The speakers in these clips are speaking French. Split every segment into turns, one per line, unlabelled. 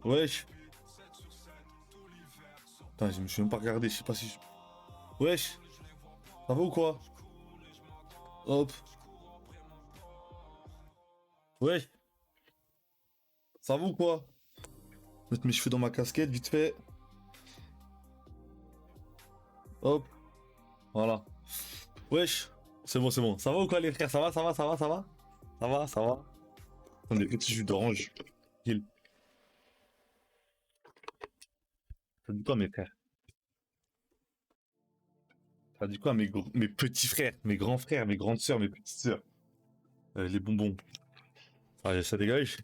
Wesh. Putain, je me suis même pas regardé, je sais pas si Wesh. Ça va ou quoi? Hop. Wesh. Ça va ou quoi? Mettre mes cheveux dans ma casquette, vite fait. Hop. Voilà. Wesh. C'est bon, c'est bon. Ça va ou quoi les frères? Ça va, ça va, ça va, ça va? Ça va, ça va? Attendez, petit jus d'orange. Kill. Ça dit quoi mes frères? Ça dit quoi mes petits frères, mes grands frères, mes grandes sœurs, mes petites sœurs? Les bonbons. Allez, ça dégage.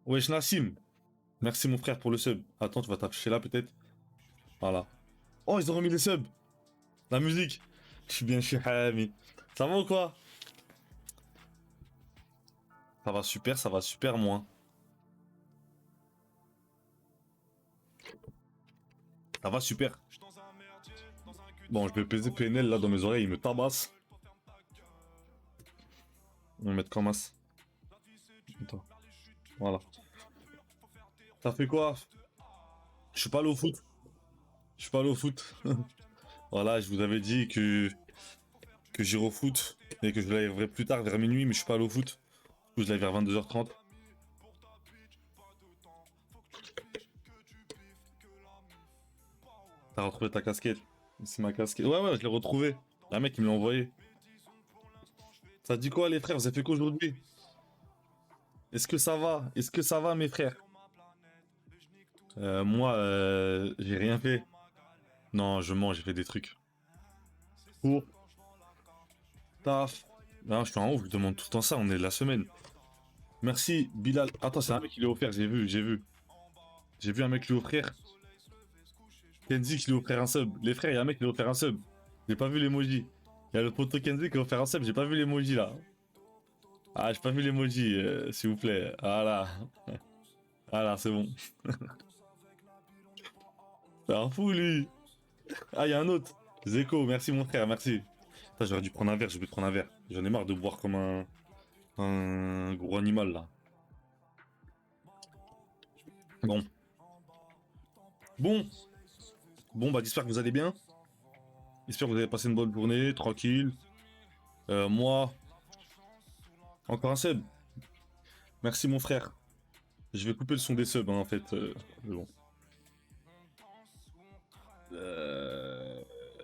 Wesh Nassim. Merci mon frère pour le sub. Attends, tu vas t'afficher là peut-être. Voilà. Oh, ils ont remis les subs. La musique. Je suis Hami. Ça va ou quoi? Ça va super moi. Ça va super. Bon, je vais peser PNL là dans mes oreilles, il me tabasse. On va mettre comme masse. Attends. Voilà. Ça fait quoi? Je suis pas allé au foot. Je suis pas allé au foot. Voilà, je vous avais dit que j'irai au foot et que je l'arriverai plus tard vers minuit, mais je suis pas allé au foot. Du coup, je l'ai vers 22h30. T'as retrouvé ta casquette? C'est ma casquette. Ouais, ouais, je l'ai retrouvé. Un mec, il me l'a envoyé. Ça dit quoi, les frères? Vous avez fait quoi aujourd'hui? Est-ce que ça va? Est-ce que ça va, mes frères? Moi, j'ai rien fait. Non, je mens, j'ai fait des trucs. Cours, taf. Non, je suis en ouf, je demande tout le temps ça, on est la semaine. Merci, Bilal. Attends, c'est un mec qui l'a offert, j'ai vu, j'ai vu. J'ai vu un mec lui offrir. Kenzie qui lui a offert un sub. Les frères, il y a un mec qui lui a offert un sub. J'ai pas vu l'emoji. Il y a le poteau Kenzie qui a offert un sub, j'ai pas vu l'emoji là. Ah, j'ai pas vu l'emoji, s'il vous plaît. Voilà. Voilà, c'est bon. C'est un fou lui. Ah, il y a un autre. Zeko, merci mon frère, merci. Putain, j'aurais dû prendre un verre, je vais prendre un verre. J'en ai marre de boire comme un gros animal là. Bon. Bon. Bon, bah j'espère que vous allez bien. J'espère que vous avez passé une bonne journée, tranquille. Moi, encore un sub. Merci mon frère. Je vais couper le son des subs hein, en fait. Mais bon.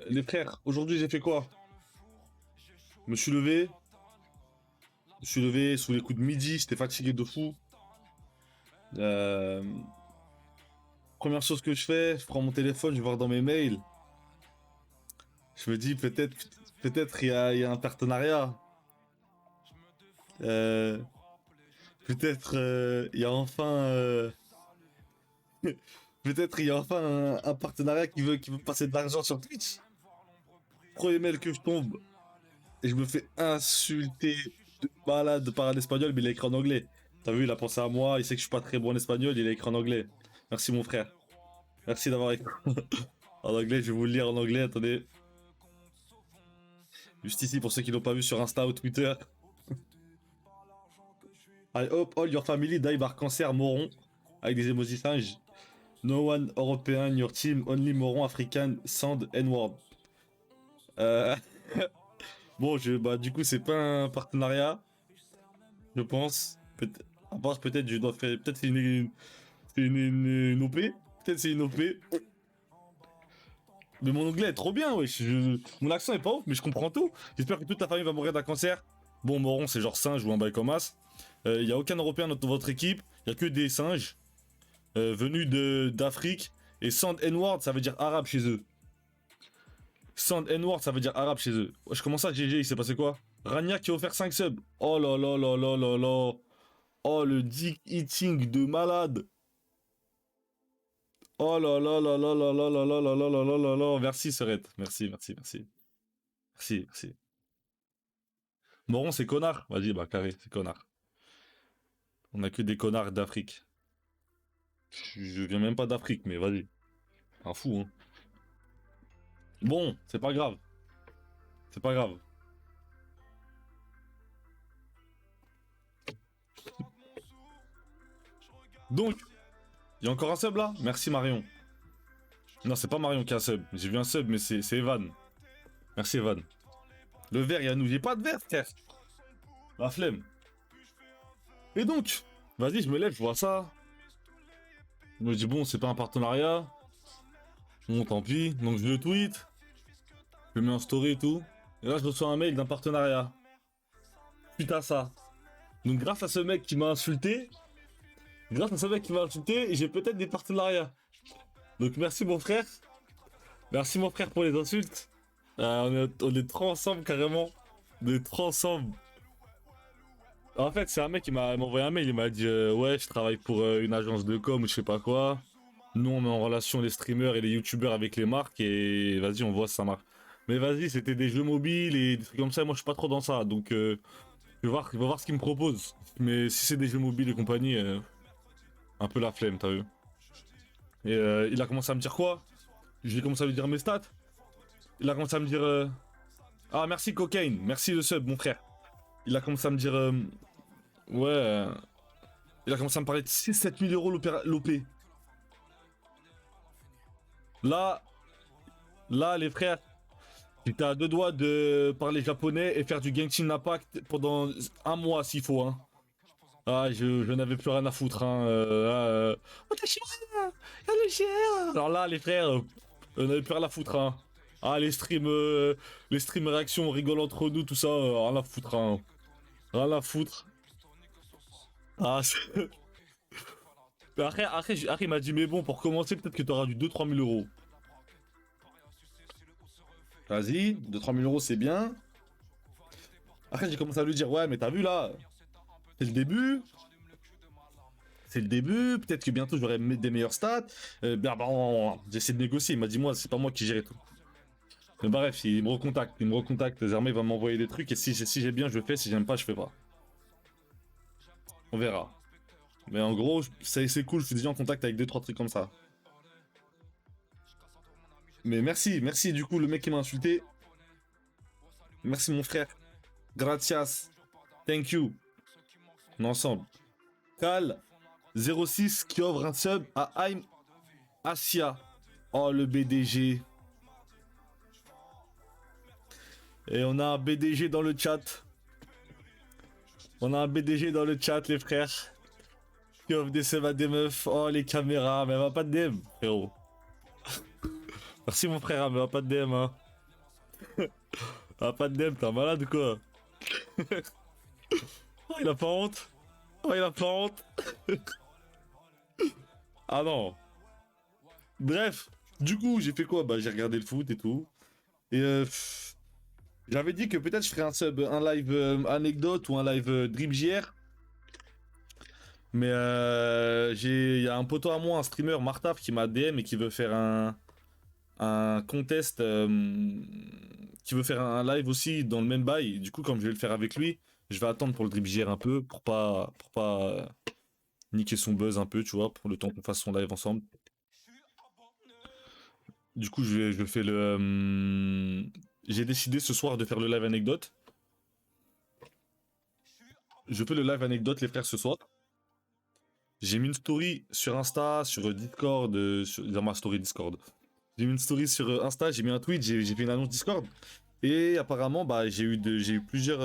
Les frères, aujourd'hui j'ai fait quoi? Je me suis levé. Je me suis levé sous les coups de midi, j'étais fatigué de fou. Euh, Première chose que je fais, je prends mon téléphone, je vais voir dans mes mails. Je me dis peut-être il y a un partenariat. Euh, Peut-être il y a enfin peut-être il y a enfin un partenariat qui veut passer de l'argent sur Twitch. Premier mail que je tombe et je me fais insulter de malade par un espagnol, mais il a écrit en anglais. T'as vu, il a pensé à moi, il sait que je suis pas très bon en espagnol, il a écrit en anglais. Merci mon frère. Merci d'avoir écrit en anglais, je vais vous le lire en anglais, attendez. Juste ici pour ceux qui l'ont pas vu sur Insta ou Twitter. I hope all your family die par cancer moron. Avec des emojis singes. No one European, your team, only moron African, sand N-word. Euh... Bon, bah, du coup, c'est pas un partenariat, je pense. À part peut-être, je dois faire. Peut-être c'est une OP. Peut-être c'est une OP. Mais mon anglais est trop bien, wesh. Mon accent est pas ouf, mais je comprends tout. J'espère que toute ta famille va mourir d'un cancer. Bon, moron, c'est genre singe ou un bail comme as. Y a aucun Européen dans votre équipe. Y a que des singes venus d'Afrique. Et Sand N-word, ça veut dire arabe chez eux. Sand N-word, ça veut dire arabe chez eux. Wesh, comment ça, GG, il s'est passé quoi? Rania qui a offert 5 subs. Oh là là là là là là. Oh, le dick eating de malade. Oh là là là là là là là là là là là là là là. Merci, Serette. Merci, merci, merci. Merci, merci. Moron, c'est connard. Vas-y, bah, carré, c'est connard. On a que des connards d'Afrique. Je viens même pas d'Afrique, mais vas-y. Un fou, hein. Bon, c'est pas grave. C'est pas grave. Donc, il y a encore un sub là? Merci Marion. Non, c'est pas Marion qui a un sub. J'ai vu un sub, mais c'est Evan. Merci Evan. Le verre, il y a nous. J'ai pas de verre, frère. La flemme. Et donc, vas-y, je me lève, je vois ça. Je me dis, bon, c'est pas un partenariat. Bon, tant pis. Donc, je le tweet. Je le mets en story et tout. Et là, je reçois un mail d'un partenariat. Suite à ça. Donc, grâce à ce mec qui m'a insulté, j'ai peut-être des partenariats. Donc, merci mon frère. Merci mon frère pour les insultes. On est trois ensemble carrément. On est trois ensemble. En fait, c'est un mec qui m'a envoyé un mail. Il m'a dit ouais, je travaille pour une agence de com ou je sais pas quoi. Nous, on met en relation les streamers et les youtubeurs avec les marques et vas-y, on voit si ça marche. Mais vas-y, c'était des jeux mobiles et des trucs comme ça. Moi, je suis pas trop dans ça. Donc, je vais voir ce qu'il me propose. Mais si c'est des jeux mobiles et compagnie, un peu la flemme, t'as vu. Et il a commencé à me dire quoi? J'ai commencé à lui dire mes stats. Il a commencé à me dire ah, merci Cocaine, merci le sub, mon frère. Il a commencé à me dire ouais. Il a commencé à me parler de 6-7 000 € l'OP. Là, là, les frères, j'étais à deux doigts de parler japonais et faire du Genshin Impact pendant un mois s'il faut, hein. Ah, je n'avais plus rien à foutre, hein. Alors là, les frères, on n'avait plus rien à foutre, hein. Ah, les streams réactions, on rigole entre nous, tout ça, rien à foutre, hein. Rien à foutre. Ah, après, il m'a dit, mais bon, pour commencer, peut-être que t'auras du 2-3 000 €. Vas-y, 2-3 000 € c'est bien. Après, j'ai commencé à lui dire, ouais, mais t'as vu là, c'est le début. C'est le début, peut-être que bientôt j'aurai des meilleurs stats. J'essaie de négocier, il m'a dit, moi, c'est pas moi qui gère tout. Mais bref, il me recontacte, désormais il va m'envoyer des trucs, et si j'ai bien, je fais, si j'aime pas, je fais pas. On verra. Mais en gros, c'est cool, je suis déjà en contact avec 2-3 trucs comme ça. Mais merci du coup, le mec qui m'a insulté. Merci mon frère. Gratias. Thank you. On est ensemble. Cal 06 qui offre un sub à I'm Asia. Oh, le BDG. Et on a un BDG dans le chat. On a un BDG dans le chat, les frères. Qui offre des subs à des meufs. Oh, les caméras. Mais elle va pas de DM, frérot. Merci, mon frère, mais va pas de DM, hein. Va pas de DM, t'es un malade ou quoi? Oh, il a pas honte. Oh, il a pas honte. Ah non. Bref, du coup, j'ai fait quoi? Bah, j'ai regardé le foot et tout. Et j'avais dit que peut-être je ferais un live anecdote ou un live drip JR. Mais il y a un poteau à moi, un streamer, Martaf, qui m'a DM et qui veut faire un contest, qui veut faire un live aussi dans le même bail. Du coup, comme je vais le faire avec lui, je vais attendre pour le drip JR un peu, pour pas niquer son buzz un peu, tu vois, pour le temps qu'on fasse son live ensemble. Du coup, je fais le. J'ai décidé ce soir de faire le live anecdote. Je fais le live anecdote, les frères, ce soir. J'ai mis une story sur Insta, sur Discord, dans ma story Discord. J'ai mis une story sur Insta, j'ai mis un tweet, j'ai fait une annonce Discord. Et apparemment, bah, j'ai eu plusieurs.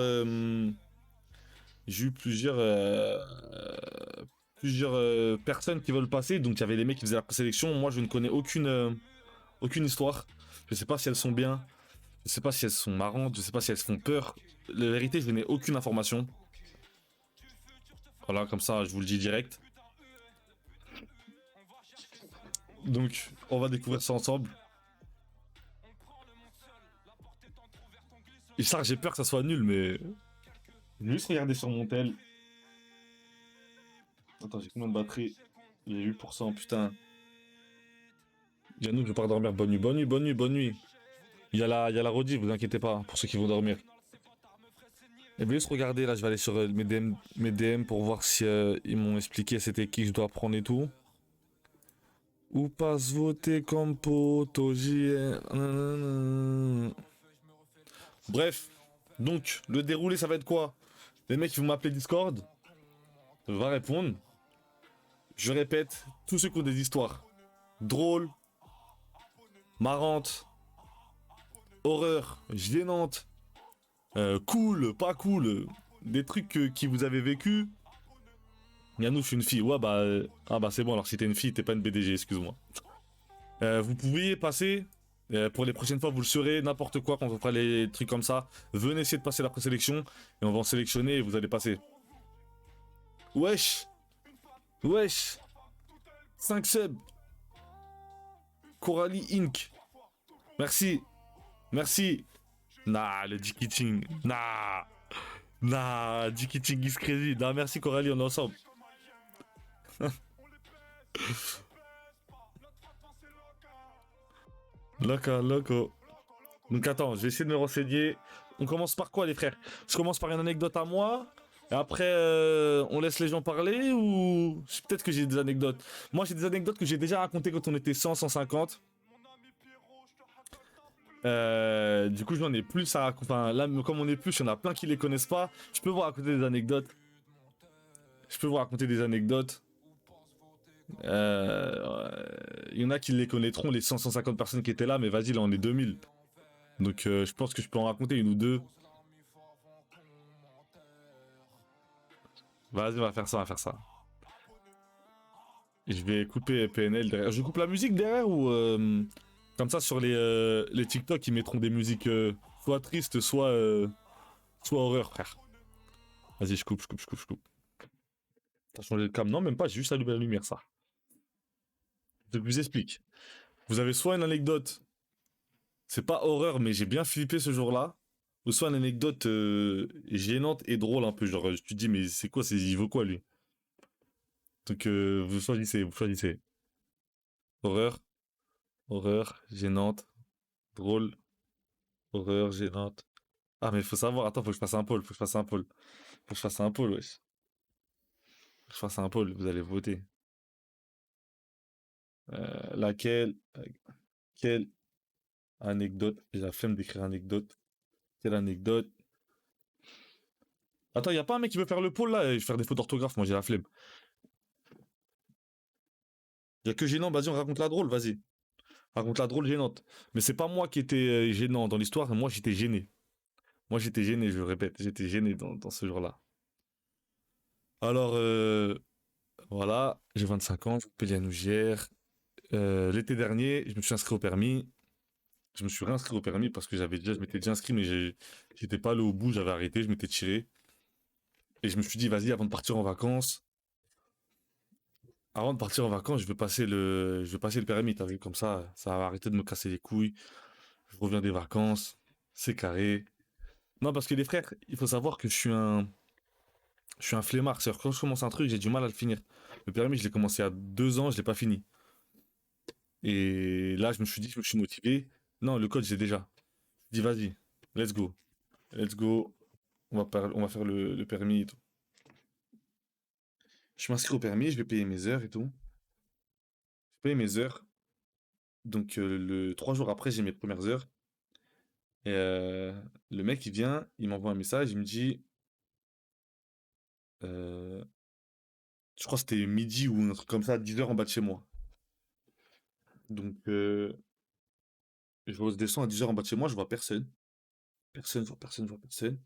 J'ai eu plusieurs personnes qui veulent passer. Donc, il y avait les mecs qui faisaient la présélection. Moi, je ne connais aucune histoire. Je sais pas si elles sont bien. Je sais pas si elles sont marrantes, je sais pas si elles se font peur. La vérité, je n'ai aucune information. Voilà, comme ça, je vous le dis direct. Donc, on va découvrir ça ensemble. Et ça, j'ai peur que ça soit nul, mais. Je vais juste regarder sur mon tel. Attends, j'ai combien de batterie? J'ai 8%, putain. Yannou, je pars dormir. Bonne nuit, bonne nuit, bonne nuit, bonne nuit. Il y a la rediff, vous inquiétez pas, pour ceux qui vont dormir. Et bien juste regarder, là, je vais aller sur mes DM pour voir si ils m'ont expliqué c'était qui je dois prendre et tout. Ou pas se voter comme poto Bref, donc, le déroulé, ça va être quoi? Les mecs, ils vont m'appeler Discord. Va répondre. Je répète, tous ceux qui ont des histoires drôles, marrantes, horreur, gênantes, cool, pas cool, des trucs qui vous avez vécu. Yannou, je suis une fille. Ouais, bah. Ah, bah, c'est bon, alors si t'es une fille, t'es pas une BDG, excuse-moi. Vous pouvez passer. Pour les prochaines fois, vous le serez. N'importe quoi, quand on fera les trucs comme ça. Venez essayer de passer la présélection. Et on va en sélectionner et vous allez passer. Wesh. Wesh. 5 subs. Coralie Inc. Merci. Merci. Nah, le Dicky Ching. Nah. Nah, Dicky Ching is crazy. Nah, merci Coralie, on est ensemble. Loco, loco. Donc attends, je vais essayer de me renseigner. On commence par quoi les frères? Je commence par une anecdote à moi. Et après, on laisse les gens parler ou peut-être que j'ai des anecdotes. Moi, j'ai des anecdotes que j'ai déjà racontées quand on était 100, 150. Du coup, j'en ai plus à raconter. Enfin, là, comme on est plus, il y en a plein qui les connaissent pas. Je peux vous raconter des anecdotes. Je peux vous raconter des anecdotes. Il y en a qui les connaîtront, les 100, 150 personnes qui étaient là, mais vas-y, là, on est 2000. Donc, je pense que je peux en raconter une ou deux. Vas-y, on va faire ça, on va faire ça. Je vais couper PNL derrière. Je coupe la musique derrière ou comme ça sur les TikTok ils mettront des musiques soit tristes, soit horreur, frère. Vas-y, je coupe, je coupe, je coupe, je coupe. T'as changé de cam? Non, même pas, j'ai juste allumé la lumière, ça. Je vous explique. Vous avez soit une anecdote, c'est pas horreur, mais j'ai bien flippé ce jour-là, ou soit une anecdote gênante et drôle un peu. Genre, tu te dis, mais c'est quoi, il veut quoi lui? Donc, vous choisissez, vous choisissez. Horreur, horreur, gênante, drôle, horreur, gênante. Ah, mais faut savoir, attends, faut que je fasse un poll, faut que je fasse un poll. Faut que je fasse un poll, wesh. Faut que je fasse un poll, vous allez voter. Laquelle, quelle anecdote, j'ai la flemme d'écrire anecdote. Quelle anecdote. Attends, y a pas un mec qui veut faire le poll là et faire des fautes d'orthographe, moi j'ai la flemme. Y a que gênant, vas-y, on raconte la drôle, vas-y. Raconte la drôle gênante. Mais c'est pas moi qui étais gênant dans l'histoire, moi j'étais gêné. Moi j'étais gêné, je le répète, j'étais gêné dans ce jour-là. Alors, voilà, j'ai 25 ans, je m'appelle Yanougière. L'été dernier, je me suis inscrit au permis. Je me suis réinscrit au permis parce que je m'étais déjà inscrit, mais j'étais pas allé au bout, j'avais arrêté, je m'étais tiré. Et je me suis dit, vas-y, avant de partir en vacances, je vais passer le permis, t'as vu, comme ça va arrêter de me casser les couilles. Je reviens des vacances, c'est carré. Non, parce que les frères, il faut savoir que je suis un flemmard. C'est-à-dire, quand je commence un truc, j'ai du mal à le finir. Le permis, je l'ai commencé à 2 ans, je l'ai pas fini. Et là, je me suis dit, je me suis motivé. Non, le code, j'ai déjà. Je dis, vas-y, let's go. Let's go. On va faire le permis et tout. Je m'inscris au permis, je vais payer mes heures et tout. Je paye mes heures. Donc, 3 jours après, j'ai mes premières heures. Et le mec, il vient, il m'envoie un message, il me dit, euh, je crois que c'était midi ou un truc comme ça, 10 heures en bas de chez moi. Donc, je redescends à 10 heures en bas de chez moi, je vois personne. Personne, je vois personne, je vois personne.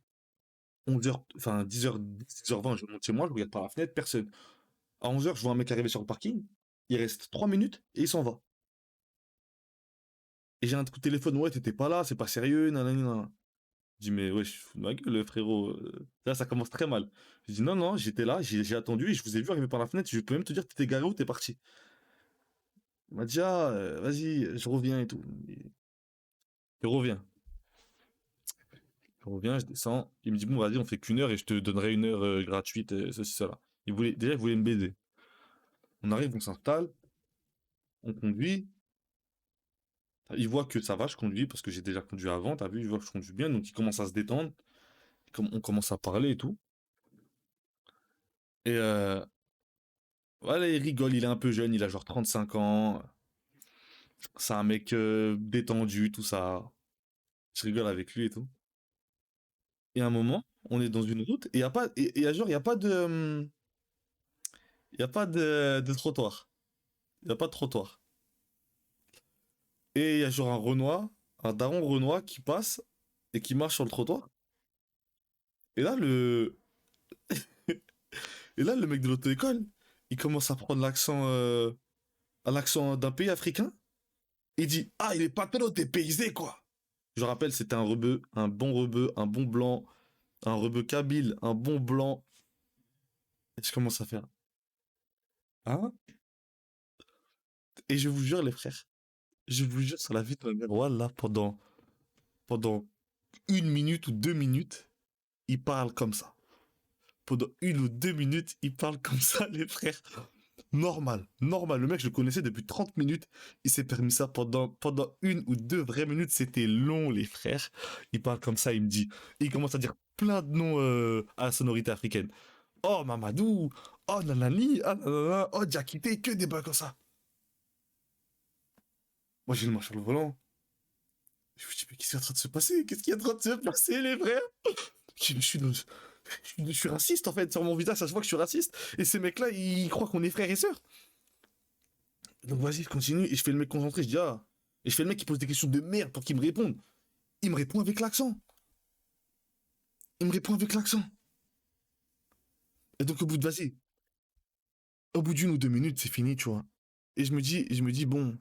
11 heures, enfin 10 heures, 10h20, je monte chez moi, je regarde par la fenêtre, personne. À 11 heures, je vois un mec arriver sur le parking, il reste 3 minutes et il s'en va. Et j'ai un coup de téléphone, ouais, t'étais pas là, c'est pas sérieux, nanani, nanana. Je dis, mais ouais, je fous de ma gueule, frérot. Là, ça commence très mal. Je dis, non, non, j'étais là, j'ai attendu et je vous ai vu arriver par la fenêtre. Je peux même te dire que t'étais garé ou t'es parti. Il m'a dit, ah, vas-y, je reviens et tout. Je reviens. Je reviens, je descends. Il me dit, bon, vas-y, on fait qu'une heure et je te donnerai une heure gratuite, ceci, cela. Déjà, il voulait me baiser. On arrive, on s'installe, on conduit. Il voit que ça va, je conduis parce que j'ai déjà conduit avant, t'as vu, il voit que je conduis bien, donc il commence à se détendre. Comme on commence à parler et tout. Et voilà, il rigole, il est un peu jeune, il a genre 35 ans. C'est un mec détendu, tout ça. Je rigole avec lui et tout. Et à un moment, on est dans une route et y a pas, et y a genre, y a pas de, Il n'y a pas de trottoir. Il n'y a pas de trottoir. Et il y a genre un Renoir, un daron Renoir qui passe et qui marche sur le trottoir. Et là, et là, le mec de l'auto-école, il commence à prendre l'accent d'un pays africain. Il dit, ah, il est pas trop dépaysé, quoi. Je rappelle, c'était un bon rebeu, un bon blanc, un rebeu kabyle, un bon blanc. Et je commence à faire, hein? Et je vous jure, les frères, je vous jure sur la vie de ma mère, voilà, pendant 1 minute ou 2 minutes, il parle comme ça. Pendant 1 ou 2 minutes, il parle comme ça, les frères. Normal, normal. Le mec, je le connaissais depuis 30 minutes. Il s'est permis ça pendant 1 ou 2 vraies minutes. C'était long, les frères. Il parle comme ça, il me dit. Il commence à dire plein de noms à la sonorité africaine. Oh, Mamadou. Oh, Nanani. Ah, nanana. Oh, Diakité. Que des bails comme ça. Moi, j'ai le main sur le volant. Je me dis, mais qu'est-ce qui est en train de se passer? Qu'est-ce qui est en train de se passer, les frères? Je suis raciste, en fait. Sur mon visage, ça se voit que je suis raciste. Et ces mecs-là, ils croient qu'on est frères et sœurs. Donc vas-y, je continue. Et je fais le mec concentré. Je dis, ah. Et je fais le mec qui pose des questions de merde pour qu'il me réponde. Il me répond avec l'accent. Il me répond avec l'accent. Et donc, vas-y, au bout d'1 ou 2 minutes, c'est fini, tu vois. Et je me dis, bon,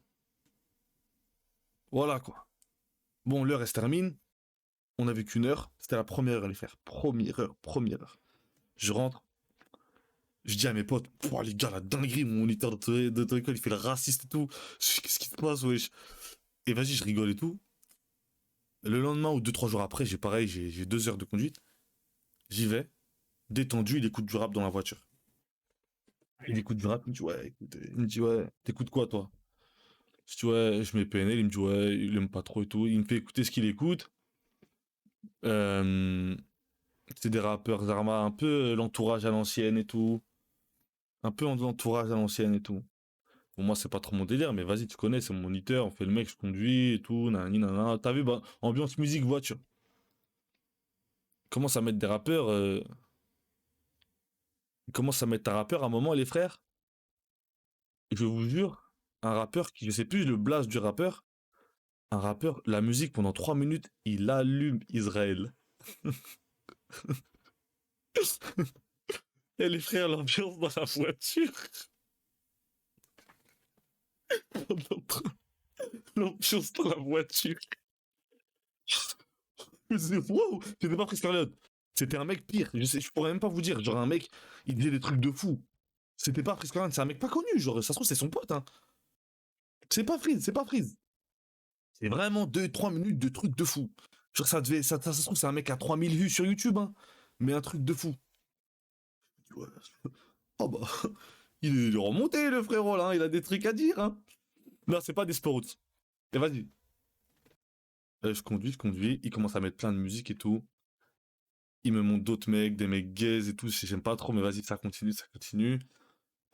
voilà, quoi. Bon, l'heure, elle se termine. On avait qu'une heure. C'était la première heure, les frères. Première heure, première heure. Je rentre. Je dis à mes potes, pouah, les gars, la dinguerie, mon moniteur d'auto-école, il fait le raciste et tout. Qu'est-ce qui se passe, wesh? Et vas-y, je rigole et tout. Le lendemain ou 2, 3 jours après, pareil, j'ai 2 heures de conduite. J'y vais, détendu, il écoute du rap dans la voiture. Il écoute du rap, il me dit ouais, écoute, il me dit ouais, t'écoutes quoi toi? Je dis ouais, je mets PNL, il me dit ouais, il aime pas trop et tout. Il me fait écouter ce qu'il écoute. Euh, c'est des rappeurs Zarma, un peu l'entourage à l'ancienne et tout. Un peu l'entourage à l'ancienne et tout. Bon, moi, c'est pas trop mon délire, mais vas-y, tu connais, c'est mon moniteur, on fait le mec, je conduis et tout, nanani, nanana. T'as vu, bah, ambiance musique voiture. Il commence à mettre des rappeurs, il commence à mettre un rappeur à un moment, les frères. Je vous jure, un rappeur qui, je sais plus le blast du rappeur, un rappeur, la musique pendant 3 minutes, il allume Israël. Et les frères, l'ambiance dans la voiture. L'ambiance dans la voiture. Je me disais, wow, c'était pas Chris Corleone. C'était un mec pire. Je pourrais même pas vous dire. Genre un mec, il disait des trucs de fou. C'était pas Freeze Corleone, c'est un mec pas connu. Genre, ça se trouve, c'est son pote, hein. C'est pas Freeze, c'est pas Freeze. C'est vraiment 2, 3 minutes de trucs de fou. Genre, ça se trouve, c'est un mec à 3000 vues sur YouTube, hein. Mais un truc de fou. Ouais. Oh bah, il est remonté, le frérot, là, hein. Il a des trucs à dire, hein. Non, c'est pas des sports. Et vas-y. Je conduis. Il commence à mettre plein de musique et tout. Il me montre d'autres mecs, des mecs gays et tout. J'aime pas trop, mais vas-y, ça continue, ça continue.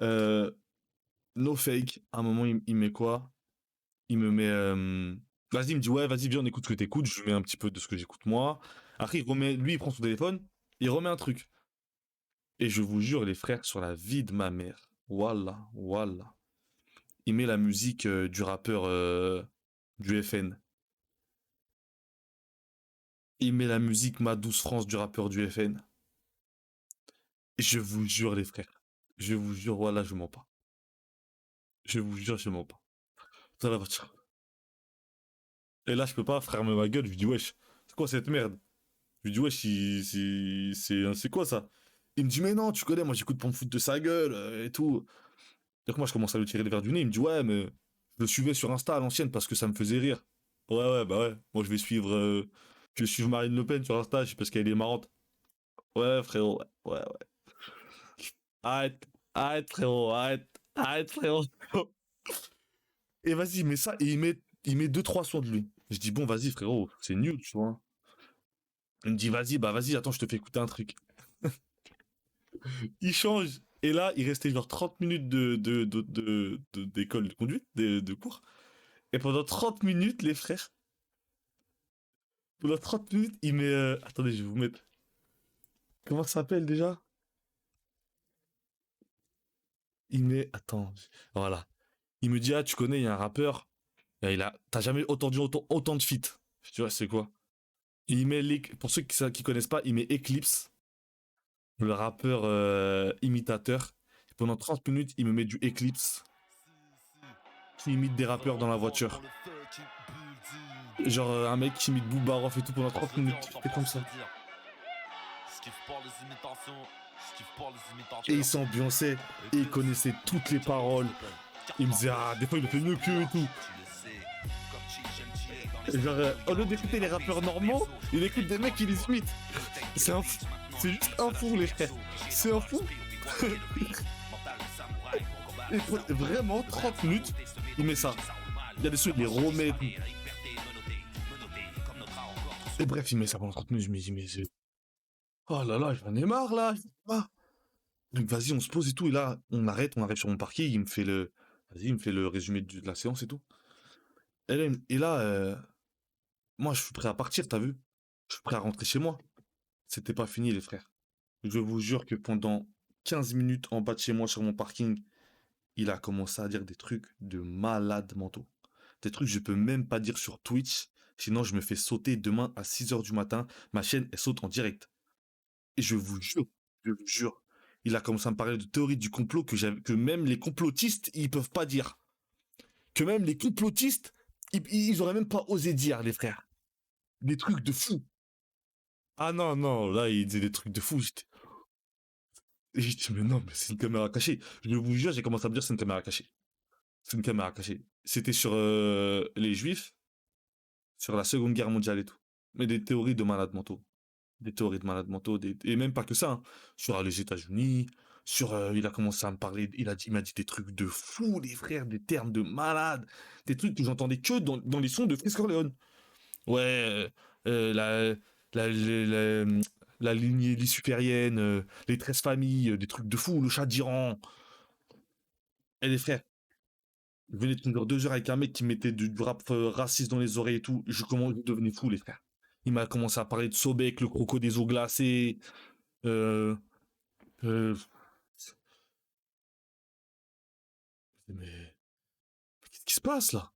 Euh, no fake. À un moment, il met quoi? Il me met. Vas-y, il me dit, ouais, vas-y, viens, on écoute ce que t'écoutes. Je lui mets un petit peu de ce que j'écoute moi. Après, lui, il prend son téléphone. Il remet un truc. Et je vous jure, les frères, sur la vie de ma mère. Wallah, wallah. Il met la musique du rappeur du FN. Il met la musique Ma Douce France du rappeur du FN. Et je vous jure, les frères. Je vous jure, voilà, je mens pas. Je vous jure, je mens pas. Dans la voiture. Et là, je peux pas fermer ma gueule. Je lui dis, wesh, c'est quoi cette merde? Je lui dis, wesh, c'est quoi ça? Il me dit, mais non, tu connais, moi j'écoute pour me foutre de sa gueule et tout. Donc moi, je commence à lui tirer le verre du nez. Il me dit, ouais, mais je le suivais sur Insta à l'ancienne parce que ça me faisait rire. Ouais, ouais, bah ouais. Moi, je vais suivre Marine Le Pen sur Insta parce qu'elle est marrante. Ouais, frérot, ouais, ouais, ouais. Arrête, arrête, frérot, arrête, arrête, frérot. Et vas-y, il met ça et il met 2, 3 sons de lui. Je dis, bon, vas-y, frérot, c'est nul, tu vois. Il me dit, vas-y, bah vas-y, attends, je te fais écouter un truc. Il change. Et là, il restait genre 30 minutes d'école de conduite, de cours. Et pendant 30 minutes, les frères, pendant 30 minutes, il met. Attendez, je vais vous mettre. Comment ça s'appelle déjà? Il met, attends, voilà. Il me dit, ah, tu connais, il y a un rappeur, t'as jamais entendu autant de feats. Tu vois, c'est quoi? Il met, pour ceux qui connaissent pas, il met Eclipse, le rappeur imitateur. Pendant 30 minutes, il me met du Eclipse, qui imite des rappeurs dans la voiture. Genre un mec qui imite Booba et tout pendant 30 minutes. C'était comme ça. Et il s'ambiançait et il connaissait toutes les paroles. Il me disait, ah, des fois il le fait mieux qu'eux et tout. Genre, au lieu d'écouter les rappeurs normaux, il écoute des mecs qui les imitent. C'est un fou. C'est juste un fou, les frères. C'est un fou. Et vraiment, 30 minutes, il met ça. Il y a des trucs, il les remet et tout. Et bref, il met ça pendant 30 minutes. Je me dis, mais oh là là, j'en ai marre là. Donc vas-y, on se pose et tout. Et là, on arrive sur mon parquet. Il me fait le résumé de la séance et tout. Et là, moi, je suis prêt à partir, t'as vu? Je suis prêt à rentrer chez moi. C'était pas fini, les frères. Je vous jure que pendant 15 minutes en bas de chez moi sur mon parking, il a commencé à dire des trucs de malade mentaux. Des trucs que je peux même pas dire sur Twitch, sinon je me fais sauter demain à 6 heures du matin. Ma chaîne, elle saute en direct. Et je vous jure, il a commencé à me parler de théorie du complot que même les complotistes, ils peuvent pas dire. Que même les complotistes, ils auraient même pas osé dire, les frères. Des trucs de fou. Ah non, non, là, il disait des trucs de fou. J'ai dit, mais non, mais c'est une caméra cachée. Je vous jure, j'ai commencé à me dire, c'est une caméra cachée. C'est une caméra cachée. C'était sur les Juifs, sur la Seconde Guerre mondiale et tout. Mais des théories de malades mentaux. Des théories de malades mentaux. Et même pas que ça. Hein. Sur les États-Unis. Il a commencé à me parler. Il m'a dit des trucs de fou, les frères, des termes de malades. Des trucs que j'entendais que dans les sons de Frisk Corleone. Ouais, la, la lignée luciférienne, les 13 familles, des trucs de fou, le chat d'Iran. Et les frères, je venais de tenir 2 heures avec un mec qui mettait du rap raciste dans les oreilles et tout. Je devenais fou, les frères. Il m'a commencé à parler de Sobek, le croco des eaux glacées. Euh, euh, mais qu'est-ce qui se passe là?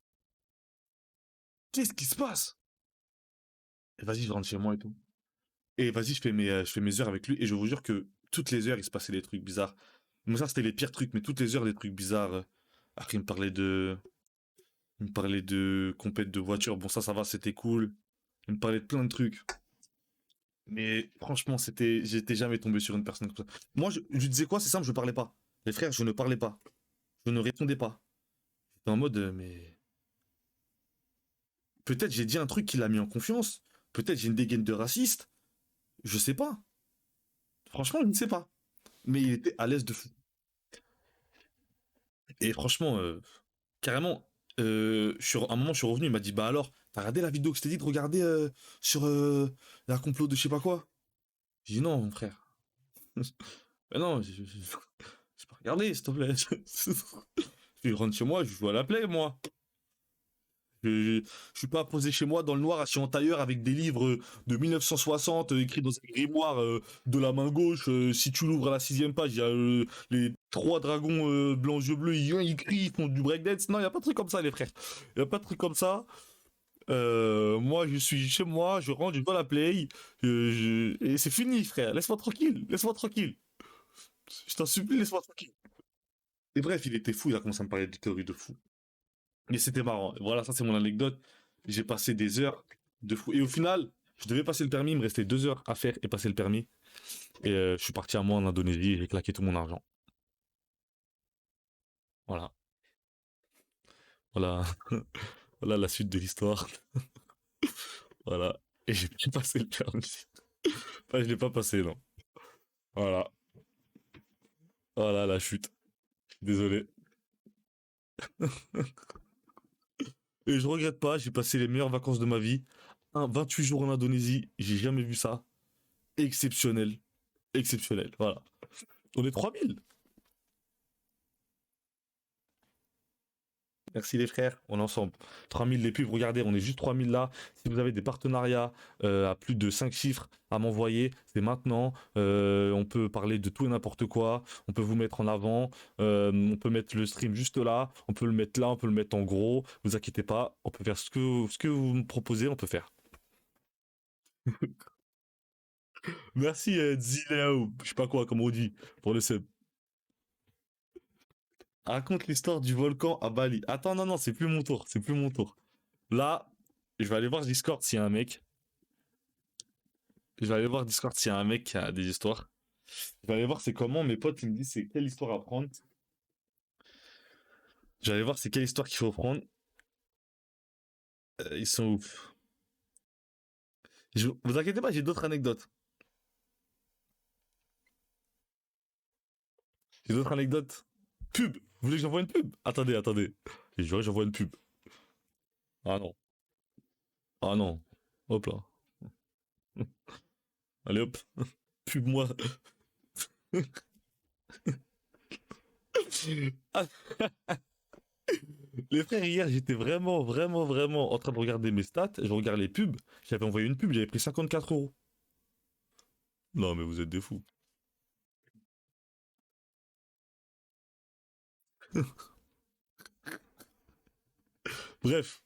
Qu'est-ce qui se passe? Et vas-y, je rentre chez moi et tout. Et vas-y, je fais mes heures avec lui. Et je vous jure que toutes les heures, il se passait des trucs bizarres. Mais ça, c'était les pires trucs. Mais toutes les heures, des trucs bizarres. Après, il me parlait de compète de voiture. Bon, ça va, c'était cool. Il me parlait de plein de trucs. Mais franchement, j'étais jamais tombé sur une personne comme ça. Moi, je lui disais quoi? C'est simple, je parlais pas. Les frères, je ne parlais pas. Je ne répondais pas. J'étais en mode, mais peut-être j'ai dit un truc qui l'a mis en confiance. Peut-être j'ai une dégaine de raciste. Je sais pas. Franchement, je ne sais pas. Mais il était à l'aise de fou. Et franchement, carrément, à un moment, je suis revenu, il m'a dit, bah alors, t'as regardé la vidéo que je t'ai dit de regarder sur la complot de je sais pas quoi? J'ai dit non, mon frère. Ben non, j'ai pas regardé, s'il te plaît. Je rentre chez moi, je joue à la play, moi. Je suis pas posé chez moi dans le noir, assis en tailleur avec des livres de 1960 écrits dans un grimoire de la main gauche. Si tu l'ouvres à la 6e page, il y a les 3 dragons blancs yeux bleus, ils crient, ils font du breakdance. Non, il y a pas de truc comme ça, les frères. Il y a pas de truc comme ça. Moi, je suis chez moi, je rentre, je dois la play. Et c'est fini, frère. Laisse-moi tranquille. Laisse-moi tranquille. Je t'en supplie, laisse-moi tranquille. Et bref, il était fou, il a commencé à me parler de théorie de fou. Mais c'était marrant. Voilà, ça c'est mon anecdote. J'ai passé des heures de fou. Et au final, je devais passer le permis, il me restait 2 heures à faire et passer le permis. Et je suis parti à moi en Indonésie et j'ai claqué tout mon argent. Voilà. Voilà. Voilà la suite de l'histoire. Voilà. Et j'ai pas passé le permis. Enfin, je l'ai pas passé, non. Voilà. Voilà la chute. Désolé. Et je regrette pas, j'ai passé les meilleures vacances de ma vie. 28 jours en Indonésie, j'ai jamais vu ça. Exceptionnel. Exceptionnel. Voilà. On est 3000. Merci les frères, on est ensemble. 3000 les pubs, regardez, on est juste 3000 là. Si vous avez des partenariats à plus de 5 chiffres à m'envoyer, c'est maintenant. On peut parler de tout et n'importe quoi. On peut vous mettre en avant. On peut mettre le stream juste là. On peut le mettre là, on peut le mettre en gros. Vous inquiétez pas, on peut faire ce que vous me proposez, on peut faire. Merci Zileo, je sais pas quoi, comme on dit, pour le sub. Raconte l'histoire du volcan à Bali. Attends, non, non, c'est plus mon tour, c'est plus mon tour. Là, je vais aller voir Discord s'il y a un mec. Je vais aller voir Discord s'il y a un mec qui a des histoires. Je vais aller voir c'est comment. Mes potes, ils me disent c'est quelle histoire à prendre. Je vais aller voir c'est quelle histoire qu'il faut prendre. Ils sont ouf. Vous inquiétez pas, j'ai d'autres anecdotes. J'ai d'autres anecdotes. Pub. Vous voulez que j'envoie une pub? Attendez, attendez. J'ai juré, j'envoie une pub. Ah non. Ah non. Hop là. Allez hop. Pub-moi. Ah, les frères, hier, j'étais vraiment, vraiment, vraiment en train de regarder mes stats. Je regarde les pubs. J'avais envoyé une pub, j'avais pris 54 euros. Non, mais vous êtes des fous. Bref,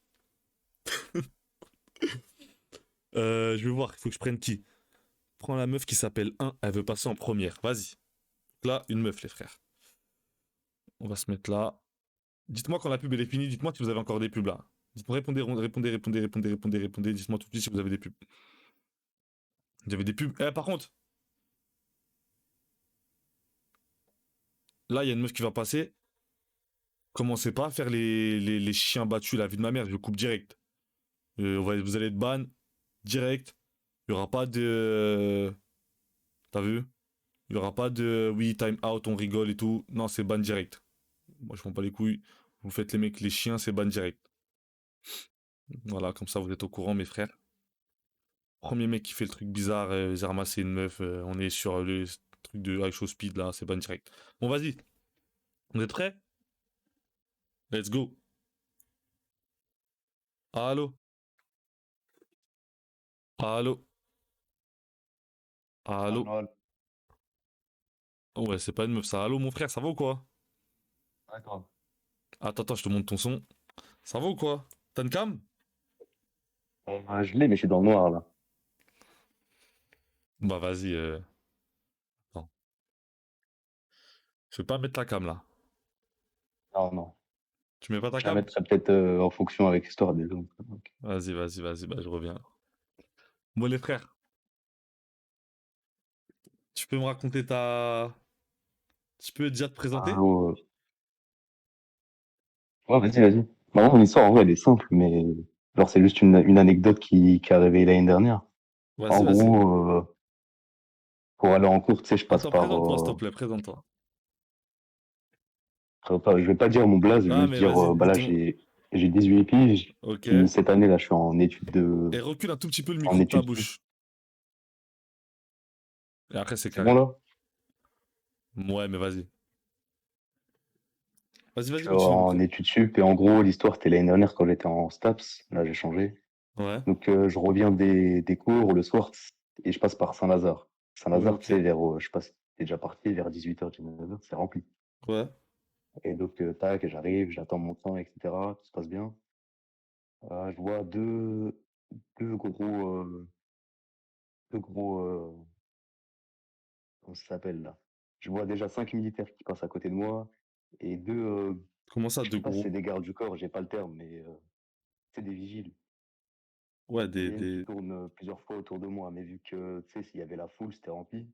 je vais voir, il faut que je prenne qui. Prends la meuf qui s'appelle 1, elle veut passer en première. Vas-y. Là, une meuf, les frères. On va se mettre là. Dites-moi quand la pub elle est finie, dites-moi si vous avez encore des pubs là. Dites-moi, répondez. Dites-moi tout de suite si vous avez des pubs. Vous avez des pubs. Par contre, là, il y a une meuf qui va passer. Commencez pas à faire les chiens battus, la vie de ma mère, je coupe direct. Vous allez être ban direct. Il y aura pas de. T'as vu? Il y aura pas de oui, time out, on rigole et tout. Non, c'est ban direct. Moi, je prends pas les couilles. Vous faites les mecs, les chiens, c'est ban direct. Voilà, comme ça, vous êtes au courant, mes frères. Premier mec qui fait le truc bizarre, j'ai ramassé une meuf, on est sur le truc de high show speed là, c'est ban direct. Bon, vas-y. Vous êtes prêts? Let's go. Allô? Allô? Allô?
Arnold,
Oh, ouais, c'est pas une meuf ça. Allô, mon frère, ça va ou quoi?
d'accord.
Attends, attends, je te montre ton son. Ça va ou quoi? T'as une cam?
Je l'ai, mais je suis dans le noir, là.
Bah, vas-y. Attends. Je vais pas mettre ta cam là.
Non, non.
Tu mets pas ta
Je la
cam?
mettrai peut-être en fonction avec l'histoire des gens. Ok.
Vas-y, bah, je reviens. Bon, les frères, tu peux me raconter ta. Tu peux déjà te
Ah,
présenter?
ouais, vas-y, vas-y. Bah, mon histoire, en vrai, elle est simple, mais genre, c'est juste une anecdote qui est arrivée l'année dernière. En
Vas-y, vas-y.
gros, pour aller en cours, tu sais, je passe
Attends,
par...
présente-toi, s'il te plaît, présente-toi.
je vais pas dire mon blaze, je vais
Ah,
juste
mais
dire,
vas-y,
bah
dis
là,
ton.
j'ai 18 piges.
Ok.
Puis cette année, là, je suis en
Et recule un tout petit peu le
en
micro de ta
études sup.
bouche. Et après, c'est
C'est bon,
carré.
là?
Ouais, mais vas-y. Vas-y,
Je
vas-y,
suis
continue, mon
en
frère.
études sup, et en gros, l'histoire, c'était l'année dernière quand j'étais en STAPS. Là, j'ai changé.
Ouais.
Donc, je reviens des cours le soir et je passe par Saint-Lazare.
Ouais,
Saint-Lazare, tu
ok.
sais, je sais pas si t'es déjà parti, vers 18h, 19h, c'est rempli.
Ouais.
Et donc, tac, j'arrive, j'attends mon temps, etc. Tout se passe bien. Je vois deux gros, comment ça s'appelle là? Je vois déjà 5 militaires qui passent à côté de moi et
Comment ça,
je
de
sais pas si
gros?
c'est des gardes du corps, j'ai pas le terme, mais c'est des vigiles.
Ouais,
Ils viennent, qui tournent plusieurs fois autour de moi, mais vu que, tu sais, s'il y avait la foule, c'était rempli,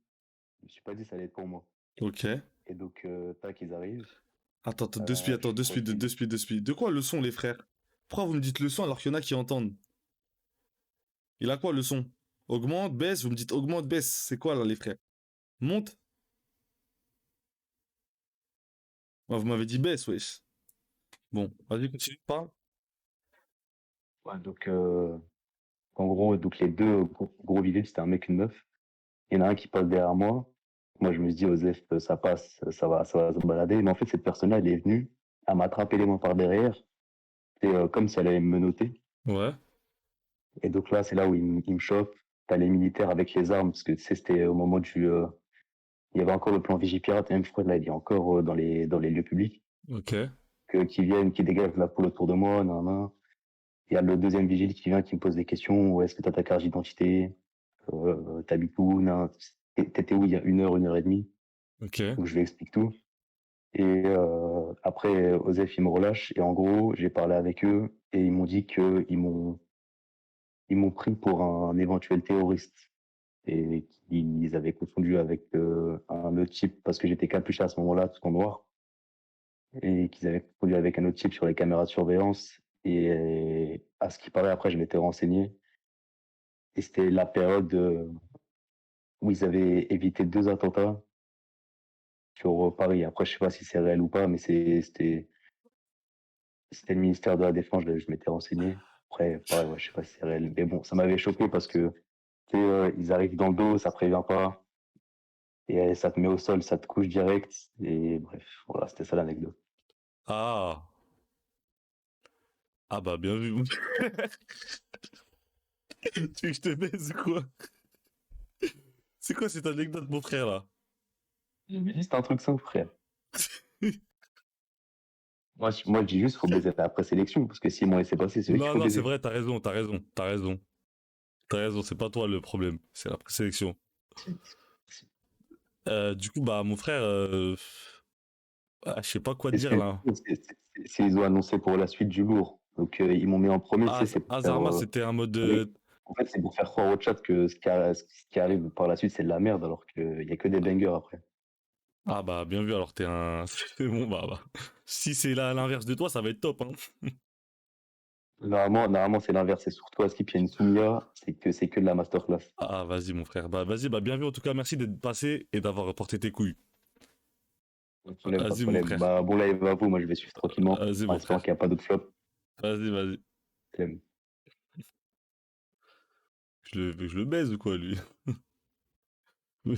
je me suis pas dit ça allait être pour moi.
Ok.
Et donc, tac, ils arrivent.
Attends, attends, deux speed, attends,
Je profite.
deux speed. De quoi le son, les frères? Pourquoi vous me dites le son alors qu'il y en a qui entendent? Il a quoi le son? Augmente, baisse, vous me dites augmente, baisse. C'est quoi là, les frères? Monte? Ouais, vous m'avez dit baisse, wesh. Bon, vas-y, continue, parle.
Ouais, donc, en gros, donc les deux gros vigiles, c'était un mec et une meuf. Il y en a un qui passe derrière moi. Moi, je me suis dit, Osef, ça passe, ça va se balader. Mais en fait, cette personne-là, elle est venue, elle m'a attrapé les mains par derrière. C'est comme si elle allait me noter.
Ouais.
Et donc là, c'est là où il me chope. T'as les militaires avec les armes, parce que tu sais, c'était au moment il y avait encore le plan Vigipirate, et même je crois là, il est encore dans les lieux publics,
Ok.
qui viennent, qui dégagent la poule autour de moi, nan, nan. Il y a le deuxième vigile qui vient, qui me pose des questions. Où est-ce que t'as ta carte d'identité? T'habites où? Nan. T'étais où il y a une heure et demie?
Ok.
Donc je lui explique tout. Et après, Osef, il me relâche. Et en gros, j'ai parlé avec eux et ils m'ont dit ils m'ont pris pour un éventuel terroriste et qu'ils avaient confondu avec un autre type parce que j'étais capuché à ce moment-là, tout en noir, et qu'ils avaient confondu avec un autre type sur les caméras de surveillance. Et à ce qui paraît, après, je m'étais renseigné. Et c'était la période où ils avaient évité 2 attentats sur Paris. Après, je sais pas si c'est réel ou pas, mais c'était le ministère de la Défense, je m'étais renseigné. Après, pareil, ouais, je sais pas si c'est réel. Mais bon, ça m'avait choqué parce que, tu sais, ils arrivent dans le dos, ça prévient pas. Et ça te met au sol, ça te couche direct. Et bref, voilà, c'était ça l'anecdote.
Ah. Ah bah bien vu. Tu veux que je te baise ou quoi? C'est quoi cette anecdote, mon frère, là?
Juste un truc simple, frère. Moi, je dis juste, faut baiser après sélection, parce que s'ils m'ont laissé passer, c'est eux qu'il
Non,
faut
non, c'est
baiser.
vrai, t'as raison, t'as raison, t'as raison. T'as raison, c'est pas toi le problème, c'est la présélection. Du coup, bah, mon frère, je sais pas quoi te
Et ce
dire
que
là.
ils ont annoncé pour la suite du lourd. Donc, ils m'ont mis en premier, tu
Ah,
sais, c'est pour faire.
Azarma, c'était un mode.
En fait, c'est pour faire croire au chat que ce qui arrive par la suite, c'est de la merde, alors qu'il y a que des bangers après.
Ah, bah, bien vu, alors t'es un. C'est bon, bah. Si c'est là à l'inverse de toi, ça va être top, hein.
Normalement, c'est l'inverse. C'est surtout à Skip, il y a une Soumia, c'est que de la masterclass.
Ah, vas-y, mon frère. Bah, vas-y, bah, bien vu, en tout cas, merci d'être passé et d'avoir porté tes couilles.
Pas de problème, pas de
Vas-y, mon
problème.
frère.
Bah, bon live à vous, moi je vais suivre tranquillement,
Vas-y,
en
mon
espérant
frère.
qu'il n'y a pas d'autres flops.
Vas-y, vas-y.
Flemme.
Je le baise ou quoi, lui? Mais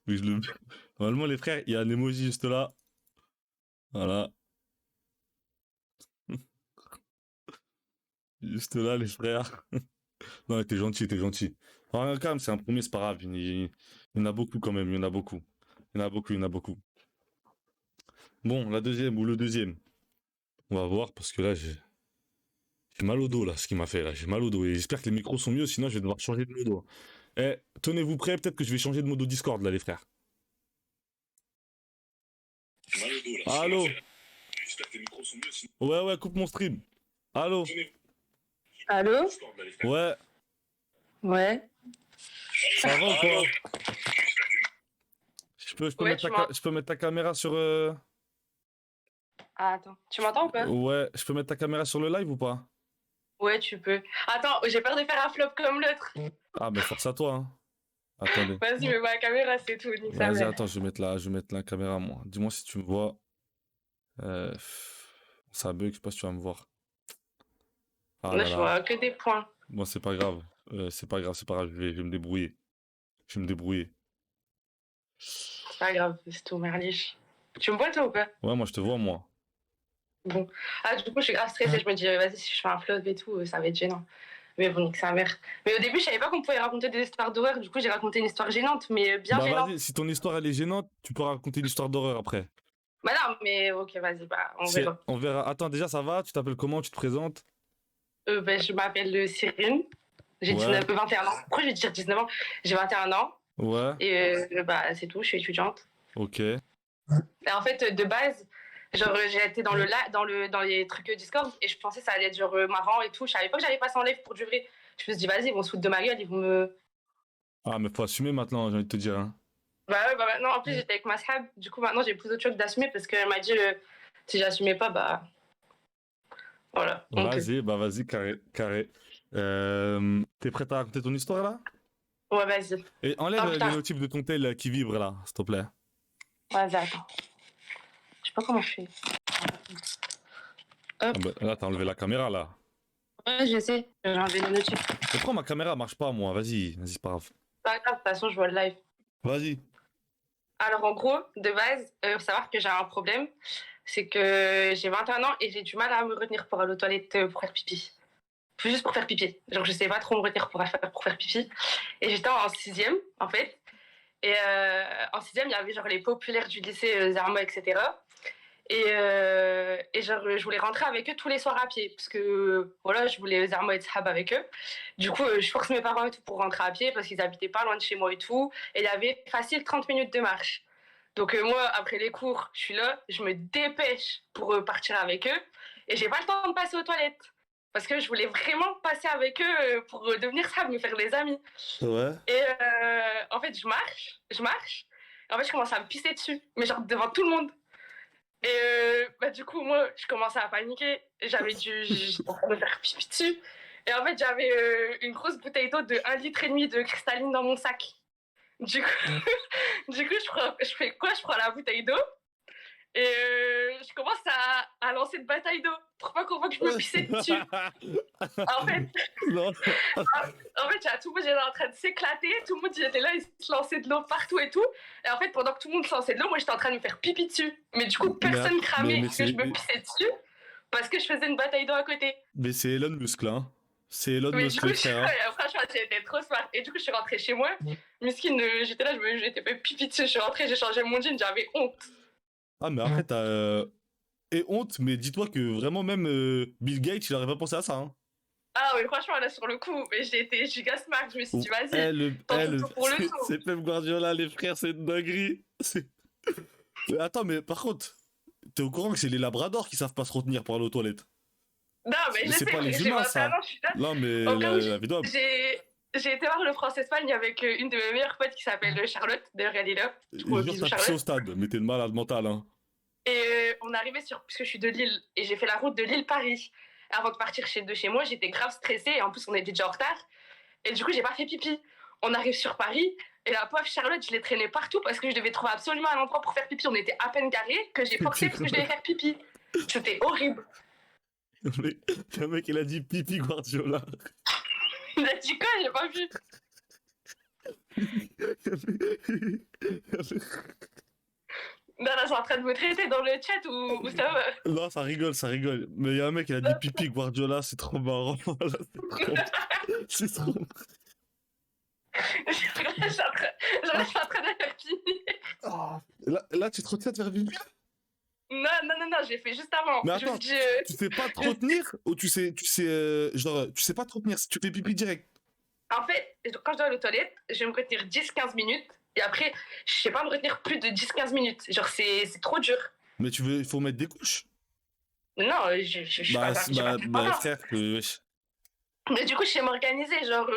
je le. Normalement, les frères, il y a un emoji juste là. Voilà. Juste là, les frères. Non, t'es gentil, t'es gentil. Alors, quand même, c'est un premier, c'est pas grave. Il y en a beaucoup quand même, il y en a beaucoup. Il y en a beaucoup, il y en a beaucoup. Bon, la deuxième ou le deuxième. On va voir parce que là, j'ai mal au dos, là, ce qu'il m'a fait, là. J'ai mal au dos. Et j'espère que les micros sont mieux, sinon je vais devoir changer de modo. Eh, tenez-vous prêts, peut-être que je vais changer de modo Discord, là, les frères. J'ai mal au dos, là. Allô? J'espère que les micros sont mieux, sinon. Ouais, ouais, coupe mon stream. Allô?
Allô?
Ouais,
Ouais.
ça va ou quoi?
Ouais, tu m'entends?
Je peux mettre ta caméra sur.
Ah, attends. Tu m'entends ou pas?
Ouais, je peux mettre ta caméra sur le live ou pas?
Ouais, tu peux. Attends, j'ai peur de faire un flop comme l'autre.
Ah, mais force à toi, hein. Attendez.
Vas-y, mets ma caméra, c'est tout. Nique sa
Vas-y,
mère.
attends, je vais mettre la caméra, moi. Dis-moi si tu me vois. Ça bug, je sais pas si tu vas me voir. Ah
Là,
là
je
là.
vois que des points.
Bon, c'est pas grave. C'est pas grave, c'est pas grave. Je vais me débrouiller. Je vais me débrouiller.
C'est pas grave, c'est tout, merliche. Tu me vois, toi, ou pas?
Ouais, moi, je te vois, moi.
Bon. Ah, du coup, je suis grave stressée. Je me dis, vas-y, si je fais un flop et tout, ça va être gênant. Mais bon, nique sa mère. Mais au début, je savais pas qu'on pouvait raconter des histoires d'horreur. Du coup, j'ai raconté une histoire gênante, mais bien
Bah,
gênante.
vas-y, si ton histoire, elle est gênante, tu peux raconter une histoire d'horreur après.
Bah non, mais ok, vas-y, bah, on verra.
On verra. Attends, déjà, ça va? Tu t'appelles comment? Tu te présentes?
Bah, je m'appelle Cyrine. J'ai
Ouais,
21 ans. Pourquoi je vais dire 19 ans? J'ai 21 ans.
ouais,
Et bah, c'est tout, je suis étudiante.
ok.
Et en fait, de base, genre, j'ai été dans les trucs Discord et je pensais que ça allait être genre marrant et tout. Je savais pas que j'allais passer en live pour du vrai. Je me suis dit, vas-y, ils vont se foutre de ma gueule, ils vont me.
Ah, mais faut assumer maintenant, j'ai envie de te dire, hein.
Bah ouais, bah maintenant, en plus, j'étais avec ma sahab. Du coup, maintenant, j'ai plus de trucs d'assumer parce qu'elle m'a dit, si j'assumais pas, bah. Voilà. Donc,
Vas-y, bah vas-y, carré, carré. T'es prête à raconter ton histoire là?
ouais, vas-y.
Et enlève
Oh
les
putain,
notifs de ton tel qui vibre là, s'il te plaît.
vas-y, attends. Je sais pas comment je fais.
Ah
Hop.
bah, là, t'as enlevé la caméra là.
Ouais, je sais, j'ai enlevé les notifs.
Pourquoi ma caméra marche pas, moi? Vas-y, c'est pas grave.
Pas grave, de toute façon, je vois le live.
Vas-y.
Alors, en gros, de base, faut savoir que j'ai un problème. C'est que j'ai 21 ans et j'ai du mal à me retenir pour aller aux toilettes pour faire pipi. Juste pour faire pipi. Genre, je sais pas trop me retenir pour faire pipi. Et j'étais en sixième, en fait. Et en sixième, il y avait genre les populaires du lycée Zerma, etc. Et genre, je voulais rentrer avec eux tous les soirs à pied. Parce que, voilà, je voulais Zerma et Sahab avec eux. Du coup, je force mes parents et tout pour rentrer à pied parce qu'ils habitaient pas loin de chez moi et tout. Et il y avait facile 30 minutes de marche. Donc moi, après les cours, je suis là, je me dépêche pour partir avec eux. Et j'ai pas le temps de passer aux toilettes. Parce que je voulais vraiment passer avec eux pour devenir ça, me faire des amis.
Ouais.
Et en fait, je marche. Et en fait, je commence à me pisser dessus. Mais genre devant tout le monde. Et bah, du coup, moi, je commençais à paniquer. J'étais en train de me faire pipi dessus. Et en fait, j'avais une grosse bouteille d'eau de 1,5 litre de cristalline dans mon sac. Du coup, je fais quoi? Je prends la bouteille d'eau et je commence à lancer une bataille d'eau pour pas qu'on voit que je me pissais dessus. En fait,
Non.
en fait, tout le monde était en train de s'éclater, tout le monde il était là, il se lançait de l'eau partout et tout. Et en fait, pendant que tout le monde se lançait de l'eau, moi j'étais en train de me faire pipi dessus. Mais du coup, personne cramait que je me pissais dessus parce que je faisais une bataille d'eau à côté.
Mais c'est Elon Musk là. Hein. C'est Elon
Mais
Musk,
du coup,
les frères.
franchement, j'étais trop smart. Et du coup, je suis rentrée chez moi. Miskine, j'étais là, j'étais fait pipi dessus. Je suis rentrée, j'ai changé mon jean, j'avais honte.
Ah, mais après, t'as. Et honte, mais dis-toi que vraiment, même Bill Gates, il aurait pas pensé à ça. Hein.
Ah oui, franchement, là, sur le coup, j'ai été giga smart. Je me suis dit, vas-y, tente pour le tour.
C'est Pep Guardiola, les frères, c'est une dinguerie. Mais attends, mais par contre, t'es au courant que c'est les labradors qui savent pas se retenir pour aller aux toilettes?
Non, mais je
C'est
sais,
pas les
j'ai
humains,
21
ça.
ans, je suis là.
Non, mais
Au cas où
la vidéo.
j'ai été voir le France-Espagne avec une de mes meilleures potes qui s'appelle Charlotte. D'ailleurs, elle est là. Du coup,
Jure,
bisous,
t'as pissé au
Charlotte.
stade, mais t'es une malade mentale, hein.
Et on est arrivé puisque je suis de Lille, et j'ai fait la route de Lille-Paris. Avant de partir de chez moi, j'étais grave stressée, et en plus, on était déjà en retard. Et du coup, j'ai pas fait pipi. On arrive sur Paris, et la pauvre Charlotte, je l'ai traînée partout parce que je devais trouver absolument un endroit pour faire pipi. On était à peine garés, que j'ai forcé parce que je devais faire pipi. C'était horrible.
Le mec, il a dit pipi Guardiola.
Il a dit quoi? J'ai pas vu. Non, là, c'est en train de me traiter dans le chat ou ça va?
Non, ça rigole, ça rigole. Mais il y a un mec, il a dit pipi Guardiola, c'est trop marrant. C'est trop.
Je suis en train de faire pipi.
Oh. Là, tu te retiens de faire pipi?
Non, j'ai fait juste avant.
Mais attends, tu sais pas te retenir? Ou tu sais genre, tu sais pas te retenir si tu fais pipi direct?
En fait, quand je dois aller aux toilettes, je vais me retenir 10-15 minutes. Et après, je sais pas me retenir plus de 10-15 minutes. Genre, c'est trop dur.
Mais il faut mettre des couches.
Non, je suis pas
frère, wesh.
Mais du coup, je sais m'organiser. Genre,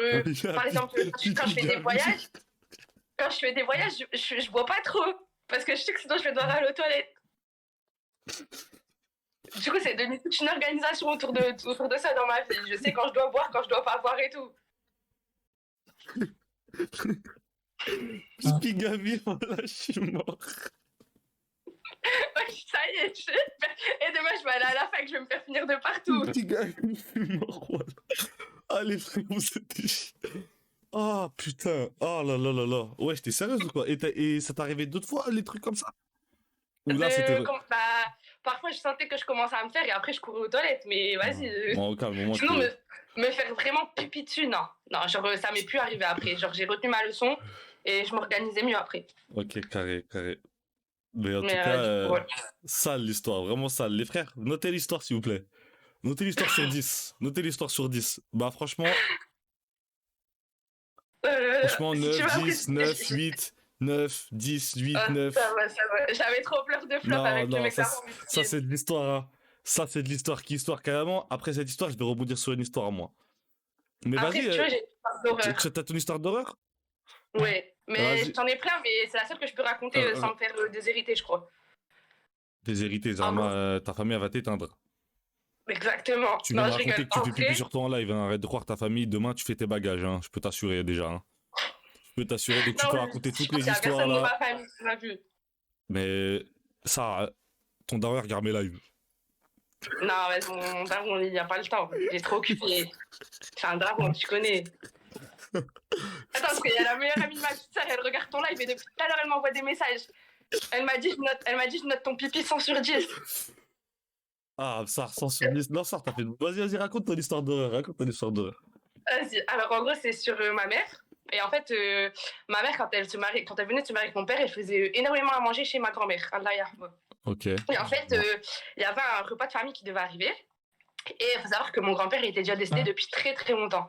par exemple, quand je fais des voyages, je bois pas trop. Parce que je sais que sinon, je vais devoir aller aux toilettes. Du coup, c'est devenu toute une organisation autour de ça dans ma vie. Je sais quand je dois boire, quand je dois pas boire et tout.
Spigavi, là, je suis mort.
Ça y est, et demain, je vais aller à la fac, je vais me faire finir de partout.
Spigavi, je suis mort, voilà. Allez, frère, vous êtes... Oh, putain. Oh là là là là. Ouais, j'étais sérieuse ou quoi? Et ça t'est arrivé d'autres fois, les trucs comme ça? Ou là, c'était...
Parfois, je sentais que je commençais à me faire et après, je courais aux toilettes. Mais vas-y.
Bon, calme,
sinon, me faire vraiment pipi dessus, non. Non, genre, ça m'est plus arrivé après. Genre, j'ai retenu ma leçon et je m'organisais mieux après.
Ok, carré. Mais en tout cas,
ouais.
sale l'histoire, vraiment sale. Les frères, notez l'histoire, s'il vous plaît. Notez l'histoire sur 10. Notez l'histoire sur 10. Bah, franchement... Franchement, 9, 10, 9, 8... 9, 10, 8, 9.
Ça va. J'avais trop peur de flop avec le mec
ça c'est de l'histoire. Hein. Ça, c'est de l'histoire. Qui histoire carrément? Après cette histoire, je vais rebondir sur une histoire à moi. Mais vas-y.
Tu vois, j'ai une histoire d'horreur.
T'as ton histoire d'horreur?
Ouais, mais j'en ai plein, mais c'est la seule que je peux raconter sans me faire déshériter, je crois.
Déshériter, genre, ta famille, elle va t'éteindre.
Exactement.
Tu viens de raconter que tu fais pipi sur toi en live. Hein. Arrête de croire ta famille. Demain, tu fais tes bagages. Hein. Je peux t'assurer déjà. Hein. Je peux t'assurer, donc tu peux raconter toutes les histoires là.
De ma famille qui m'a vu.
Mais ça, ton daron regarde mes lives.
Non, mais mon daron, il n'y a pas le temps. Il est trop occupé. C'est un daron, tu connais. Attends, parce qu'il y a la meilleure amie de ma petite sœur, elle regarde ton live et depuis tout à l'heure, elle m'envoie des messages. Elle m'a dit, je note ton pipi 100 sur 10.
Ah, ça ressent sur 10. Non, ça, t'as fait. Vas-y, raconte ton histoire d'horreur. Raconte ton histoire d'horreur.
Vas-y. Alors, en gros, c'est sur ma mère. Et en fait, ma mère, quand elle venait de se marier avec mon père, elle faisait énormément à manger chez ma grand-mère. Allah yarhamha.
Ok.
Et en fait, il y avait un repas de famille qui devait arriver. Et il faut savoir que mon grand-père était déjà décédé depuis très très longtemps.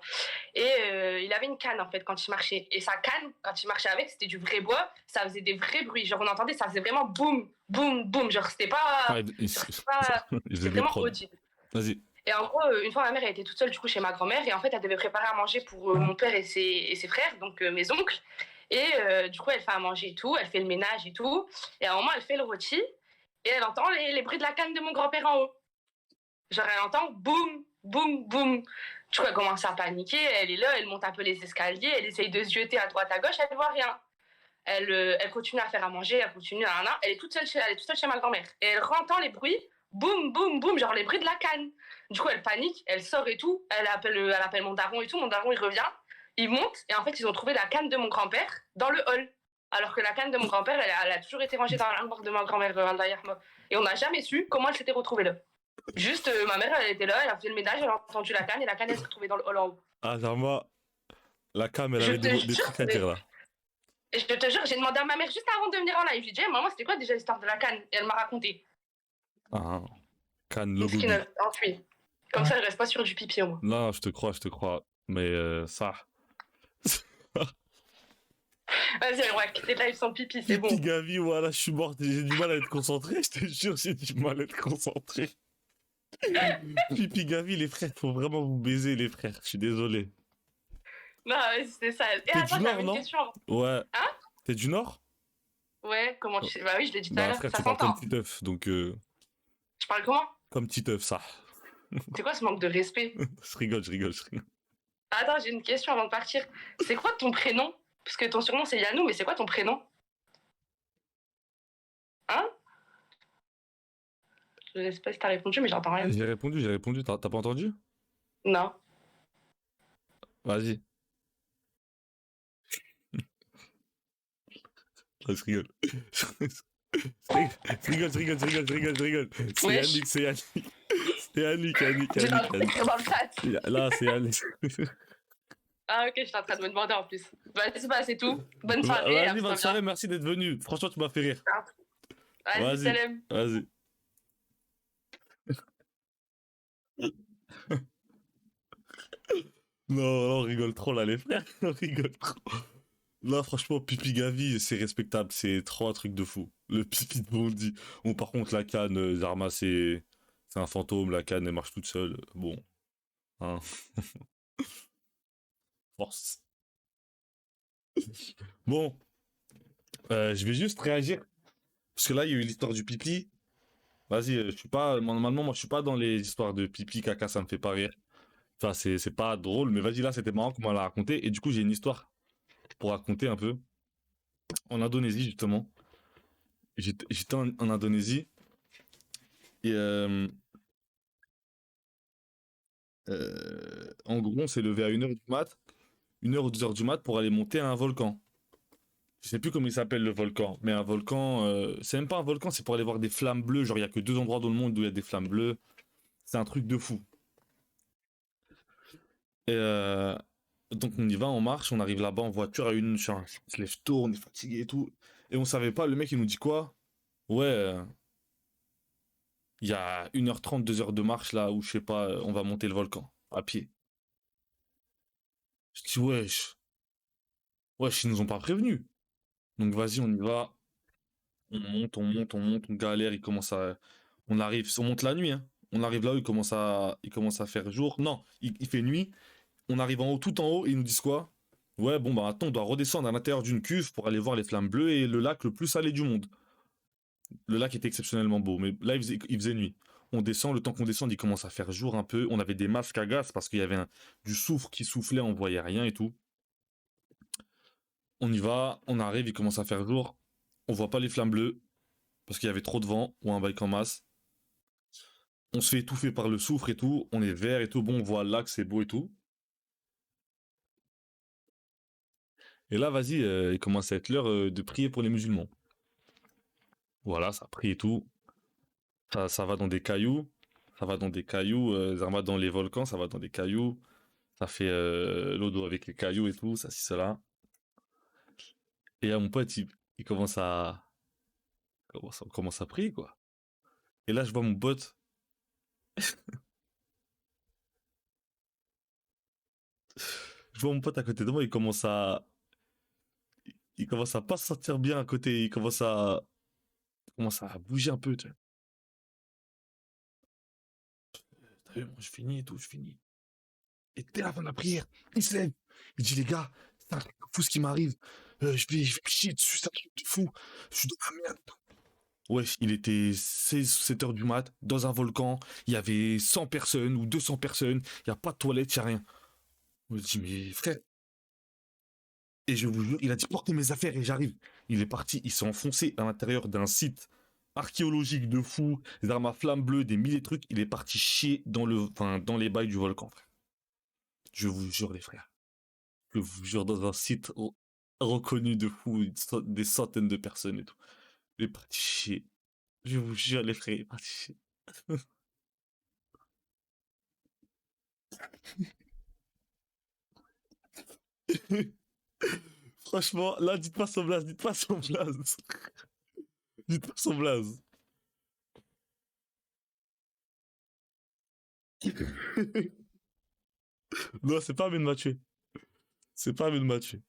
Et il avait une canne en fait quand il marchait. Et sa canne, quand il marchait avec, c'était du vrai bois. Ça faisait des vrais bruits. Genre on entendait, ça faisait vraiment boum, boum, boum. Genre c'était pas.
Ouais,
C'était vraiment audible.
Vas-y.
Et en gros, une fois ma mère elle était toute seule du coup chez ma grand-mère. Et en fait, elle devait préparer à manger pour mon père et ses frères, donc mes oncles. Et du coup, elle fait à manger et tout. Elle fait le ménage et tout. Et à un moment, elle fait le rôti. Et elle entend les bruits de la canne de mon grand-père en haut. Genre, elle entend boum, boum, boum. Du coup, elle commence à paniquer. Elle est là, elle monte un peu les escaliers. Elle essaye de se jeter à droite, à gauche. Elle ne voit rien. Elle continue à faire à manger. Elle continue à... Elle est toute seule chez ma grand-mère. Et elle entend les bruits. Boum, boum, boum. Genre les bruits de la canne. Du coup, elle panique. Elle sort et tout. Elle appelle mon daron et tout. Mon daron, il revient. Il monte. Et en fait, ils ont trouvé la canne de mon grand-père dans le hall. Alors que la canne de mon grand-père, elle a toujours été rangée dans l'armoire de ma grand-mère. Et on n'a jamais su comment elle s'était retrouvée là. Juste, ma mère, elle était là, elle a fait le ménage, elle a entendu la canne et la canne, elle s'est retrouvée dans le hall en haut.
Ah, genre moi, la cam, elle
Je
avait
te
des
jure,
trucs à dire là.
Et je te jure, j'ai demandé à ma mère juste avant de venir en live. J'ai dit, maman, c'était quoi déjà l'histoire de la canne? Et elle m'a raconté.
Ah, canne logo.
Skin enfui. Comme ça, elle reste pas sur du pipi au moins.
Non, je te crois. Mais ça.
Vas-y, on va quitter le live sans pipi, c'est bon.
Pipi Gavi, voilà, je suis mort. J'ai du mal à être concentré. Je te jure, j'ai du mal à être concentré. Pipi Gavi, les frères, faut vraiment vous baiser, les frères. Je suis désolé.
Non, c'est ça. Et
T'es
attends,
du Nord,
j'avais une
non?
question.
Ouais.
Hein?
T'es du Nord?
Ouais, comment tu sais? Bah oui, je l'ai dit tout à
Bah
l'heure,
frère,
ça
tu parles comme
s'entend.
petit œuf, donc
Je parle comment?
comme petit œuf, ça.
C'est quoi ce manque de respect?
Je rigole.
Attends, j'ai une question avant de partir. C'est quoi ton prénom? Parce que ton surnom c'est Yannou, mais c'est quoi ton prénom? Hein? Je sais pas si t'as répondu, mais j'entends rien.
J'ai répondu. T'as pas entendu?
Non.
Vas-y. Je rigole. Je rigole. C'est Yannick. C'est Yannick.
J'ai dans le chat.
Là, c'est Yannick.
Ah ok, j'étais en train de me demander en plus. Bah, c'est tout. Bonne soirée.
Vas-y, bonne soirée, merci d'être venu. Franchement, tu m'as fait rire.
Vas-y, salam.
Vas-y. Non, on rigole trop là, les frères. On rigole trop. Là, franchement, Pipi Gavi, c'est respectable. C'est trop un truc de fou. Le pipi de Bondy. Bon, par contre, la canne, Zarma, c'est un fantôme. La canne, elle marche toute seule. Bon. Hein. Force. Bon. Je vais juste réagir. Parce que là, il y a eu l'histoire du pipi. Vas-y, je suis pas. Normalement, moi, je suis pas dans les histoires de pipi, caca, ça me fait pas rire. Enfin, c'est pas drôle, mais vas-y, là, c'était marrant comment on l'a raconté. Et du coup, j'ai une histoire pour raconter un peu. En Indonésie, justement. J'étais en Indonésie. Et en gros, on s'est levé à 1h du mat. 1h ou 2h du mat pour aller monter à un volcan. Je sais plus comment il s'appelle le volcan. Mais un volcan, c'est même pas un volcan, c'est pour aller voir des flammes bleues. Genre, il y a que 2 endroits dans le monde où il y a des flammes bleues. C'est un truc de fou. Et donc on y va, on marche, on arrive là-bas en voiture à une heure, on se lève tôt, on est fatigué et tout. Et on savait pas, le mec il nous dit quoi? Ouais, il y a 1h30, 2h de marche là où je sais pas, on va monter le volcan à pied. Je dis wesh, ils nous ont pas prévenus. Donc vas-y, on y va. On galère, on arrive, on monte la nuit, hein. On arrive là où il commence à faire jour. Non, il fait nuit. On arrive en haut, tout en haut, et ils nous disent quoi? Ouais, bon, bah attends, on doit redescendre à l'intérieur d'une cuve pour aller voir les flammes bleues et le lac le plus salé du monde. Le lac était exceptionnellement beau, mais là, il faisait nuit. On descend, le temps qu'on descende, il commence à faire jour un peu. On avait des masques à gaz parce qu'il y avait du soufre qui soufflait, on voyait rien et tout. On y va, on arrive, il commence à faire jour. On voit pas les flammes bleues parce qu'il y avait trop de vent ou un bike en masse. On se fait étouffer par le soufre et tout. On est vert et tout. Bon, on voit le lac, c'est beau et tout. Et là, vas-y, il commence à être l'heure de prier pour les musulmans. Voilà, ça prie et tout. Ça va dans des cailloux. Ça va dans des cailloux. Ça va dans les volcans, ça va dans des cailloux. Ça fait l'eau d'eau avec les cailloux et tout, ça, si, cela. Et là, mon pote, il commence à prier, quoi. Et là, je vois mon pote. Je vois mon pote à côté de moi, il commence à pas se sentir bien à côté. Il commence à bouger un peu, tu vois. T'as vu, moi, je finis et tout, je finis. Et dès la fin de la prière, il se lève. Il dit, les gars, c'est un truc de fou ce qui m'arrive. Je vais me chier dessus, c'est un truc de fou. Je suis dans la merde. Wesh, il était 16 ou 7 heures du mat, dans un volcan. Il y avait 100 personnes ou 200 personnes. Il n'y a pas de toilette, il n'y a rien. Je me dis, mais frère. Et je vous jure, il a dit, portez mes affaires et j'arrive. Il est parti, il s'est enfoncé à l'intérieur d'un site archéologique de fou, des armes à flammes bleues, des milliers de trucs. Il est parti chier dans les bails du volcan, frère. Je vous jure, les frères. Je vous jure, dans un site reconnu de fou, des centaines de personnes et tout. Il est parti chier. Je vous jure, les frères, il est parti chier. Franchement, là, dites pas son blaze, dites pas son blaze. Dites pas son blaze. Non, c'est pas Amin Mathieu. C'est pas Amin Mathieu.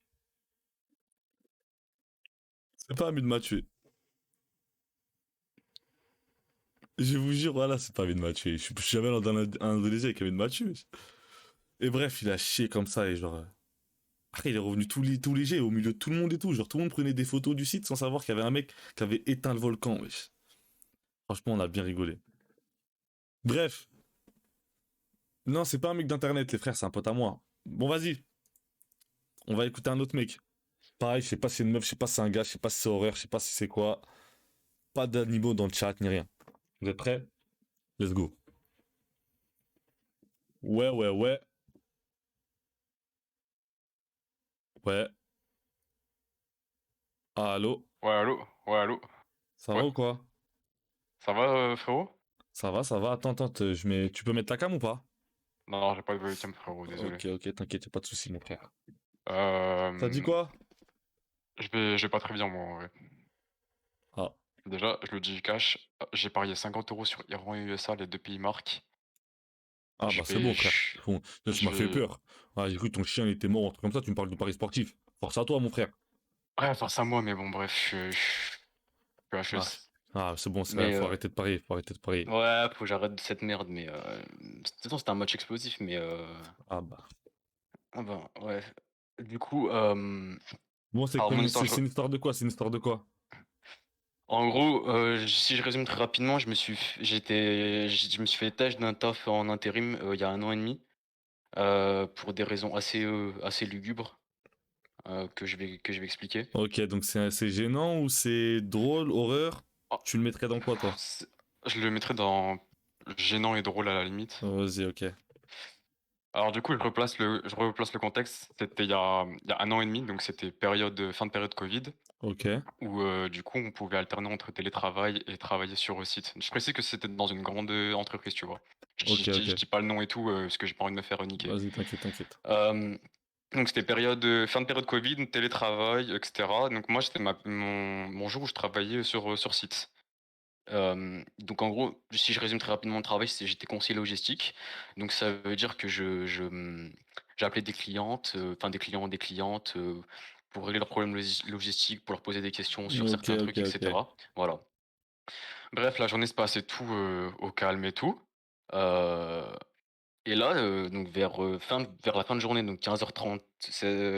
C'est pas Amin Mathieu. Je vous jure, voilà, c'est pas Amin Mathieu. Je suis jamais allé dans un Indonésie avec Amin Mathieu. Et bref, il a chié comme ça et genre. Après, il est revenu tout léger au milieu de tout le monde et tout. Genre, tout le monde prenait des photos du site sans savoir qu'il y avait un mec qui avait éteint le volcan, wesh. Franchement, on a bien rigolé. Bref. Non, c'est pas un mec d'internet, les frères, c'est un pote à moi. Bon, vas-y. On va écouter un autre mec. Pareil, je sais pas si c'est une meuf, je sais pas si c'est un gars, je sais pas si c'est horreur, je sais pas si c'est quoi. Pas d'animaux dans le chat, ni rien. Vous êtes prêts? Let's go. Ouais, ouais, ouais. Ouais. Ah, allô?
Ouais, allô? Ouais, allô?
Ça va
Ouais,
ou quoi?
ça va, frérot?
Ça va, ça va. Attends, attends, tu peux mettre ta cam ou pas?
Non, j'ai pas de webcam, frérot, désolé.
Ok, ok, t'inquiète, y'a pas de soucis, mon frère. T'as dit
Euh,
quoi?
je vais pas très bien, moi, en vrai.
Ah.
Déjà, je le dis cash, j'ai parié 50 euros sur Iran et USA, les deux pays marquent.
Ah,
Je
bah c'est
vais,
bon, frère. Bon, là, tu
je
m'as fait
vais...
peur. Ah, j'ai cru que ton chien il était mort, un truc comme ça, tu me parles de paris sportif. Force à toi, mon frère.
Ouais, enfin, ça moi, mais bon, bref, je suis
Ah,
HES.
c'est bon,
Mais,
faut arrêter de parier, faut arrêter de parier.
ouais, faut que j'arrête cette merde, mais... De toute façon, c'était un match explosif, mais...
Ah bah.
Ah ben, ouais. Du coup,
Bon, c'est
alors,
quoi
mon
une,
histoire,
c'est une histoire de quoi? C'est une histoire de quoi?
en gros, si je résume très rapidement, je me suis fait tâche d'un taf en intérim, il y a 1 an et demi, pour des raisons assez lugubres, que je vais expliquer.
Ok, donc c'est gênant ou c'est drôle, horreur?
Ah,
Tu le mettrais dans quoi, toi?
c'est je le mettrais dans gênant et drôle à la limite.
Vas-y, ok.
Alors du coup, je replace le contexte. C'était il y a 1 an et demi, donc c'était fin de période covid,
Ok,
où, du coup, on pouvait alterner entre télétravail et travailler sur le site. Je précise que c'était dans une grande, entreprise, tu vois? Je dis
ok,
je dis je
ok.
dis pas le nom et tout, parce que j'ai pas envie de me faire niquer.
Vas-y, t'inquiète, t'inquiète.
Hem, donc c'était fin de période covid, télétravail et cetera. Donc moi, c'était mon jour où je travaillais sur site. Donc en gros, si je résume très rapidement mon travail, j'étais conseiller logistique. Donc ça veut dire que j'appelais des clientes, enfin des clients, des clientes, pour régler leurs problèmes logistiques, pour leur poser des questions sur
Ok,
certains
ok,
trucs et
ok.
cetera. Voilà. Bref, la journée se passait tout, au calme et tout. Heu et là, donc vers la fin de journée, donc 15h30,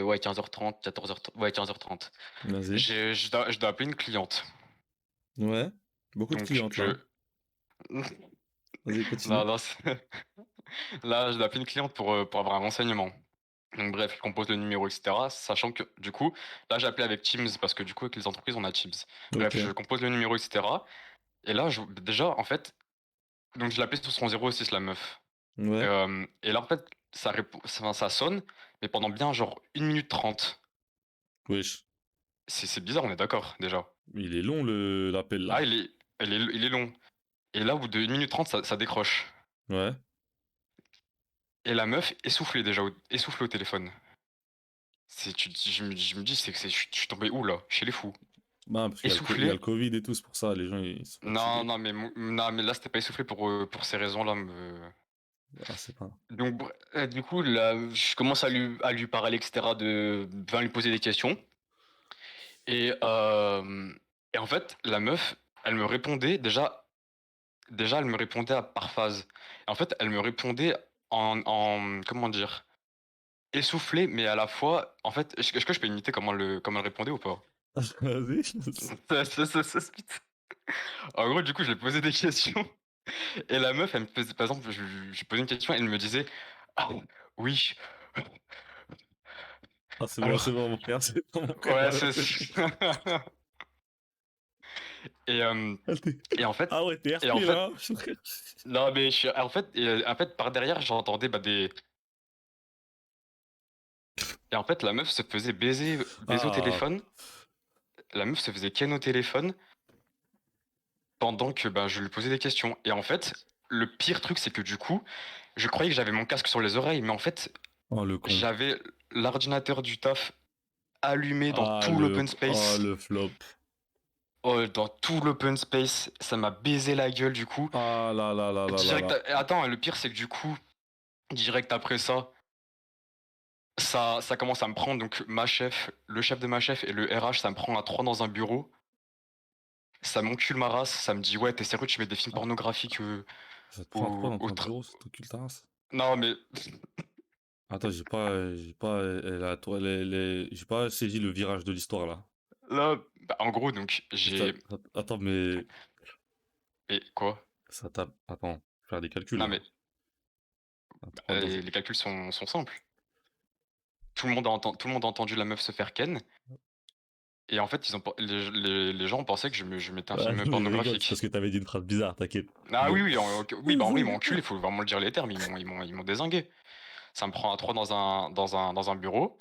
ouais 15h30, 14h30, ouais 15h30,
Vas-y.
je dois appeler une cliente.
Ouais. Beaucoup de
Donc
clientes, là, hein. Vas-y,
non,
continue.
non, là, je dois appeler une cliente pour avoir un renseignement. Donc bref, je compose le numéro et cetera, sachant que du coup, là, j'ai appelé avec Teams parce que du coup, avec les entreprises, on a Teams.
Ok.
Bref, je compose le numéro et cetera et là, déjà, en fait, donc je l'ai appelée sur son 06, la meuf.
Ouais.
Et là, en fait, ça sonne, mais pendant bien genre 1 minute 30.
Wesh.
C'est bizarre, on est d'accord, déjà.
Il est long l'appel là.
Ah, il est long. Et là, au bout de 1 minute 30, ça décroche.
Ouais.
Et la meuf essoufflée déjà, essoufflée au téléphone. Je me dis, je suis tombé où là? Chez les fous.
Bah, parce qu'il y a
Essoufflé?
le Covid et tout, c'est pour ça, les gens ils sont
Non,
fatigués.
non, non, mais là, c'était pas essoufflé pour ces raisons-là.
Ah, c'est pas.
Donc, du coup, là, je commence à lui parler, etc., enfin, lui poser des questions. Et, et en fait, la meuf, elle me répondait déjà, elle me répondait par phase. Et en fait, elle me répondait comment dire, essoufflé, mais à la fois, en fait, est-ce que je peux imiter comment elle répondait ou pas?
Vas-y.
Ça se pite. En gros, du coup, je lui posais des questions. Et la meuf, elle me faisait, par exemple, je lui posais une question, elle me disait, ah, oui,
Ah, c'est
alors,
bon, mon frère, c'est bon, mon frère.
ouais,
Alors, c'est...
Et,
Ah,
et en fait,
ah ouais, t'es
et en
RP
fait,
là, hein, frère.
non, mais en fait, par derrière, j'entendais bah, des. Et en fait, la meuf se faisait baiser au
Ah,
téléphone. La meuf se faisait ken au téléphone pendant que bah, je lui posais des questions. Et en fait, le pire truc, c'est que du coup, je croyais que j'avais mon casque sur les oreilles, mais en fait,
oh le con.
j'avais l'ordinateur du taf allumé dans
Ah
tout l'open space.
le flop.
Oh, dans tout l'open space, ça m'a baisé la gueule du coup.
Ah là là là là là
Direct.
là.
Attends, le pire, c'est que du coup, direct après ça. Ça commence à me prendre, donc ma chef, le chef de ma chef et le RH, ça me prend à trois dans un bureau. Ça m'encule ma race, ça me dit ouais, t'es sérieux, tu mets des films
Ah,
pornographiques
ça te prend à trois
au,
dans
au
ton
tra-
bureau, c'est tout cul ta race.
Non mais
Attends, j'ai pas, j'ai pas saisi le virage de l'histoire là.
là, bah, en gros, donc
Attends,
j'ai.
attends, mais
Et quoi?
ça tape. Attends, faire des calculs
Non
là.
mais
À trois dans...
les calculs sont simples. Tout le monde a entendu la meuf se faire ken. Et en fait, les gens pensaient que je mettais un
Ah,
film
mais rigole, c'est parce
pornographique.
que t'avais dit une phrase bizarre, t'inquiète.
Ah
Mais...
oui, oui, oui, bah en vrai, ils m'ont enculé, il faut vraiment le dire les termes, ils m'ont dézingué. Ça me prend à trois dans un bureau.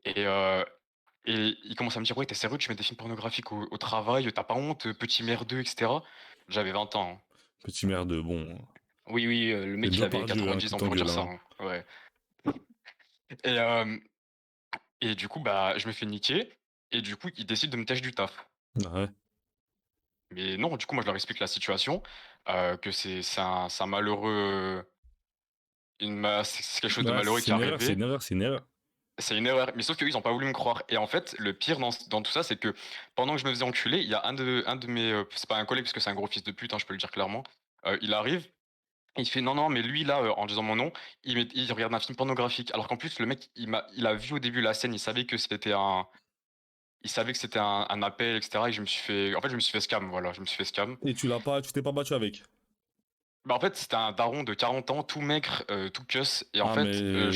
Et, il commence à me dire: «Ouais, t'es sérieux, tu mets des films pornographiques au travail, t'as pas honte, petit merdeux?» et cetera. J'avais 20 ans, hein.
Petit merde, bon.
Oui, oui, le
C'est
mec, il
bien
avait
par Dieu hein,
90
qui
ans pour dire
t'engueule.
ça,
Hein.
hein. Ouais. Et et du coup, bah, je me fais niquer et du coup, il décide de me têche du taf.
Ah ouais.
Mais non, du coup, moi, je leur explique la situation, que c'est un malheureux, c'est quelque chose de
Ouais,
malheureux
c'est
qui est
une erreur, c'est
arrivé.
une erreur, c'est une erreur.
C'est une erreur, mais sauf qu'eux, ils ont pas voulu me croire. Et en fait, le pire dans tout ça, c'est que pendant que je me faisais enculer, il y a un de mes, c'est pas un collègue parce que c'est un gros fils de pute, hein, je peux le dire clairement. Il arrive, il fait non, non, mais lui là, en disant mon nom, il regarde un film pornographique. Alors qu'en plus, le mec, il a vu au début la scène, il savait que c'était un appel, etc. Et je me suis fait scam, voilà, je me suis fait scam.
Et tu t'es pas battu avec.
Bah en fait, c'était un daron de 40 ans, tout maigre, tout cuss. Et en
Ah
fait,
mais...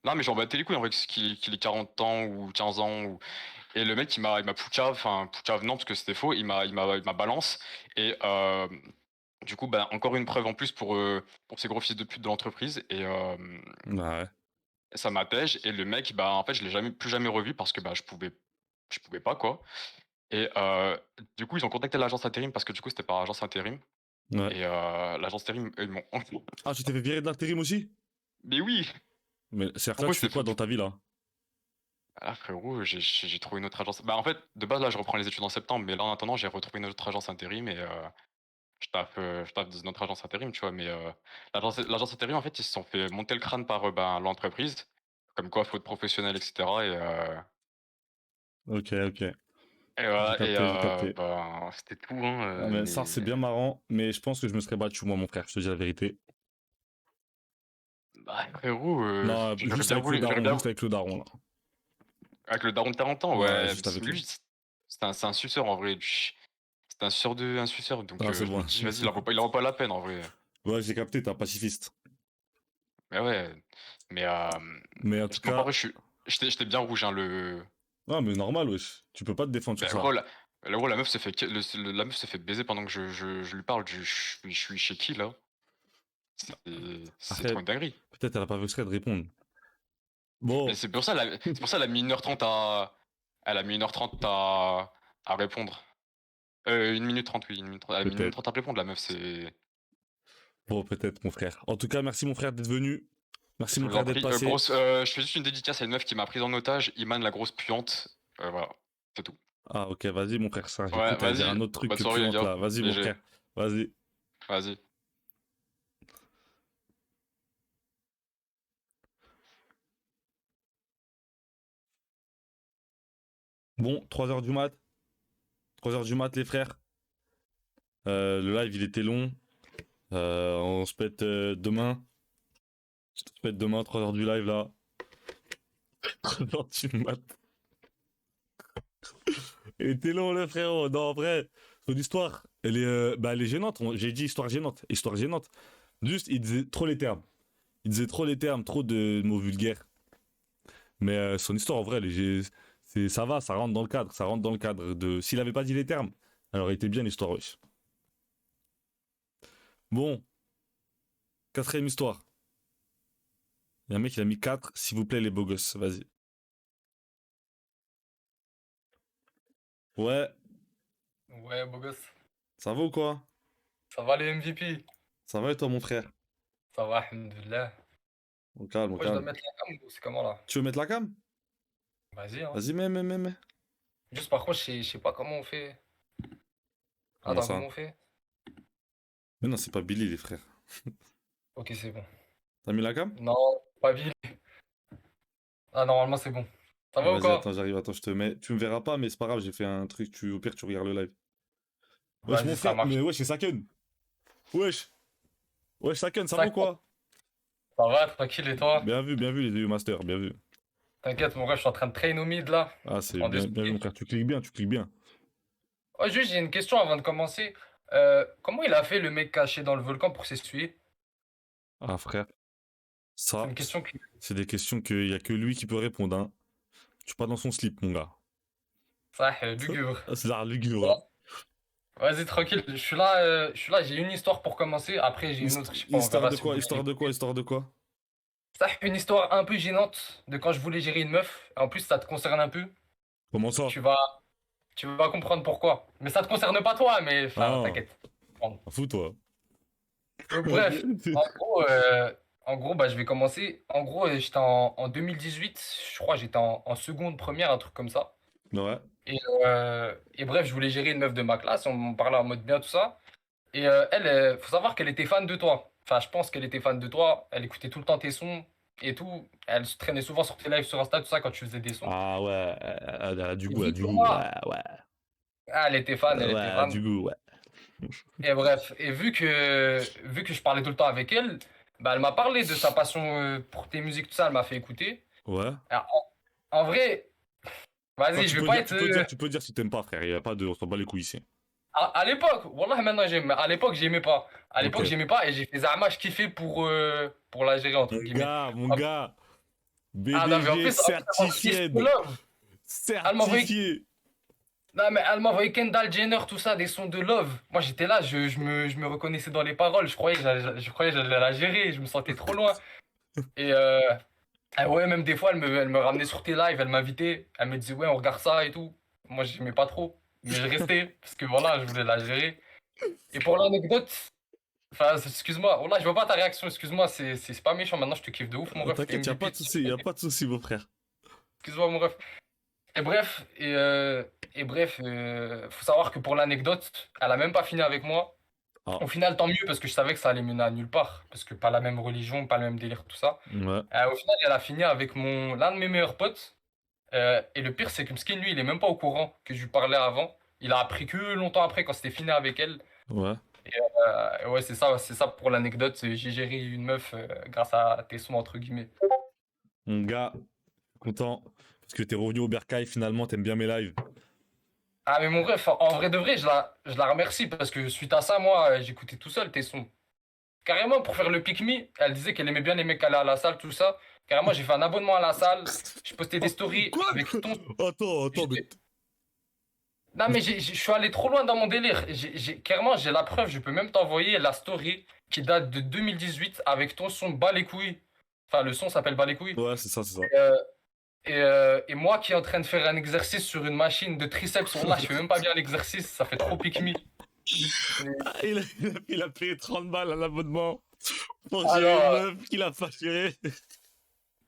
non, mais j'en battais les couilles en vrai qu'il ait 40 ans ou 15 ans ou. Et le mec, il m'a poucave, enfin, poucave non, parce que c'était faux, il m'a balance. Et du coup, bah, encore une preuve en plus pour ces gros fils de pute de l'entreprise. Et
Ouais.
ça m'attège. Et le mec, bah, en fait, je l'ai plus jamais revu parce que bah, je pouvais pas, quoi. Et du coup, ils ont contacté l'agence intérim parce que du coup, c'était par agence intérim.
Ouais.
Et l'agence intérim, eux, ils m'ont.
Ah, tu t'es fait virer de l'intérim aussi?
Mais oui!
Mais c'est là,
Pourquoi
tu fais
c'est
quoi
faux?
dans ta vie là?
Ah frérot, j'ai trouvé une autre agence. Bah en fait, de base là, je reprends les études en septembre, mais là en attendant, j'ai retrouvé une autre agence intérim et je taffe dans une autre agence intérim, tu vois. Mais l'agence intérim, en fait, ils se sont fait monter le crâne par ben, l'entreprise, comme quoi faute professionnelle, etc.
Ok, ok.
Et
J'ai
voilà, et
capté, j'ai capté.
ben, c'était tout, hein.
Ah, mais ça, c'est
Mais
bien marrant, mais je pense que je me serais battu, moi, mon frère, je te dis la vérité.
bah, frérot,
Non,
j'aurais bien voulu, j'aurais bien
juste avec le daron, là.
avec le daron de 40 ans,
Ouais,
ouais.
juste avec lui.
Lui, c'est un suceur en vrai. C'est un suceur, donc
Ah, c'est
je
bon.
me dis, vas-y, il en vaut pas la peine en vrai.
Ouais, j'ai capté, t'es un pacifiste.
Mais ouais, mais
Mais en tout
parce que moi, en
cas,
vrai, j'étais bien rouge, hein,
ah, mais normal, wesh. Tu peux pas te défendre sur
mais
ça.
gros, la meuf se fait, la meuf se fait baiser pendant que je lui parle. Je suis chez qui là? C'est trop
Après,
une dinguerie.
peut-être elle a pas fait exprès de répondre. Bon,
Mais c'est pour ça, elle a mis 1h30 à. Elle a mis 1h30 à répondre. 1 minute 30, oui, 1 minute 30. Elle a mis 1 minute
peut-être.
30 à répondre, la meuf, c'est.
Bon, peut-être, mon frère. En tout cas, merci, mon frère, d'être venu. Merci,
Je
mon
vous en
frère, d'être
prie.
passé.
Je fais juste une dédicace à une meuf qui m'a pris en otage, Iman la grosse puante. Voilà, c'est tout.
Ah, ok, vas-y, mon frère. Ça, j'ai cru
Ouais,
que t'allais dire
vas-y,
un autre truc
bonne
que
soirée, les
puante,
gars.
là. Vas-y, mon
BG,
frère. Vas-y.
vas-y.
Bon, 3 heures du mat. 3 heures du mat, les frères. Le live, il était long. On se pète demain. On se pète demain, 3 heures du live, là. 3 heures du mat. Il était long, le frérot. Non, en vrai, son histoire, elle est gênante. J'ai dit histoire gênante. Histoire gênante. Juste, il disait trop les termes. Il disait trop les termes, trop de mots vulgaires. Mais son histoire, en vrai, ça va, ça rentre dans le cadre. Ça rentre dans le cadre de. S'il avait pas dit les termes, alors il était bien l'histoire, wesh. Bon, quatrième histoire. Il y a un mec qui a mis 4, s'il vous plaît, les beaux gosses. Vas-y. Ouais,
Ouais, beau gosse.
ça va ou quoi?
Ça va les MVP?
Ça va et toi, mon frère?
Ça va, alhamdoulilah.
Au calme, au
Pourquoi je dois
calme.
mettre la cam ou c'est comment là?
Tu veux mettre la cam?
Vas-y, hein.
Vas-y, mets.
Juste par contre, je sais pas comment on fait.
Comment
Attends,
ça?
comment on fait?
Mais non, c'est pas Billy, les frères.
Ok, c'est bon.
T'as mis la cam?
Non, pas Bill. Ah, normalement, c'est bon. Ça va ou
Vas-y,
quoi?
attends, j'arrive, attends, je te mets. Tu me verras pas, mais c'est pas grave, j'ai fait un truc. Au pire, tu regardes le live. Wesh, mon
Vas-y, ça
frère,
marche.
mais wesh, c'est Saken. Wesh, wesh, Saken, ça va
Ça,
ou quoi?
ça va, tranquille et toi?
Bien vu, les EU Master, bien vu.
T'inquiète, mon ref, je suis en train de train au mid là.
Ah, c'est
En
bien vu, mon
dessous.
frère. Tu cliques bien, tu cliques bien.
Oh, juste, j'ai une question avant de commencer. Comment il a fait le mec caché dans le volcan pour s'essuyer?
Ah, frère,
C'est
ça,
une question qui.
c'est des questions qu'il y a que lui qui peut répondre, hein. Tu suis pas dans son slip, mon gars.
Ça, lugubre.
Ah, c'est la lugubre, hein.
Bon, vas-y, tranquille. Je suis là, j'ai une histoire pour commencer. Après, j'ai une autre, je sais pas, on
Histoire
verra
de
si vous
quoi?
voulez
Histoire de quoi?
l'écouter.
Histoire de quoi?
Ça, une histoire un peu gênante de quand je voulais gérer une meuf. En plus, ça te concerne un peu.
Comment ça?
Tu vas, tu vas comprendre pourquoi. Mais ça te concerne pas toi, mais enfin,
Ah,
t'inquiète. Bon.
fous-toi.
Bref, en gros, bah, je vais commencer. En gros, j'étais en 2018, je crois, j'étais en seconde, première, un truc comme ça.
Ouais,
Et bref, je voulais gérer une meuf de ma classe, on parlait en mode bien, tout ça. Et elle, faut savoir qu'elle était fan de toi. Enfin, je pense qu'elle était fan de toi. Elle écoutait tout le temps tes sons et tout. Elle se traînait souvent sur tes lives sur Insta, tout ça, quand tu faisais des sons.
ah ouais, elle a du
Et
goût, elle a
vu
du
que
goût. Ouais,
moi,
ouais.
ah, elle était fan, elle
Ouais,
était
elle a
fan.
du goût, ouais.
Et bref, et vu que je parlais tout le temps avec elle, bah, elle m'a parlé de sa passion pour tes musiques, tout ça, elle m'a fait écouter.
Ouais.
Alors, en vrai,
Non,
vas-y, je vais pas être.
tu peux dire si t'aimes pas, frère. Il y a pas de, on s'en bat les couilles ici.
À l'époque, Wallah, maintenant j'aime, mais à l'époque, j'aimais pas. À
Ok.
l'époque, j'aimais pas et j'ai fait Zama, je kiffais pour la gérer, entre guillemets.
Mon gars.
Ah non, mais en
BDG
plus, elle m'a envoyé
certifié.
Love. Elle m'a envoyé.
Certifié.
Non, mais elle m'a envoyé Kendall Jenner, tout ça, des sons de Love. Moi, j'étais là, je me reconnaissais dans les paroles. Je croyais que j'allais la gérer. Je me sentais trop loin. Et ah ouais, même des fois, elle me ramenait sur tes lives, elle m'invitait. Elle me disait, ouais, on regarde ça et tout. Moi, j'aimais pas trop. Mais je restais, parce que voilà, je voulais la gérer. Et pour l'anecdote, enfin, excuse-moi, voilà, je vois pas ta réaction, excuse-moi, c'est pas méchant. Maintenant, je te kiffe de ouf, mon ref.
T'inquiète, y a pas
MVP,
de souci, y a pas de souci, mon frère.
excuse-moi, mon ref. Et bref, faut savoir que pour l'anecdote, elle a même pas fini avec moi.
Ah,
Au final, tant mieux parce que je savais que ça allait mener à nulle part, parce que pas la même religion, pas le même délire, tout ça.
ouais.
Au final, elle a fini avec l'un de mes meilleurs potes. Et le pire, c'est que Mskin, lui, il est même pas au courant que je lui parlais avant. Il a appris que longtemps après, quand c'était fini avec elle.
Ouais.
Ouais, c'est ça pour l'anecdote. J'ai géré une meuf grâce à tes sons, entre guillemets.
Mon gars, content. Parce que t'es revenu au Bercail, finalement, t'aimes bien mes lives.
Ah, mais mon ref, en vrai de vrai, je la remercie parce que suite à ça, moi, j'écoutais tout seul tes sons. Carrément, pour faire le pick me, elle disait qu'elle aimait bien les mecs aller à la salle, tout ça. Carrément, j'ai fait un abonnement à la salle. Je postais des stories
Quoi?
avec ton.
Attends, mais.
Non, mais je suis allé trop loin dans mon délire. Carrément, j'ai la preuve. Je peux même t'envoyer la story qui date de 2018 avec ton son bas les couilles. Enfin, le son s'appelle Bas les couilles.
Ouais, c'est ça, c'est ça.
Et moi qui est en train de faire un exercice sur une machine de triceps, là, je fais même pas bien l'exercice, ça fait trop pique me.
Ah, il a payé 30 balles à l'abonnement pour gérer
Alors,
une meuf qu'il a pas géré.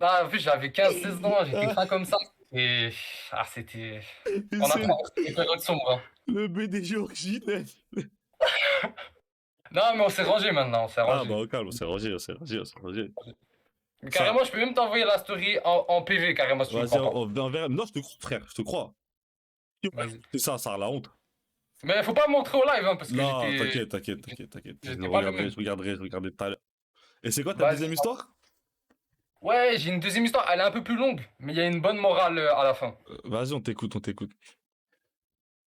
là, en plus, j'avais 15-16 ans, j'étais pas comme ça. Et c'était. On
C'est
apprend, c'était une période sombre, hein.
le BDG originel.
Non, mais on s'est rangé maintenant, on s'est
Ah,
rangé.
bah, au calme, on s'est rangé, on s'est rangé, on s'est rangé.
Mais
Ça,
carrément, je peux même t'envoyer la story en PV, carrément, si tu me
vas-y,
crois pas.
on verra. Non, je te crois, frère, je te crois.
Vas-y.
C'est ça a la honte.
Mais faut pas me montrer au live, hein, parce que
Non,
j'étais.
t'inquiète. Je
J'étais pas le
regarderai,
même.
je regarderai tout à l'heure. Et c'est quoi ta
Vas-y.
deuxième histoire?
Ouais, j'ai une deuxième histoire, elle est un peu plus longue, mais il y a une bonne morale à la fin.
Vas-y, on t'écoute, on t'écoute.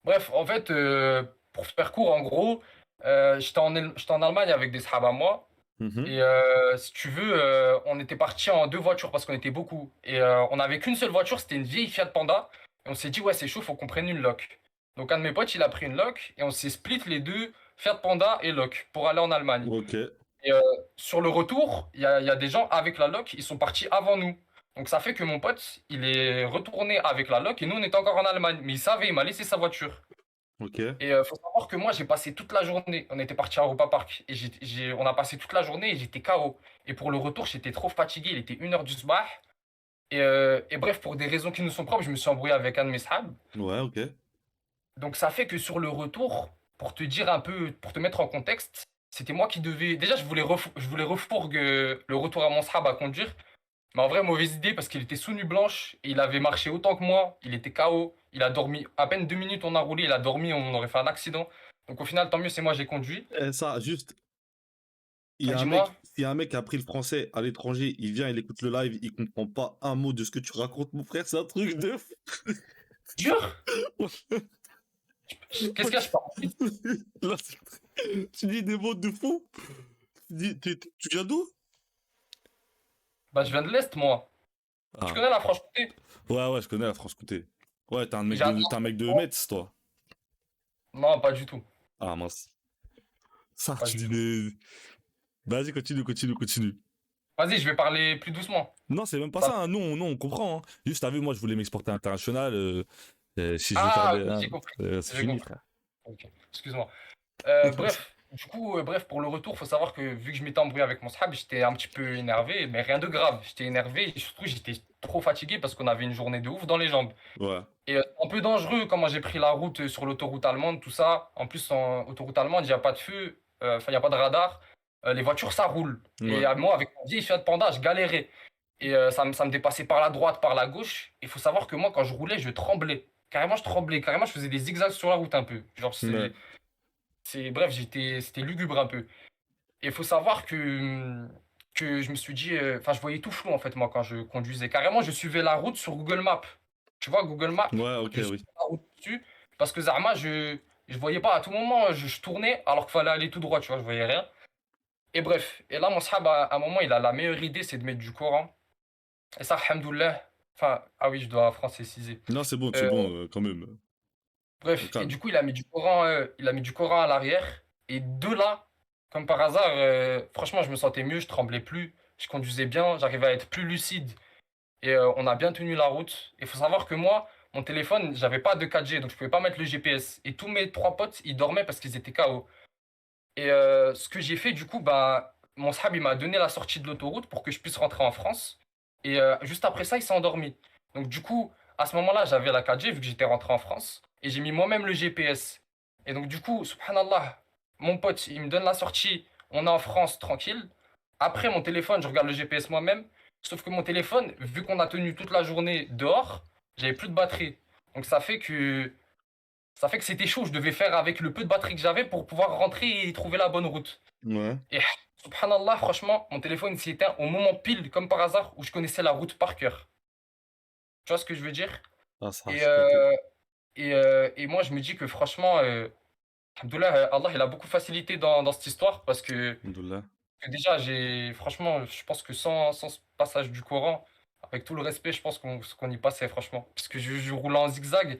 Bref, en fait, pour faire court, en gros, j'étais en Allemagne avec des sahaba à moi.
Mhm.
Et si tu veux, on était partis en 2 voitures parce qu'on était beaucoup. Et on n'avait qu'une seule voiture, c'était une vieille Fiat Panda. Et on s'est dit, ouais, c'est chaud, faut qu'on prenne une loc. Donc un de mes potes, il a pris une loc et on s'est split les deux, Fiat Panda et loc, pour aller en Allemagne.
Ok.
Et sur le retour, il y a des gens avec la loc, ils sont partis avant nous. Donc ça fait que mon pote, il est retourné avec la loc et nous, on était encore en Allemagne. Mais il savait, il m'a laissé sa voiture.
Ok.
Et faut savoir que moi, j'ai passé toute la journée. On était parti à Europa Park. Et on a passé toute la journée et j'étais KO. Et pour le retour, j'étais trop fatigué. Il était 1h du soir. Et bref, pour des raisons qui nous sont propres, je me suis embrouillé avec un de mes sahabs.
Ouais, ok.
Donc ça fait que sur le retour, pour te dire un peu, pour te mettre en contexte, c'était moi qui devais. Déjà, je voulais refourgue le retour à mon sahab à conduire. Mais en vrai, mauvaise idée parce qu'il était sous nuit blanche et il avait marché autant que moi. Il était KO. Il a dormi à peine 2 minutes. On a roulé. Il a dormi. On aurait fait un accident. Donc au final, tant mieux, c'est moi j'ai conduit.
Et ça, juste, il y a un mec,
Dis-moi.
s'il y a un mec qui a appris le français à l'étranger, il vient, il écoute le live, il comprend pas un mot de ce que tu racontes, mon frère, c'est un truc de fou.
Dur. Qu'est-ce qu'il y a, je parle.
Là, tu dis des mots de fou. Tu viens d'où?
Bah, je viens de l'Est, moi.
Ah.
Tu connais la Franche-Comté?
Ouais, je connais la France-Comté. Ouais, t'es un
J'ai un-
un mec de Metz, toi.
Non, pas du tout.
Ah, mince. Ça,
Pas
tu
du
dis
tout.
des... Vas-y, continue.
Vas-y, je vais parler plus doucement.
Non, c'est même pas
Ça-
ça, hein. Non, on comprend, hein. Juste, t'as vu, moi, je voulais m'exporter à l'international. Si je veux faire
Ah,
des...
oui,
hein,
j'ai compris.
c'est
J'ai
fini,
compris.
frère.
Ok, excuse-moi. Bref, du coup, bref, pour le retour, faut savoir que vu que je m'étais embrouillé avec mon sahab, j'étais un petit peu énervé, mais rien de grave. J'étais énervé et surtout, j'étais trop fatigué parce qu'on avait une journée de ouf dans les jambes.
Ouais.
Et un peu dangereux comment j'ai pris la route sur l'autoroute allemande, tout ça. En plus, en autoroute allemande, il n'y a pas de feu, enfin, il n'y a pas de radar. Les voitures, ça roule.
Ouais.
Et moi, avec mon vieille Fiat Panda, je galérais. Et ça me dépassait par la droite, par la gauche. Il faut savoir que moi, quand je roulais, je tremblais. Carrément, je tremblais. Carrément, je faisais des zigzags sur la route un peu. Genre,
Ouais.
bref, c'était lugubre un peu. Et il faut savoir que je me suis dit, enfin, je voyais tout flou en fait, moi, quand je conduisais. Carrément, je suivais la route sur Google Maps. Tu vois, Google Maps,
Ouais, ok,
je
oui.
suivais la route dessus. Parce que Zarma, je voyais pas à tout moment, je tournais alors qu'il fallait aller tout droit, tu vois, je voyais rien. Et bref, et là, mon sahab, à un moment, il a la meilleure idée, c'est de mettre du Coran. Et ça, alhamdoulilah. Enfin, ah oui, je dois franciser.
Non, c'est
Euh,
bon, quand même.
Bref, et
Calme.
du coup, il a mis du Coran à l'arrière. Et de là, comme par hasard, franchement, je me sentais mieux, je tremblais plus, je conduisais bien, j'arrivais à être plus lucide. Et on a bien tenu la route. Il faut savoir que moi, mon téléphone, j'avais pas de 4G, donc je pouvais pas mettre le GPS. Et tous mes 3 potes, ils dormaient parce qu'ils étaient KO. Et ce que j'ai fait, du coup, bah, mon sahab, il m'a donné la sortie de l'autoroute pour que je puisse rentrer en France. Et juste après ça, il s'est endormi. Donc du coup, à ce moment-là, j'avais la 4G vu que j'étais rentré en France. Et j'ai mis moi-même le GPS. Et donc du coup, subhanallah, mon pote, il me donne la sortie. On est en France, tranquille. Après, mon téléphone, je regarde le GPS moi-même. Sauf que mon téléphone, vu qu'on a tenu toute la journée dehors, j'avais plus de batterie. Donc ça fait que c'était chaud. Je devais faire avec le peu de batterie que j'avais pour pouvoir rentrer et trouver la bonne route.
Ouais.
Et subhanallah, franchement, mon téléphone s'est éteint au moment pile, comme par hasard, où je connaissais la route par cœur. Tu vois ce que je veux dire?
Ah, ça,
Et,
je capte.
et moi, je me dis que franchement, alhamdoulilah, Allah, il a beaucoup facilité dans cette histoire parce
Alhamdoulilah.
que déjà, franchement, je pense que sans ce passage du Coran, avec tout le respect, je pense qu'on y passait, franchement. Parce que je roulais en zigzag.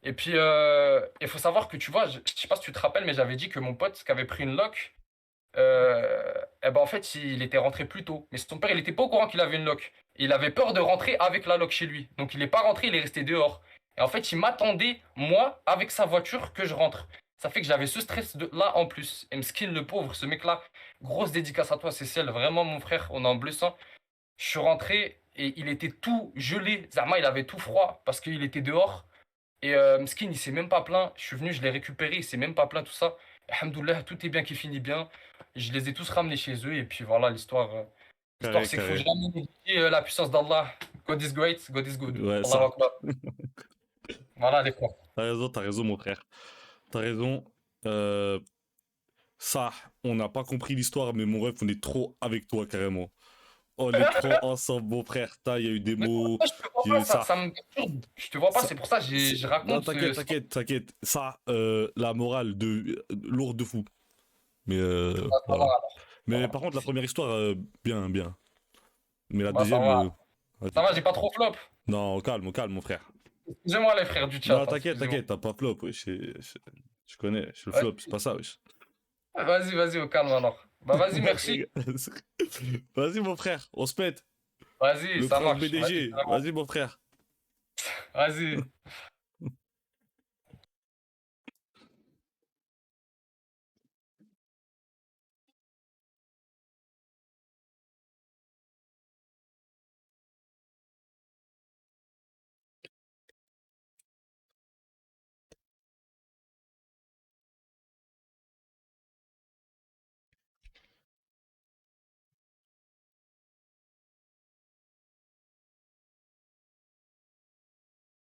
Et puis, il faut savoir que, tu vois, je sais pas si tu te rappelles, mais j'avais dit que mon pote qui avait pris une loc, euh, eh ben, en fait, il était rentré plus tôt. Mais son père, il était pas au courant qu'il avait une loc. Il avait peur de rentrer avec la loc chez lui. Donc, il est pas rentré, il est resté dehors. Et en fait, il m'attendait, moi, avec sa voiture, que je rentre. Ça fait que j'avais ce stress-là en plus. Et Mskin, le pauvre, ce mec-là, grosse dédicace à toi, Cécile. Vraiment, mon frère, on est en bleu sang. Je suis rentré et il était tout gelé. Zama, il avait tout froid parce qu'il était dehors. Et Mskin, il s'est même pas plaint. Je suis venu, je l'ai récupéré, il s'est même pas plaint, tout ça. Alhamdoulilah, tout est bien qui finit bien. Je les ai tous ramenés chez eux. Et puis voilà, l'histoire. L'histoire,
Carré,
c'est qu'il faut
carré.
jamais négliger la puissance d'Allah. God is great, God is good.
Ouais,
Allahu
ça.
Akbar. Voilà, les frères.
T'as raison, mon frère. T'as raison. Euh, Ça, on n'a pas compris l'histoire, mais mon ref, on est trop avec toi, carrément. On est trop ensemble, mon frère. Il y a eu des
Mais
mots.
moi, je te vois
Il y a
pas,
eu
ça,
ça.
ça me perturbe. Je te vois pas,
Ça-
c'est pour ça que je
Non,
raconte
t'inquiète,
ce.
t'inquiète, t'inquiète. Ça, la morale lourde de fou. Mais
Bah, ça va
voilà.
alors. Ça
Mais
va.
par contre, la première histoire, bien, bien. Mais la
Bah, ça
deuxième,
va. Ça
vas-y.
va, j'ai pas trop flop.
Non, au calme, mon frère.
Excusez-moi, les frères du chat.
Non,
Hein,
t'inquiète,
excusez-moi.
t'inquiète, t'as pas flop, wesh. Je connais, je suis le
Ouais.
flop, c'est pas ça, wesh.
Vas-y, vas-y, au calme alors. Bah, vas-y, merci.
Vas-y, mon frère, on se pète.
Vas-y,
Le
ça
prince
marche. Vas-y,
BDG.
vraiment.
Vas-y, mon frère.
Vas-y.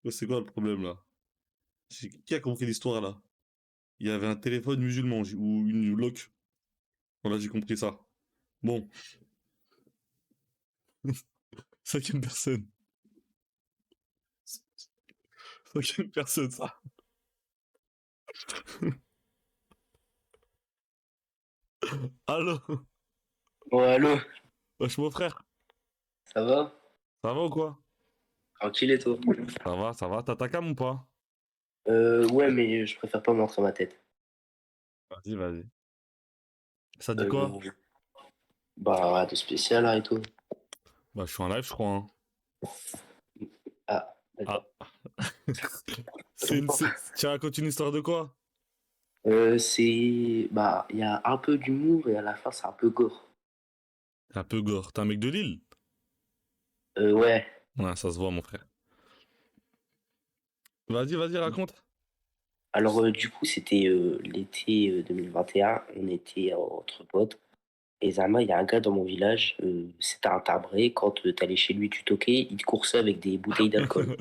C'est quoi le problème là? Qui a compris l'histoire là? Il y avait un téléphone musulman ou une loque. Voilà, j'ai compris ça. Bon, cinquième personne. Cinquième personne, ça. Allô?
Ouais, allô,
Wesh, mon frère.
ça va?
Ça va ou quoi?
Tranquille et toi?
Ça va, ça va. T'as ta cam ou pas?
Ouais, mais je préfère pas montrer ma tête.
Vas-y, vas-y. Ça dit
Euh,
quoi?
Bah, rien de spécial là et tout.
Bah, je suis en live, je crois. Hein.
Ah, d'accord.
Ah. Tu racontes une histoire de quoi?
Bah, il y a un peu d'humour et à la fin, c'est un peu gore.
T'es un peu gore. T'es un mec de Lille?
Ouais.
Ouais, ça se voit, mon frère. Vas-y, raconte.
Alors, du coup, c'était l'été 2021. On était entre potes. Et Zama, il y a un gars dans mon village, c'était un tabré. Quand t'allais chez lui, tu toquais, il te coursait avec des bouteilles d'alcool.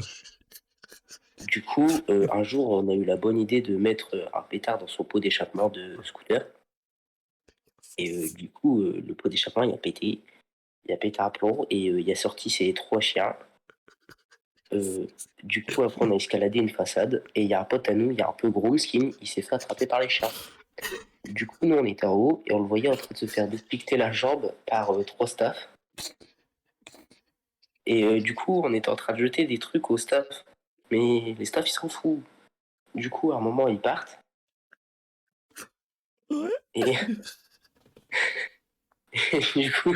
Du coup, un jour, on a eu la bonne idée de mettre un pétard dans son pot d'échappement de scooter. Et du coup, le pot d'échappement, il a pété un plomb et il a sorti ses trois chiens. Du coup, après, on a escaladé une façade et il y a un pote à nous, il y a un peu gros, skin, il s'est fait attraper par les chiens. Du coup, nous, on était en haut et on le voyait en train de se faire dépiqueter la jambe par trois staffs. Et du coup, on était en train de jeter des trucs aux staffs. Mais les staffs, ils s'en foutent. Du coup, à un moment, ils partent.
Ouais.
Et, et du coup,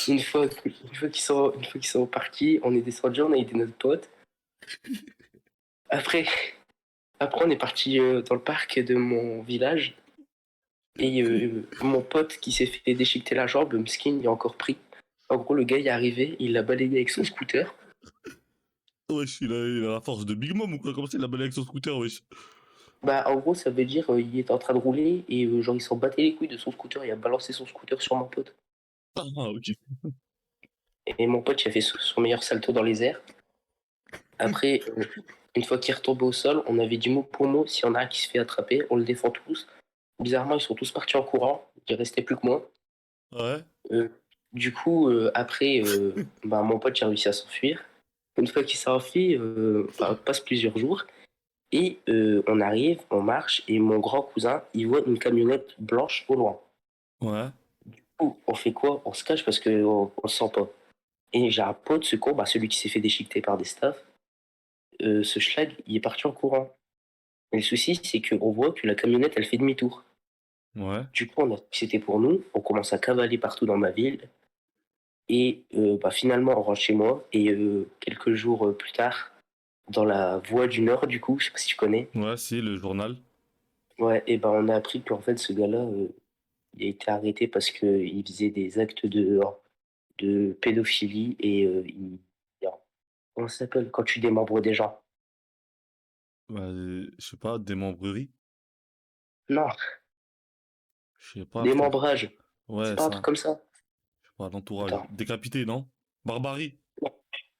une fois qu'ils sont partis, on est descendu, on a aidé notre pote. Après, on est parti dans le parc de mon village. Et mon pote qui s'est fait déchiqueter la jambe, Mskin, il a encore pris. En gros, le gars, il est arrivé, il l'a balayé avec son scooter.
Wesh, il a la force de Big Mom ou quoi? Comment ça, il a balayé avec son scooter, wesh?
Bah, en gros, ça veut dire il était en train de rouler et genre, il s'en battait les couilles de son scooter. Il a balancé son scooter sur mon pote.
Ah, ok.
Et mon pote, il a fait son meilleur salto dans les airs. Après, une fois qu'il est retombé au sol, on avait dit mot pour mot. S'il y en a un qui se fait attraper, on le défend tous. Bizarrement, ils sont tous partis en courant. Il restait plus que moi.
Ouais.
Du coup, après, bah, mon pote a réussi à s'enfuir. Une fois qu'il s'est enfui, passe plusieurs jours. Et on arrive, on marche, et mon grand cousin, il voit une camionnette blanche au loin.
Ouais.
On fait quoi? On se cache parce qu'on ne le sent pas. Et j'ai un pote, ce con, bah, celui qui s'est fait déchiqueter par des staffs. Ce schlag, il est parti en courant. Et le souci, c'est qu'on voit que la camionnette, elle fait demi-tour.
Ouais.
Du coup, on a c'était pour nous. On commence à cavaler partout dans ma ville. Et bah, finalement, on rentre chez moi. Et quelques jours plus tard, dans la Voie du Nord, du coup, je sais pas si tu connais.
Ouais, si, le journal.
Ouais, et ben on a appris qu'en fait, ce gars-là, il a été arrêté parce qu'il faisait des actes de pédophilie et comment ça s'appelle quand tu démembres des gens?
Bah, je sais pas, démembrerie.
Non,
Je sais pas, frère.
démembrage. C'est
Ouais,
pas un truc
ça.
comme ça?
Je sais pas, l'entourage.
Attends.
Décapité, non? Barbarie.
Non, non,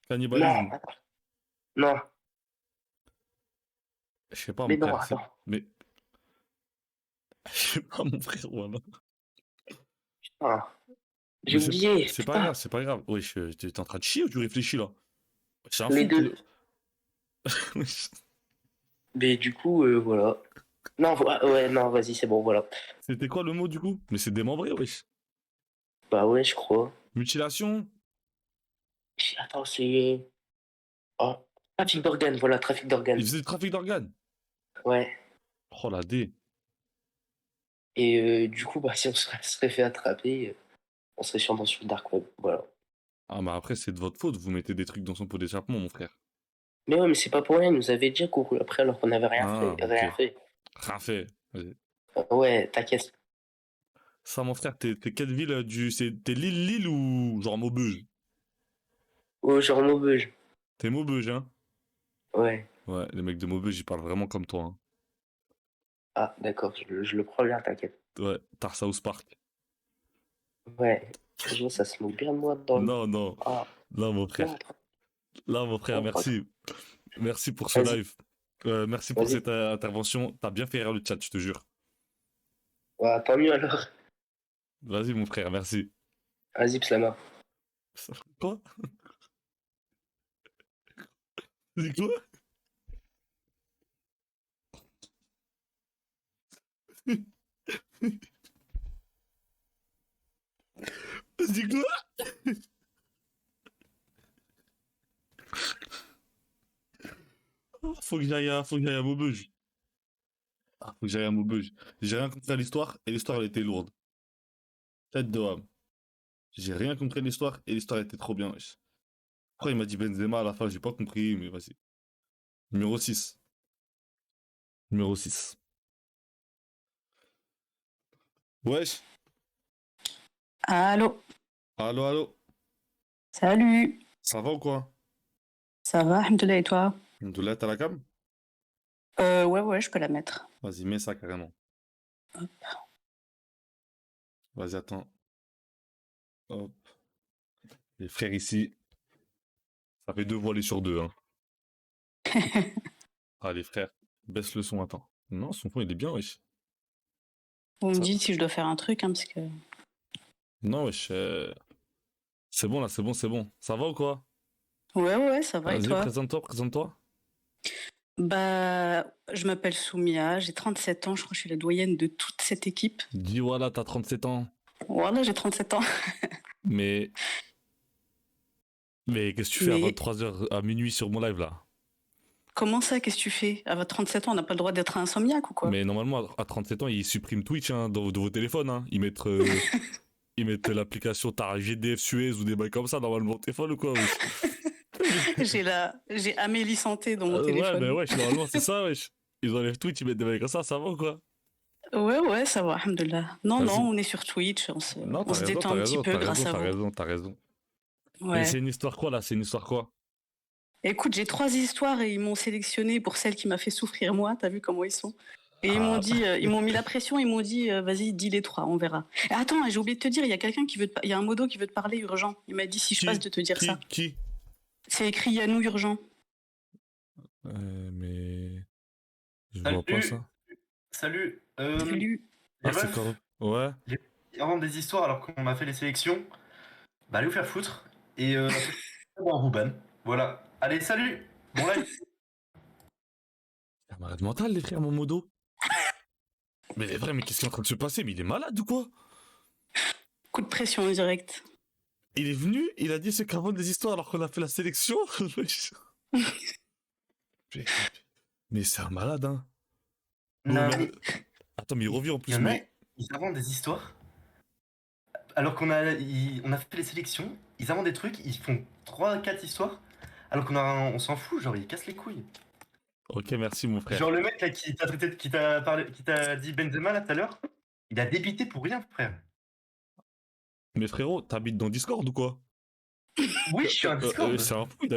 Cannibalisme.
attends. Non,
Je sais pas,
mais
mon
non,
frère.
attends.
Mais. Je sais pas, mon frère, voilà.
Ah, j'ai
Mais
oublié,
c'est pas
putain.
grave, c'est pas grave. Wesh, t'es en train de chier ou tu réfléchis là? C'est un
Les
fou.
deux.
Wesh.
Mais du coup, voilà. Non, ouais, non, vas-y, c'est bon, voilà.
C'était quoi le mot du coup? Mais c'est démembré, wesh.
Bah ouais, je crois.
Mutilation?
Attends, c'est... Oh, trafic d'organes, voilà, trafic
Il
d'organes.
faisait du trafic d'organes.
Ouais.
Oh la D.
Et du coup, bah, si on serait fait attraper, on serait sûrement sur le dark web, voilà.
Ah, mais après, c'est de votre faute, vous mettez des trucs dans son pot d'échappement, mon frère.
Mais ouais, mais c'est pas pour rien, ils nous avaient déjà couru après alors qu'on n'avait rien fait,
Ah, ok.
rien fait.
Rien fait. Vas-y.
Ouais, t'inquiète.
Ça, mon frère, t'es quelle ville t'es Lille ou genre Maubeuge?
Oh, genre Maubeuge.
T'es Maubeuge, hein?
Ouais.
Ouais, les mecs de Maubeuge, ils parlent vraiment comme toi, hein.
Ah, d'accord, je le prends bien, t'inquiète.
Ouais, Tar South Park.
Ouais. Je vois, ça se moque bien de moi dans le...
Non, non.
Ah,
Non, mon frère.
non,
Là, mon frère,
non,
merci. Merci pour ce
vas-y,
live. Merci pour
vas-y.
cette intervention. T'as bien fait rire le chat, je te jure.
Ouais, tant mieux alors.
Vas-y, mon frère, merci.
Vas-y, Pslama.
Quoi? Dis quoi? Dis quoi? Faut que j'aille à Maubeuge. Ah, faut que j'aille à Maubeuge. J'ai rien compris à l'histoire et l'histoire elle était lourde. Tête de homme. J'ai rien compris à l'histoire et l'histoire était trop bien, wesh. Après, il m'a dit Benzema à la fin, j'ai pas compris, mais vas-y. Numéro 6. Numéro 6. Wesh.
Allô,
Allô, allô.
salut,
Ça va ou quoi?
ça va, Alhamdoulilah, et toi?
Alhamdoulilah, t'as la cam?
Ouais, je peux la mettre.
Vas-y, mets ça carrément. Vas-y, attends. Hop. Les frères ici, ça fait deux voilés sur deux, hein. Ah, les frères, baisse le son, attends. Non, son fond, il est bien, wesh.
Vous me
Ça...
dites si je dois faire un truc, hein, parce que...
Non, wesh. C'est bon, là, c'est bon, c'est bon. Ça va ou quoi?
Ouais, ça va, et
Vas-y,
toi?
présente-toi, présente-toi.
Bah, je m'appelle Soumia, j'ai 37 ans, je crois que je suis la doyenne de toute cette équipe.
Dis voilà, t'as 37 ans.
Voilà, j'ai 37 ans.
Mais... Mais qu'est-ce que tu fais à
Mais
23h à minuit sur mon live, là?
comment ça, qu'est-ce que tu fais? À votre 37 ans, on n'a pas le droit d'être insomniaque ou quoi?
Mais normalement, à 37 ans, ils suppriment Twitch, hein, de vos téléphones, hein. Ils mettent l'application GDF Suez ou des bails comme ça, normalement, au téléphone ou quoi, wesh?
J'ai Amélie Santé dans mon
Ouais, mais
téléphone.
wesh, normalement, c'est ça, wesh. Ils enlèvent Twitch, ils mettent des bails comme ça va ou quoi?
Ouais, ça va, Alhamdoulilah. Non,
Vas-y.
on est sur Twitch,
Non,
on se détend un petit peu grâce à vous.
t'as raison. Mais
Ouais.
c'est une histoire quoi, là? C'est une histoire quoi?
Écoute, j'ai 3 histoires et ils m'ont sélectionné pour celle qui m'a fait souffrir moi, t'as vu comment ils sont? Et ils m'ont
Ah,
dit, ils m'ont mis la pression, ils m'ont dit, vas-y, dis les 3, on verra. Et attends, j'ai oublié de te dire, il y a quelqu'un qui il y a un modo qui veut te parler urgent. Il m'a dit si je passe de te dire ça.
Qui?
C'est écrit Yanou urgent.
Mais... Je vois pas ça.
Salut.
Salut.
Ah,
Les
c'est
meufs,
quand... Ouais.
j'ai vraiment des histoires alors qu'on a fait les sélections. Bah allez vous faire foutre. Et bon, Ruben. Voilà. Allez, salut. Bon live.
C'est un malade mental, les frères, mon modo. Mais les vrais, mais qu'est-ce qui est en train de se passer? Mais il est malade ou quoi?
Coup de pression en direct.
Il est venu, il a dit ce qu'avant des histoires alors qu'on a fait la sélection. mais mais c'est un malade, hein.
Non,
Mais... Attends, mais il revient en
il
plus,
y en a.
mais...
ils inventent des histoires. Alors on a fait les sélections, ils inventent des trucs, ils font 3-4 histoires. Alors on s'en fout, genre ils cassent les couilles.
Ok, merci mon frère.
Genre le mec là qui t'a dit Benzema là tout à l'heure, il a débité pour rien, frère.
Mais frérot, t'habites dans Discord ou quoi?
Oui, je suis un Discord.
C'est un fou, il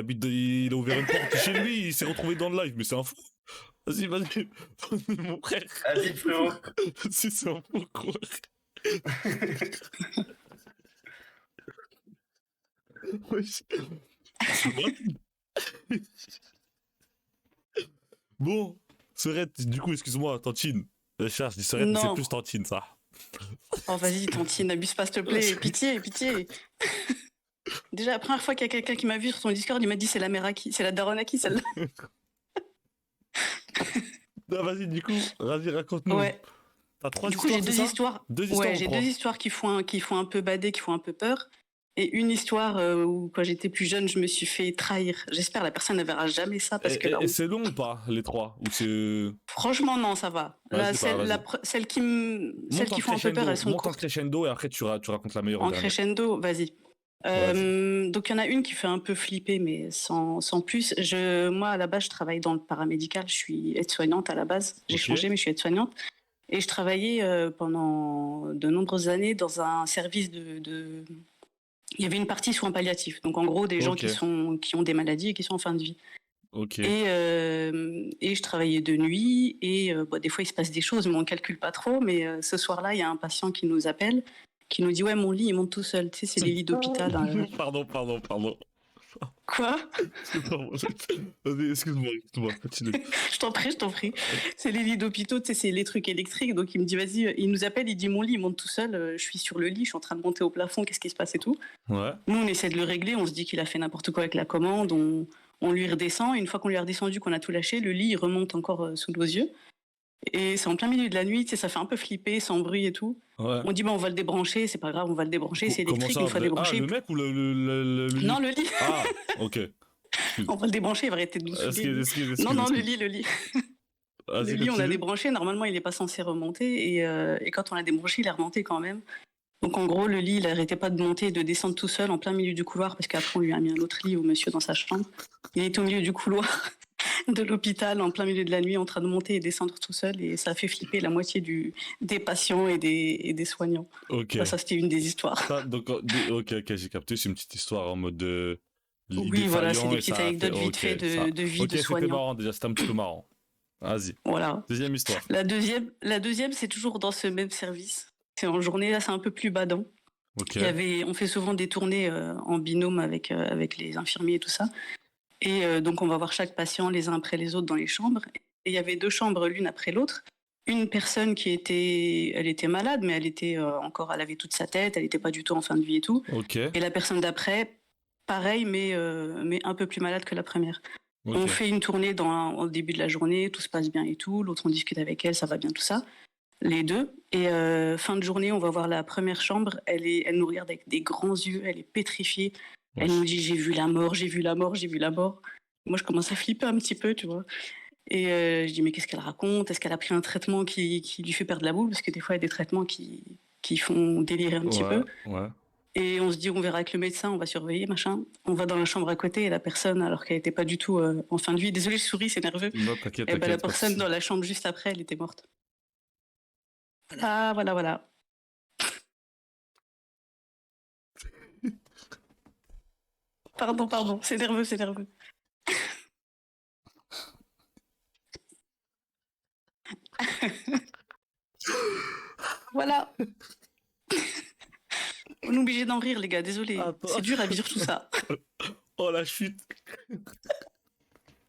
a ouvert une porte chez lui, il s'est retrouvé dans le live, mais c'est un fou. Vas-y, vas-y, mon frère.
Vas-y, frérot.
Si c'est un fou, quoi. Wesh. Bon, Serette, du coup, excuse-moi, Tantine. Je dis Serette, mais c'est
Non.
plus Tantine, ça.
Oh, vas-y, Tantine, n'abuse pas, s'il te plaît. Pitié, pitié. Déjà, la première fois qu'il y a quelqu'un qui m'a vu sur son Discord, il m'a dit c'est la mère à qui? C'est la daronne à qui, celle-là?
Non, vas-y, du coup, vas-y, raconte-nous.
Ouais.
T'as 3
Du coup,
histoires,
j'ai
c'est
deux
ça
histoires.
Deux histoires
Ouais,
ou
j'ai
trois
deux histoires qui font un peu bader, qui font un peu peur. Et une histoire où, quand j'étais plus jeune, je me suis fait trahir. J'espère la personne ne verra jamais ça parce que là,
Et c'est long ou pas, les 3? Ou c'est...
franchement, non, ça va.
Ouais,
Là,
je sais pas, vas-y.
celles qui font un peu peur, elles sont
Monte en
courtes.
crescendo et après tu racontes la meilleure
En
dernière.
crescendo, vas-y. Donc, il y en a une qui fait un peu flipper, mais sans plus. Moi, à la base, je travaille dans le paramédical. Je suis aide-soignante à la base. J'ai
Ok.
changé, mais je suis aide-soignante. Et je travaillais pendant de nombreuses années dans un service de... Il y avait une partie soins palliatifs. Donc, en gros, des gens
Ok.
qui ont des maladies et qui sont en fin de vie.
Ok.
Et je travaillais de nuit. Et des fois, il se passe des choses, mais on ne calcule pas trop. Mais ce soir-là, il y a un patient qui nous appelle, qui nous dit « Ouais, mon lit, il monte tout seul. » Tu sais, c'est les lits d'hôpital.
Pardon.
Quoi?
Vas-y, excuse-moi, continue.
Je t'en prie. C'est les lits d'hôpitaux, tu sais, c'est les trucs électriques. Donc il me dit, vas-y, il nous appelle, il dit, mon lit, il monte tout seul. Je suis sur le lit, je suis en train de monter au plafond, qu'est-ce qui se passe et tout.
Ouais.
Nous, on essaie de le régler, on se dit qu'il a fait n'importe quoi avec la commande, on lui redescend. Et une fois qu'on lui a redescendu, qu'on a tout lâché, le lit, il remonte encore sous nos yeux. Et c'est en plein milieu de la nuit, tu sais, ça fait un peu flipper, sans bruit et tout.
Ouais.
On dit, on va le débrancher, c'est pas grave, on va le débrancher, c'est électrique, une fois débranché.
Ah, le mec ou le lit?
Non, le lit.
Ah, ok.
On va le débrancher, il va arrêter de nous saouler.
Excuse.
Non, le lit.
Vas-y,
Le lit, on l'a
continue.
débranché. Normalement, il n'est pas censé remonter. Et quand on l'a débranché, il est remonté quand même. Donc, en gros, le lit, il n'arrêtait pas de monter et de descendre tout seul en plein milieu du couloir parce qu'après, on lui a mis un autre lit au monsieur dans sa chambre. Il était au milieu du couloir de l'hôpital, en plein milieu de la nuit, en train de monter et descendre tout seul. Et ça a fait flipper la moitié des patients et des soignants.
Ok.
Ça, c'était une des histoires.
Donc, ok, j'ai capté. C'est une petite histoire en mode de.
Oui, voilà, c'est des petites anecdotes vite fait de vie de
c'était
soignants.
marrant déjà, c'était un petit peu marrant. Vas-y.
Voilà.
Deuxième histoire.
La deuxième, c'est toujours dans ce même service. C'est en journée, là, c'est un peu plus badant.
Ok.
On fait souvent des tournées en binôme avec les infirmiers et tout ça. Et donc, on va voir chaque patient les uns après les autres dans les chambres. Et il y avait 2 chambres l'une après l'autre. Une personne elle était malade, mais elle avait toute sa tête, elle n'était pas du tout en fin de vie et tout.
Ok.
Et la personne d'après, pareil, mais un peu plus malade que la première.
Ok.
On fait une tournée au début de la journée, tout se passe bien et tout. L'autre, on discute avec elle, ça va bien, tout ça. Les deux. Et fin de journée, on va voir la première chambre. Elle nous regarde avec des grands yeux, elle est pétrifiée. Elle nous dit, j'ai vu la mort. Moi, je commence à flipper un petit peu, tu vois. Et je dis, mais qu'est-ce qu'elle raconte? Est-ce qu'elle a pris un traitement qui lui fait perdre la boule? Parce que des fois, il y a des traitements qui font délirer un petit peu.
Ouais.
Et on se dit, on verra avec le médecin, on va surveiller, machin. On va dans la chambre à côté et la personne, alors qu'elle n'était pas du tout en fin de vie, désolée, je souris, c'est nerveux.
Non, t'inquiète.
Et la
pas de
personne
soucis.
dans la chambre juste après, elle était morte. Voilà. Pardon, c'est nerveux. Voilà. On est obligé d'en rire, les gars, désolé.
Attends.
C'est dur à vivre tout ça.
Oh la chute.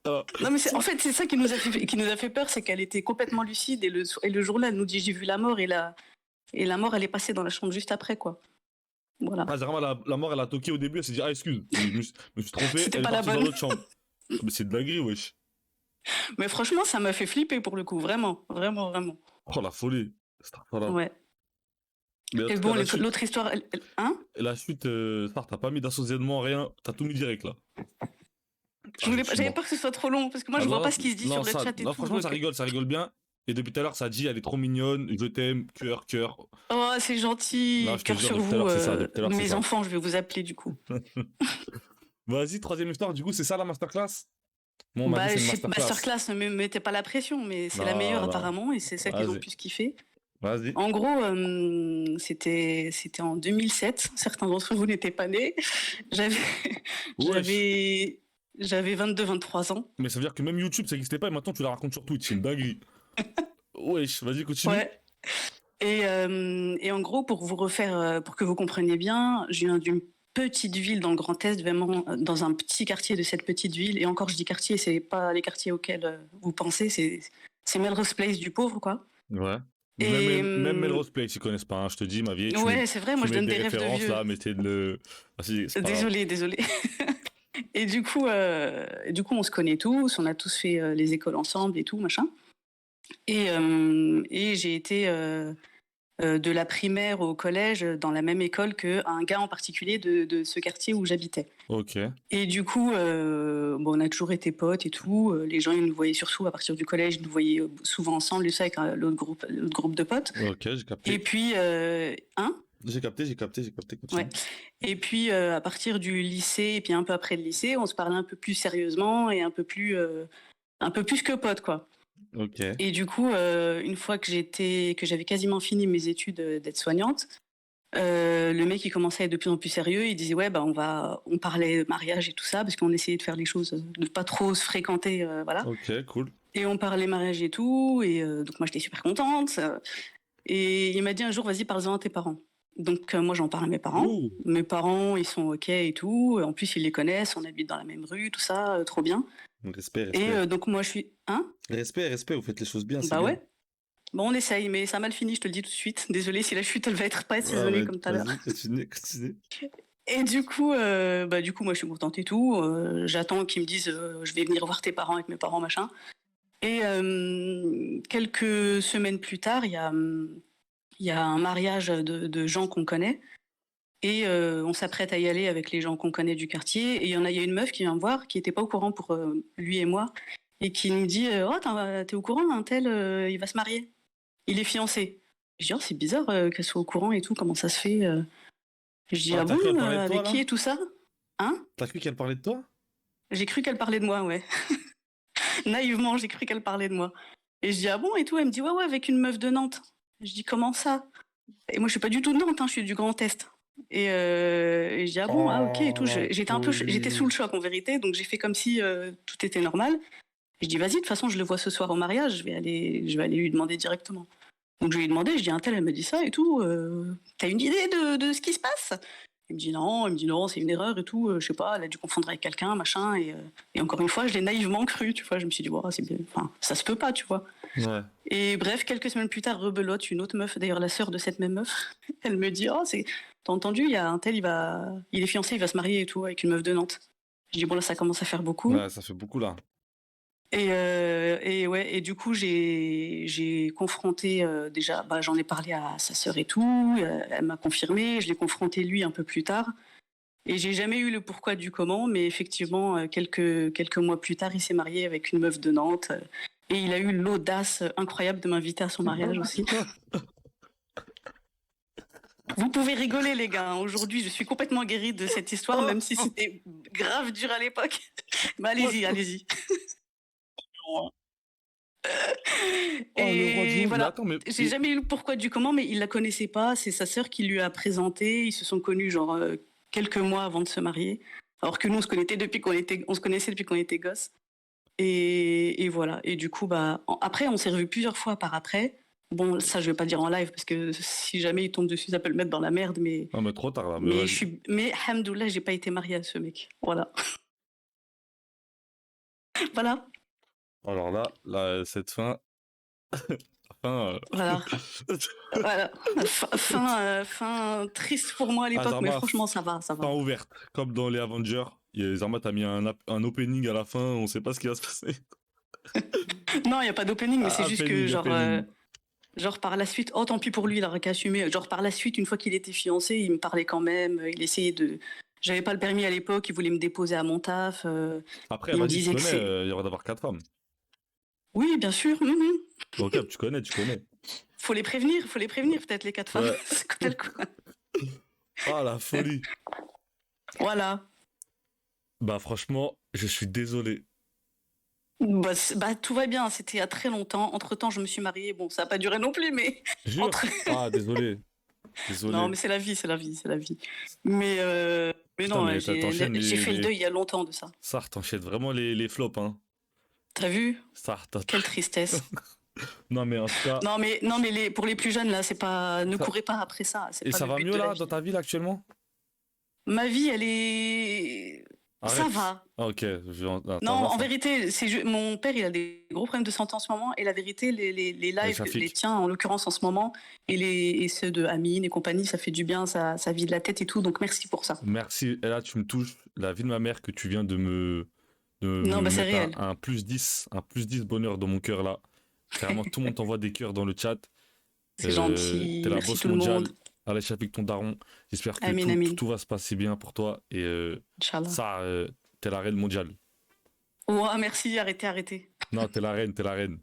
Non, mais en fait, c'est ça qui nous a fait peur, c'est qu'elle était complètement lucide et le jour-là, elle nous dit, j'ai vu la mort et la mort, elle est passée dans la chambre juste après, quoi. Voilà.
Ah, vraiment, la mort, elle a toqué au début, elle s'est dit, ah, excuse, je me suis trompé,
C'était
elle est
pas la
partie dans
bonne.
l'autre chambre. Mais c'est de la grille, wesh.
Mais franchement, ça m'a fait flipper pour le coup, vraiment.
Oh la folie. Voilà.
Ouais.
Mais en
Et
tout
bon,
cas, la chute-
l'autre histoire, hein?
la chute, t'as pas mis d'associatement, rien, t'as tout mis direct là.
J'avais peur que ce soit trop long, parce que moi, je vois pas ce qui se dit sur le chat et
non,
tout.
franchement,
donc-
ça rigole bien. Et depuis tout à l'heure, ça dit, elle est trop mignonne, je t'aime, cœur, cœur.
Oh, c'est gentil.
Non, je te
Cœur
jure,
sur
depuis tout à
vous.
l'heure, c'est ça. Depuis tout à l'heure, c'est
Mes
ça.
enfants, je vais vous appeler du coup.
Vas-y, troisième histoire. Du coup, c'est ça la masterclass? Moi, on m'a dit
Bah,
c'est une
je sais,
masterclass.
masterclass, ne me mettez pas la pression, mais c'est la meilleure
Non, non.
apparemment, et c'est celle qu'ils ont
Vas-y.
plus kiffé.
Vas-y.
En gros, c'était en 2007. Certains d'entre vous n'étaient pas nés. J'avais
Wesh.
j'avais 22-23 ans.
Mais ça veut dire que même YouTube, ça n'existait pas et maintenant tu la racontes sur Twitch. C'est une dinguerie. Wesh, vas-y, continue.
Ouais. Et en gros, pour vous refaire, pour que vous compreniez bien, je viens d'une petite ville dans le Grand Est, vraiment dans un petit quartier de cette petite ville. Et encore, je dis quartier, c'est pas les quartiers auxquels vous pensez, c'est Melrose Place du pauvre, quoi.
Ouais.
Et,
Même Melrose Place, ils connaissent pas. Hein. Je te dis, ma vieille.
Ouais, c'est vrai, moi je
mets
donne
des
des rêves de
références
vieux.
là, mais c'est de. Vas-y, c'est pas grave.
Désolée. Et du coup, on se connaît tous, on a tous fait les écoles ensemble et tout, machin. Et j'ai été de la primaire au collège dans la même école qu'un gars en particulier de ce quartier où j'habitais.
Ok.
Et du coup, on a toujours été potes et tout. Les gens, ils nous voyaient surtout à partir du collège, ils nous voyaient souvent ensemble, ça avec l'autre groupe de potes.
Ok, j'ai capté.
Et puis,
J'ai capté. Continue.
Ouais. Et puis, à partir du lycée, et puis un peu après le lycée, on se parlait un peu plus sérieusement et un peu plus que potes, quoi.
Ok.
Et du coup, une fois que j'avais quasiment fini mes études d'aide-soignante, le mec il commençait à être de plus en plus sérieux. Il disait ouais on parlait mariage et tout ça parce qu'on essayait de faire les choses, de pas trop se fréquenter, voilà.
Ok, cool.
Et on parlait mariage et tout. Et donc moi j'étais super contente. Et il m'a dit un jour vas-y parle-en à tes parents. Donc moi j'en parle à mes parents.
Ouh.
Mes parents ils sont ok et tout. En plus ils les connaissent, on habite dans la même rue, tout ça, trop bien.
Respect.
Et donc moi je suis
Respect, vous faites les choses bien.
Bah ouais. Bon, on essaye, mais ça a mal fini, je te le dis tout de suite. Désolée si la chute, elle va être pas assaisonnée comme tout à l'heure.
Vas-y, continue.
Et du coup, moi, je suis contente et tout. J'attends qu'ils me disent, je vais venir voir tes parents avec mes parents, machin. Et quelques semaines plus tard, il y a un mariage de gens qu'on connaît. Et on s'apprête à y aller avec les gens qu'on connaît du quartier. Et il y a une meuf qui vient me voir, qui n'était pas au courant pour lui et moi, et qui nous dit oh, t'es au courant, un tel, il va se marier. Il est fiancé. Je dis, oh, c'est bizarre qu'elle soit au courant et tout, comment ça se fait Je dis, ah bon, avec qui et tout ça Hein
T'as cru qu'elle parlait de toi?
J'ai cru qu'elle parlait de moi, ouais. Naïvement, j'ai cru qu'elle parlait de moi. Et je dis, ah bon et tout, elle me dit, ouais, avec une meuf de Nantes. Je dis, comment ça? Et moi, je suis pas du tout de Nantes, hein, je suis du Grand Est. Et je dis, ah bon, ah ok et tout. J'étais sous le choc en vérité, donc j'ai fait comme si tout était normal. Je dis, vas-y, de toute façon, je le vois ce soir au mariage, je vais aller lui demander directement. Donc je lui ai demandé, je dis, un tel, elle me dit ça et tout, t'as une idée de ce qui se passe? Il me dit non, c'est une erreur et tout, je sais pas, elle a dû confondre avec quelqu'un, machin, et encore une fois, je l'ai naïvement cru, tu vois, je me suis dit, c'est bien, enfin, ça se peut pas, tu vois.
Ouais.
Et bref, quelques semaines plus tard, rebelote, une autre meuf, d'ailleurs la sœur de cette même meuf, elle me dit, t'as entendu, il y a un tel, il est fiancé, il va se marier et tout, avec une meuf de Nantes. Je dis, bon là, ça commence à faire beaucoup.
Ouais, ça fait beaucoup là.
Et du coup, j'ai confronté déjà, j'en ai parlé à sa sœur et tout, elle m'a confirmé, je l'ai confronté lui un peu plus tard, et j'ai jamais eu le pourquoi du comment, mais effectivement, quelques mois plus tard, il s'est marié avec une meuf de Nantes, et il a eu l'audace incroyable de m'inviter à son mariage aussi. Vous pouvez rigoler les gars, aujourd'hui je suis complètement guérie de cette histoire, même si c'était grave dur à l'époque. Mais allez-y. Et voilà,
attends, mais...
j'ai jamais eu le pourquoi du comment, mais il la connaissait pas. C'est sa sœur qui lui a présenté. Ils se sont connus genre quelques mois avant de se marier, alors que nous on se connaissait depuis qu'on était gosses. Et voilà. Et du coup, après on s'est revus plusieurs fois par après. Bon, ça je vais pas dire en live parce que si jamais il tombe dessus, ça peut le mettre dans la merde. Mais
non, mais trop tard là.
Mais alhamdoulilah, j'ai pas été mariée à ce mec. Voilà. Voilà.
Alors là, cette fin.
Voilà. Fin triste pour moi à l'époque, mais franchement, ça va.
Fin ouverte. Comme dans les Avengers. Zarma t'a mis un opening à la fin, on sait pas ce qui va se passer.
Non, il n'y a pas d'opening, mais c'est juste que genre par la suite, tant pis pour lui, il aura qu'à assumer. Genre par la suite, une fois qu'il était fiancé, il me parlait quand même, il essayait de... J'avais pas le permis à l'époque, il voulait me déposer à mon taf.
Après, il me disait il y aura d'avoir 4 femmes.
Oui, bien sûr.
Bon, Cap, tu connais, tu connais.
Faut les prévenir peut-être les 4 femmes.
Ouais.
C'est quand elles courent.
Ah, la folie.
Voilà.
Bah, franchement, je suis désolé.
Bah, tout va bien, c'était il y a très longtemps. Entre-temps, je me suis mariée. Bon, ça n'a pas duré non plus, mais
Jure.
entre...
Ah, désolé. Désolé.
Non, mais c'est la vie, c'est la vie, c'est la vie. Mais
Putain,
non,
mais
j'ai
t'enchaînes
j'ai fait le
les...
deuil il y a longtemps de ça.
Ça, t'enchaînes vraiment les flops, hein.
T'as vu?
Ça,
Quelle tristesse.
Non, mais en tout cas...
Non, mais pour les plus jeunes, là, c'est pas... Ne
Ça-
courez pas après ça. C'est
Et
pas
ça
le
va
but
mieux,
de la
là,
vie.
dans ta vie, là, actuellement?
Ma vie, elle est... Ça
Arrête.
va.
Ah, ok. Attends,
Non,
va,
en
ça.
vérité, mon père, il a des gros problèmes de santé en ce moment. Et la vérité, les lives,
Shafik.
les tiens en l'occurrence en ce moment, et ceux de Amine et compagnie, ça fait du bien, ça vide la tête et tout. Donc merci pour ça.
Merci. Et là, tu me touches la vie de ma mère que tu viens de me...
Non, bah, c'est
mettre
réel.
un plus 10 bonheur dans mon cœur, là. Carrément, tout le monde t'envoie des cœurs dans le chat.
C'est gentil.
T'es la
Merci
boss
tout le
mondiale.
monde.
Allez, Shafik, ton daron. J'espère que
Amin, amin.
tout va se passer bien pour toi. Et
Inch'Allah.
ça, t'es la reine mondiale.
Ouais, merci, arrêtez.
Non, t'es la reine, t'es la reine.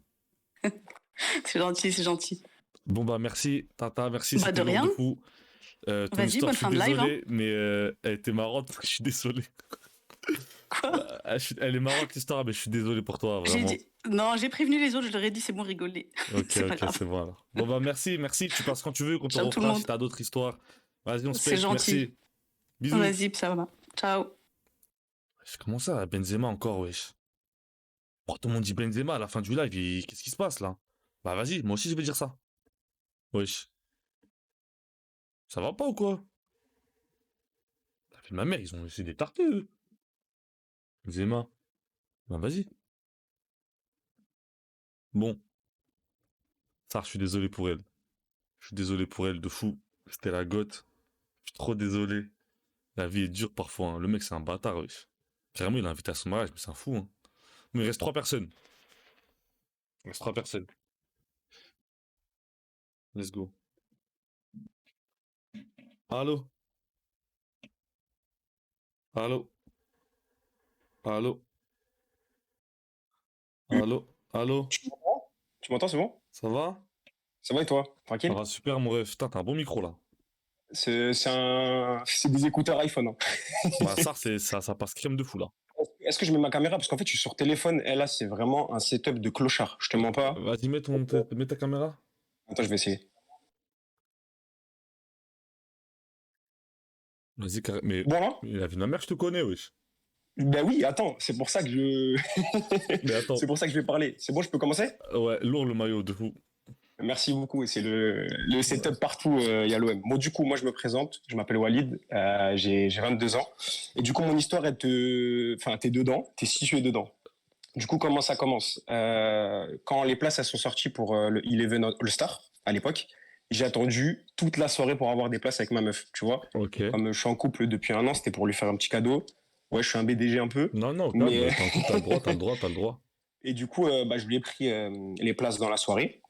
C'est gentil, c'est gentil.
Bon, bah, merci, Tata, merci.
Bah,
c'était
de
lourd
rien.
fou. Ton
Vas-y,
histoire,
bonne
je suis
fin de live, hein.
désolé, mais elle était marrante parce que je suis désolé.
Quoi?
Elle est marrante l'histoire, mais je suis désolé pour toi,
J'ai
vraiment.
dit... Non, j'ai prévenu les autres, je leur ai dit c'est bon, rigoler.
Ok,
C'est pas
ok,
grave.
c'est bon alors. Bon, bah, merci. Tu passes quand tu veux, qu'on te
Ciao tout le
refera
monde.
si t'as d'autres histoires. Vas-y, on se
C'est
pêche,
gentil.
merci. Bisous.
Vas-y, ça va. Ciao.
Comment ça, Benzema encore, wesh? Oh, tout le monde dit Benzema à la fin du live, qu'est-ce qui se passe là? Bah vas-y, moi aussi je vais dire ça. Wesh. Ça va pas ou quoi? La fille de ma mère, ils ont essayé d'étarter eux. Benzema. Bah vas-y. Bon. Ça, je suis désolé pour elle. Je suis désolé pour elle de fou. C'était la gote. Je suis trop désolé. La vie est dure parfois, hein. Le mec c'est un bâtard, wesh. Carrément, il a invité à son mariage, mais c'est un fou, hein. Mais il reste 3 personnes. Il reste 3 personnes. Let's go. Allô? Allô? Allô? Allô? Allô?
Tu m'entends, c'est bon?
Ça va?
Ça va et toi?
Ça
Tranquille?
va super, mon ref. Putain, t'as un bon micro là.
C'est des écouteurs iPhone, hein.
Bah, ça passe crème de fou là.
Est-ce que je mets ma caméra? Parce qu'en fait, je suis sur téléphone et là, c'est vraiment un setup de clochard. Je te mens pas.
Vas-y, mets ta caméra.
Attends, je vais essayer.
Vas-y, mais
Bon, là?
la vie de ma mère, je te connais, wesh.
Ben oui, attends, c'est pour ça que je.
Mais attends.
C'est pour ça que je vais parler. C'est bon, je peux commencer?
Ouais, lourd le maillot de fou.
Merci beaucoup. Et c'est le setup partout, il y a l'OM. Bon, du coup, moi, je me présente. Je m'appelle Walid. J'ai 22 ans. Et du coup, mon histoire, enfin, t'es dedans. T'es situé dedans. Du coup, comment ça commence? Quand les places elles sont sorties pour le Eleven All-Star, à l'époque, j'ai attendu toute la soirée pour avoir des places avec ma meuf, tu vois.
Ok.
Comme je suis en couple depuis 1 an, c'était pour lui faire un petit cadeau. Ouais, je suis un BDG un peu.
Non,
Mais-
t'as le droit.
Et du coup, je lui ai pris les places dans la soirée.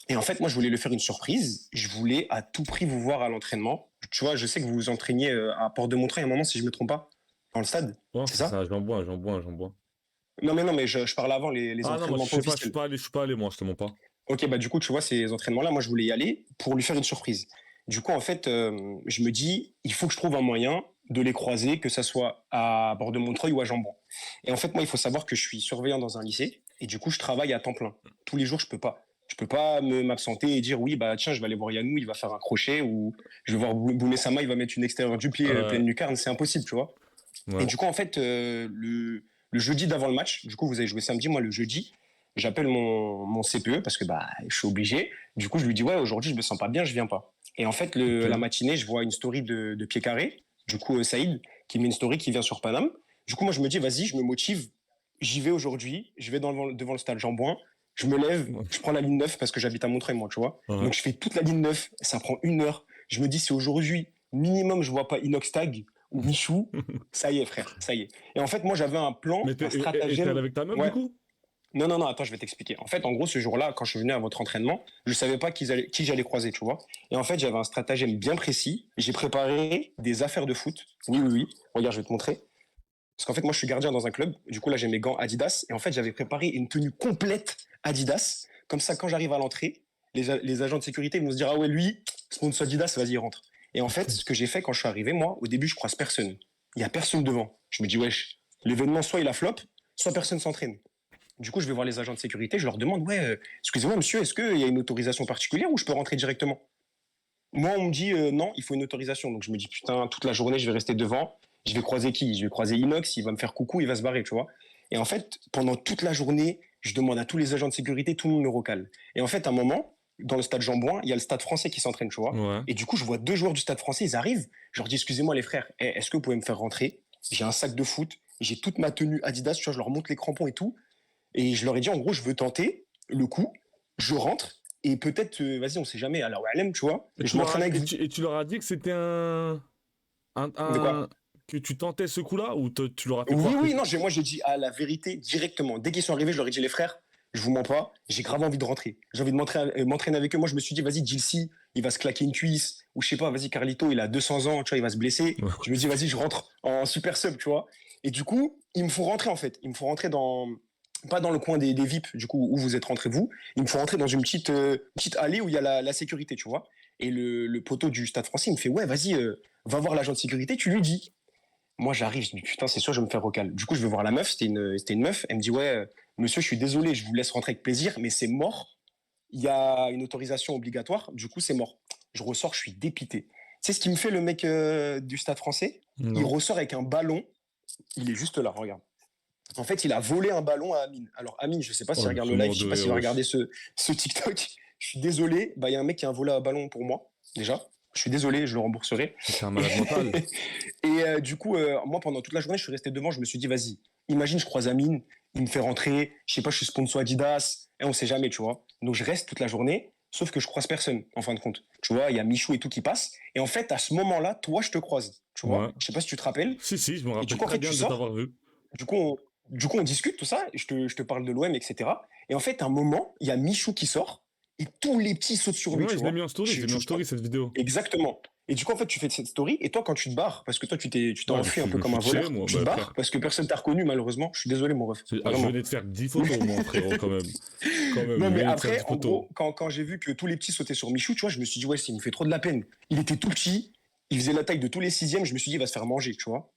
Et en fait, moi, je voulais lui faire une surprise. Je voulais à tout prix vous voir à l'entraînement. Tu vois, je sais que vous vous entraîniez à Porte de Montreuil à un moment, si je me trompe pas, dans le stade.
Ouais,
C'est ça
j'en bois.
Non, mais je parle avant les
Ah non,
entraînements
moi,
pas
je
officiels.
suis pas allé, moi, je te mens pas.
Ok, bah du coup, tu vois, ces entraînements-là, moi, je voulais y aller pour lui faire une surprise. Du coup, en fait, je me dis, il faut que je trouve un moyen de les croiser, que ça soit à Porte de Montreuil ou à Jambon. Et en fait, moi, il faut savoir que je suis surveillant dans un lycée et du coup, je travaille à temps plein. Tous les jours, je peux pas. Je peux pas m'absenter et dire, oui, bah tiens, je vais aller voir Yannou, il va faire un crochet, ou je vais voir Boumé Sama, il va mettre une extérieure du pied pleine lucarne. C'est impossible, tu vois.
Ouais.
Et du coup, en fait, le jeudi d'avant le match, du coup, vous avez joué samedi, moi, le jeudi, j'appelle mon CPE parce que bah, je suis obligé. Du coup, je lui dis, ouais, aujourd'hui, je me sens pas bien, je viens pas. Et en fait, la matinée, je vois une story de Pied Carré, du coup, Saïd, qui met une story qui vient sur Paname. Du coup, moi, je me dis, vas-y, je me motive, j'y vais aujourd'hui, je vais devant le stade Jean-Bouin, je me lève, je prends la ligne 9 parce que j'habite à Montreuil, moi, tu vois.
Ouais.
Donc, je fais toute la ligne 9, ça prend 1 heure. Je me dis, si aujourd'hui, minimum, je vois pas Inox Tag ou Michou, ça y est, frère, ça y est. Et en fait, moi, j'avais un plan,
Mais
un
t'es
stratagème.
allé avec ta meuf,
Ouais.
du coup?
Non, attends, je vais t'expliquer. En fait, en gros, ce jour-là, quand je suis venu à votre entraînement, je savais pas qui j'allais croiser, tu vois. Et en fait, j'avais un stratagème bien précis. J'ai préparé des affaires de foot. Oui. Regarde, je vais te montrer. Parce qu'en fait, moi, je suis gardien dans un club. Du coup, là, j'ai mes gants Adidas. Et en fait, j'avais préparé une tenue complète Adidas. Comme ça, quand j'arrive à l'entrée, les agents de sécurité vont se dire, ah ouais, lui, sponsor Adidas, vas-y, il rentre. Et en fait, ce que j'ai fait quand je suis arrivé, moi, au début, je croise personne. Il y a personne devant. Je me dis, wesh, l'événement, soit il a flop, soit personne s'entraîne. Du coup, je vais voir les agents de sécurité, je leur demande, ouais, excusez-moi, monsieur, est-ce qu'il y a une autorisation particulière ou je peux rentrer directement? Moi, on me dit, non, il faut une autorisation. Donc, je me dis, putain, toute la journée, je vais rester devant. Je vais croiser qui? Je vais croiser Inox, il va me faire coucou, il va se barrer, tu vois. Et en fait, pendant toute la journée, je demande à tous les agents de sécurité, tout le monde me recale. Et en fait, à un moment, dans le stade Jean-Bouin, il y a le stade français qui s'entraîne, tu vois.
Ouais.
Et du coup, je vois 2 joueurs du stade français, ils arrivent. Je leur dis, excusez-moi, les frères, est-ce que vous pouvez me faire rentrer? J'ai un sac de foot, j'ai toute ma tenue Adidas, tu vois, je leur montre les crampons et tout. Et je leur ai dit, en gros, je veux tenter le coup, je rentre, et peut-être, vas-y, on sait jamais, à la OLM, tu vois.
Et
Je m'entraîne avec vous.
et tu leur as dit que c'était
De quoi?
que tu tentais ce coup-là ou tu leur as fait
Oui,
croire
oui, non, moi j'ai dit à la vérité directement. Dès qu'ils sont arrivés, je leur ai dit, les frères, je vous mens pas, j'ai grave envie de rentrer. J'ai envie de m'entraîner avec eux. Moi, je me suis dit, vas-y, Gilsi, il va se claquer une cuisse. Ou je sais pas, vas-y, Carlito, il a 200 ans, tu vois, il va se blesser.
Ouais.
Je me dis, vas-y, je rentre en super sub, tu vois. Et du coup, ils me font rentrer, en fait. Ils me font rentrer pas dans le coin des VIP, du coup, où vous êtes rentrés, vous. Ils me font rentrer dans une petite allée où il y a la sécurité, tu vois. Et le poteau du Stade français, il me fait, ouais, vas-y, va voir l'agent de sécurité, tu lui dis. Moi, j'arrive, je me dis, putain, c'est sûr, je vais me faire recal. Du coup, je vais voir la meuf, c'était une meuf. Elle me dit, ouais, monsieur, je suis désolé, je vous laisse rentrer avec plaisir, mais c'est mort. Il y a une autorisation obligatoire, du coup, c'est mort. Je ressors, je suis dépité. Tu sais ce qu'il me fait, le mec du Stade français? Il
Non.
ressort avec un ballon. Il est juste là, regarde. En fait, il a volé un ballon à Amine. Alors, Amine, je sais pas s'il
Oh,
regarde
le
le live,
mort
je sais
de
pas s'il va
rire,
regarder ce TikTok. Je suis désolé. Bah, il y a un mec qui a volé un ballon pour moi, déjà. Je suis désolé, je le rembourserai.
C'est un malade mental.
Et du coup, moi, pendant toute la journée, je suis resté devant. Je me suis dit, vas-y, imagine, je croise Amine, il me fait rentrer. Je sais pas, je suis sponsor Adidas. Et on sait jamais, tu vois. Donc, je reste toute la journée, sauf que je croise personne, en fin de compte. Tu vois, il y a Michou et tout qui passe. Et en fait, à ce moment-là, toi, je te croise. Tu vois,
Ouais.
je sais pas si tu te rappelles.
Si, je me
Et
rappelle
du coup, en
très
fait,
bien
tu
de
sors.
t'avoir vu.
Du coup, on discute, tout ça. Je te parle de l'OM, etc. Et en fait, à un moment, il y a Michou qui sort. Et tous les petits sautent sur lui,
Ouais,
tu
je
vois.
l'ai mis en story, cette vidéo.
Exactement. Et du coup, en fait, tu fais cette story, et toi, quand tu te barres, parce que toi, tu t'es
Ouais,
enfui un
je
peu
me
comme un
suis tiré,
voleur,
moi,
tu te
bah,
barres,
frère.
parce que personne t'a reconnu, malheureusement. Je suis désolé, mon ref.
Je
Vraiment.
venais de faire 10 photos, moi, frérot, quand même.
Non,
je
mais
venais de faire
après,
10
en
photos.
gros, quand j'ai vu que tous les petits sautaient sur Michou, tu vois, je me suis dit, ouais, il me fait trop de la peine. Il était tout petit, il faisait la taille de tous les 6e, je me suis dit, il va se faire manger, tu vois.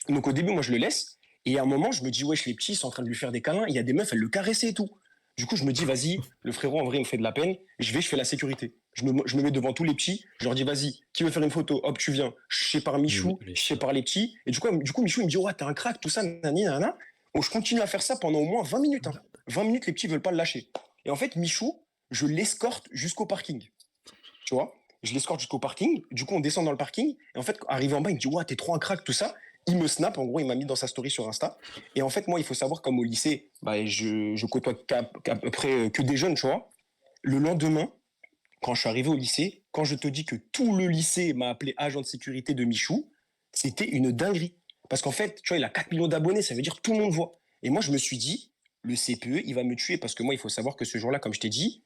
Donc, au début, moi, je le laisse, et à un moment, je me dis, wesh, les petits, ils sont en train de lui faire des câlins, il y a des meufs, elles le caressaient et tout. Du coup, je me dis, vas-y, le frérot, en vrai, il me fait de la peine, je fais la sécurité. Je me mets devant tous les petits, je leur dis, vas-y, qui veut faire une photo? Hop, tu viens. Je sépare Michou, je sépare les petits, et du coup, Michou, il me dit, ouais, t'es un crack, tout ça, nani, nana. Bon, je continue à faire ça pendant au moins 20 minutes. Hein. 20 minutes, les petits veulent pas le lâcher. Et en fait, Michou, je l'escorte jusqu'au parking. Tu vois? Je l'escorte jusqu'au parking. Du coup, on descend dans le parking. Et en fait, arrivé en bas, il me dit, ouais, t'es trop un crack, tout ça. Il me snap, en gros, il m'a mis dans sa story sur Insta. Et en fait, moi, il faut savoir, comme au lycée, bah, je côtoie à peu près que des jeunes, tu vois. Le lendemain, quand je suis arrivé au lycée, quand je te dis que tout le lycée m'a appelé agent de sécurité de Michou, c'était une dinguerie. Parce qu'en fait, tu vois, il a 4 millions d'abonnés, ça veut dire que tout le monde voit. Et moi, je me suis dit, le CPE, il va me tuer. Parce que moi, il faut savoir que ce jour-là, comme je t'ai dit,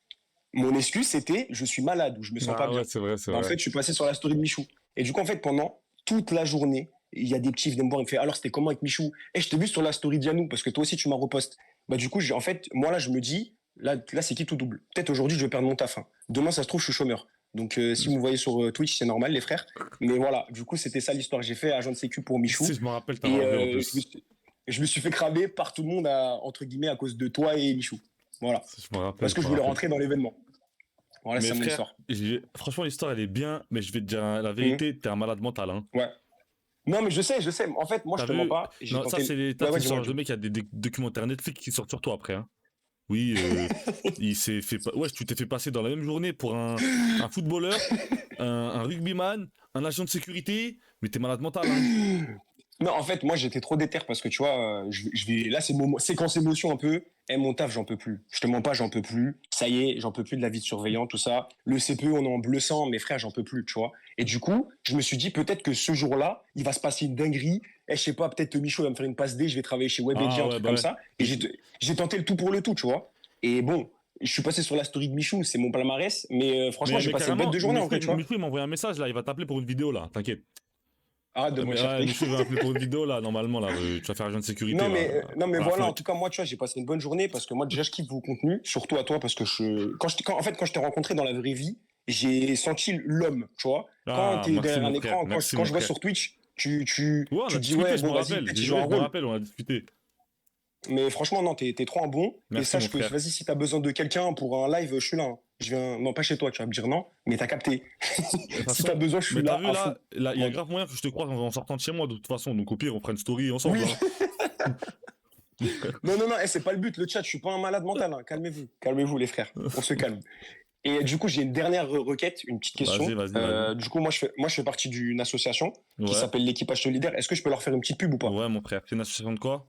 mon excuse, c'était je suis malade ou je me sens pas bien.
Ouais, c'est vrai, c'est
En
vrai.
fait, je suis passé sur la story de Michou. Et du coup, en fait, pendant toute la journée, il y a des petits qui viennent me voir, ils me font alors c'était comment avec Michou? Je t'ai vu sur la story d'Yanou parce que toi aussi tu m'as repost. Bah du coup, en fait, moi là, je me dis là c'est qui tout double. Peut-être aujourd'hui, je vais perdre mon taf. Hein. Demain, ça se trouve, je suis chômeur. Donc si vous me voyez sur Twitch, c'est normal, les frères. Mais voilà, du coup, c'était ça l'histoire. J'ai fait agent de sécu pour Michou.
Si, je me rappelle
Et
t'avoir vu en plus.
je me suis fait cramer par tout le monde entre guillemets à cause de toi et Michou. Voilà.
Je me rappelle.
Parce que je voulais rentrer dans l'événement. Voilà,
Mais
c'est mon
frère,
histoire.
franchement, l'histoire, elle est bien, mais je vais te dire la vérité, t'es un malade mental, hein.
Ouais. Non, mais je sais. En fait, moi, je te mens pas. J'ai
Non, ça,
tenté...
c'est les
Ouais,
tas de mecs, il y a des documentaires Netflix qui sortent sur toi après, hein. Oui, il s'est fait... Ouais, tu t'es fait passer dans la même journée pour un footballeur, un rugbyman, un agent de sécurité, mais t'es malade mental, hein.
Non, en fait, moi, j'étais trop déter parce que, tu vois, je vais... Là, c'est séquence émotion un peu. Mon taf, j'en peux plus. Je te mens pas, j'en peux plus. Ça y est, j'en peux plus de la vie de surveillant, tout ça. Le CPE, on est en bleu sang, mes frères, j'en peux plus, tu vois. Et du coup, je me suis dit, peut-être que ce jour-là, il va se passer une dinguerie. Je sais pas, peut-être Michaud va me faire une passe D, je vais travailler chez Webedia, un truc comme ça. Et j'ai tenté le tout pour le tout, tu vois. Et bon, je suis passé sur la story de Michou, c'est mon palmarès. Mais franchement, j'ai passé une bête de journée, en fait, tu vois.
Michou, il m'a envoyé un message, là, il va t'appeler pour une vidéo, là, t'inquiète.
Arrête de
Mais
mentir.
ouais, Michou, je vais appeler pour une vidéo là, normalement, là. Tu vas faire agent de sécurité.
Non,
là.
non, mais
À la
voilà, en
Fnac.
tout cas, moi, tu vois, j'ai passé une bonne journée parce que moi, déjà, je kiffe vos contenus, surtout à toi, parce que en fait, quand je t'ai rencontré dans la vraie vie, j'ai senti l'homme, tu vois. Quand
Ah,
t'es
merci
derrière
mon
un
frère,
écran,
merci
quand
mon
je vois
frère.
sur Twitch, tu
Ouais, on
te
a
dis,
discuté,
ouais,
je
bon,
me
vas-y,
rappelle.
peut-être
J'ai
il joue
joué,
un
je me
rôle.
rappelle, on a discuté.
Mais franchement, non, t'es trop un bon. Et
Merci mon
sache que,
frère.
vas-y, si t'as besoin de quelqu'un pour un live, je suis là, hein. Je viens, non, pas chez toi, tu vas me dire non, mais t'as capté.
De toute
Si t'as
façon,
besoin, je suis
mais t'as
là
vu
à fond.
là, il y a grave moyen que je te croise en sortant de chez moi, de toute façon. Donc au pire, on fera une story ensemble.
Oui.
Hein.
Non, non, non, c'est pas le but, le chat, je suis pas un malade mental, hein. Calmez-vous, calmez-vous, les frères, on se calme. Et du coup, j'ai une dernière requête, une petite question.
Vas-y.
Du coup, moi, je fais partie d'une association qui
Ouais.
s'appelle l'Équipage Solidaire. Est-ce que je peux leur faire une petite pub ou pas?
Ouais, mon frère. C'est une association de quoi?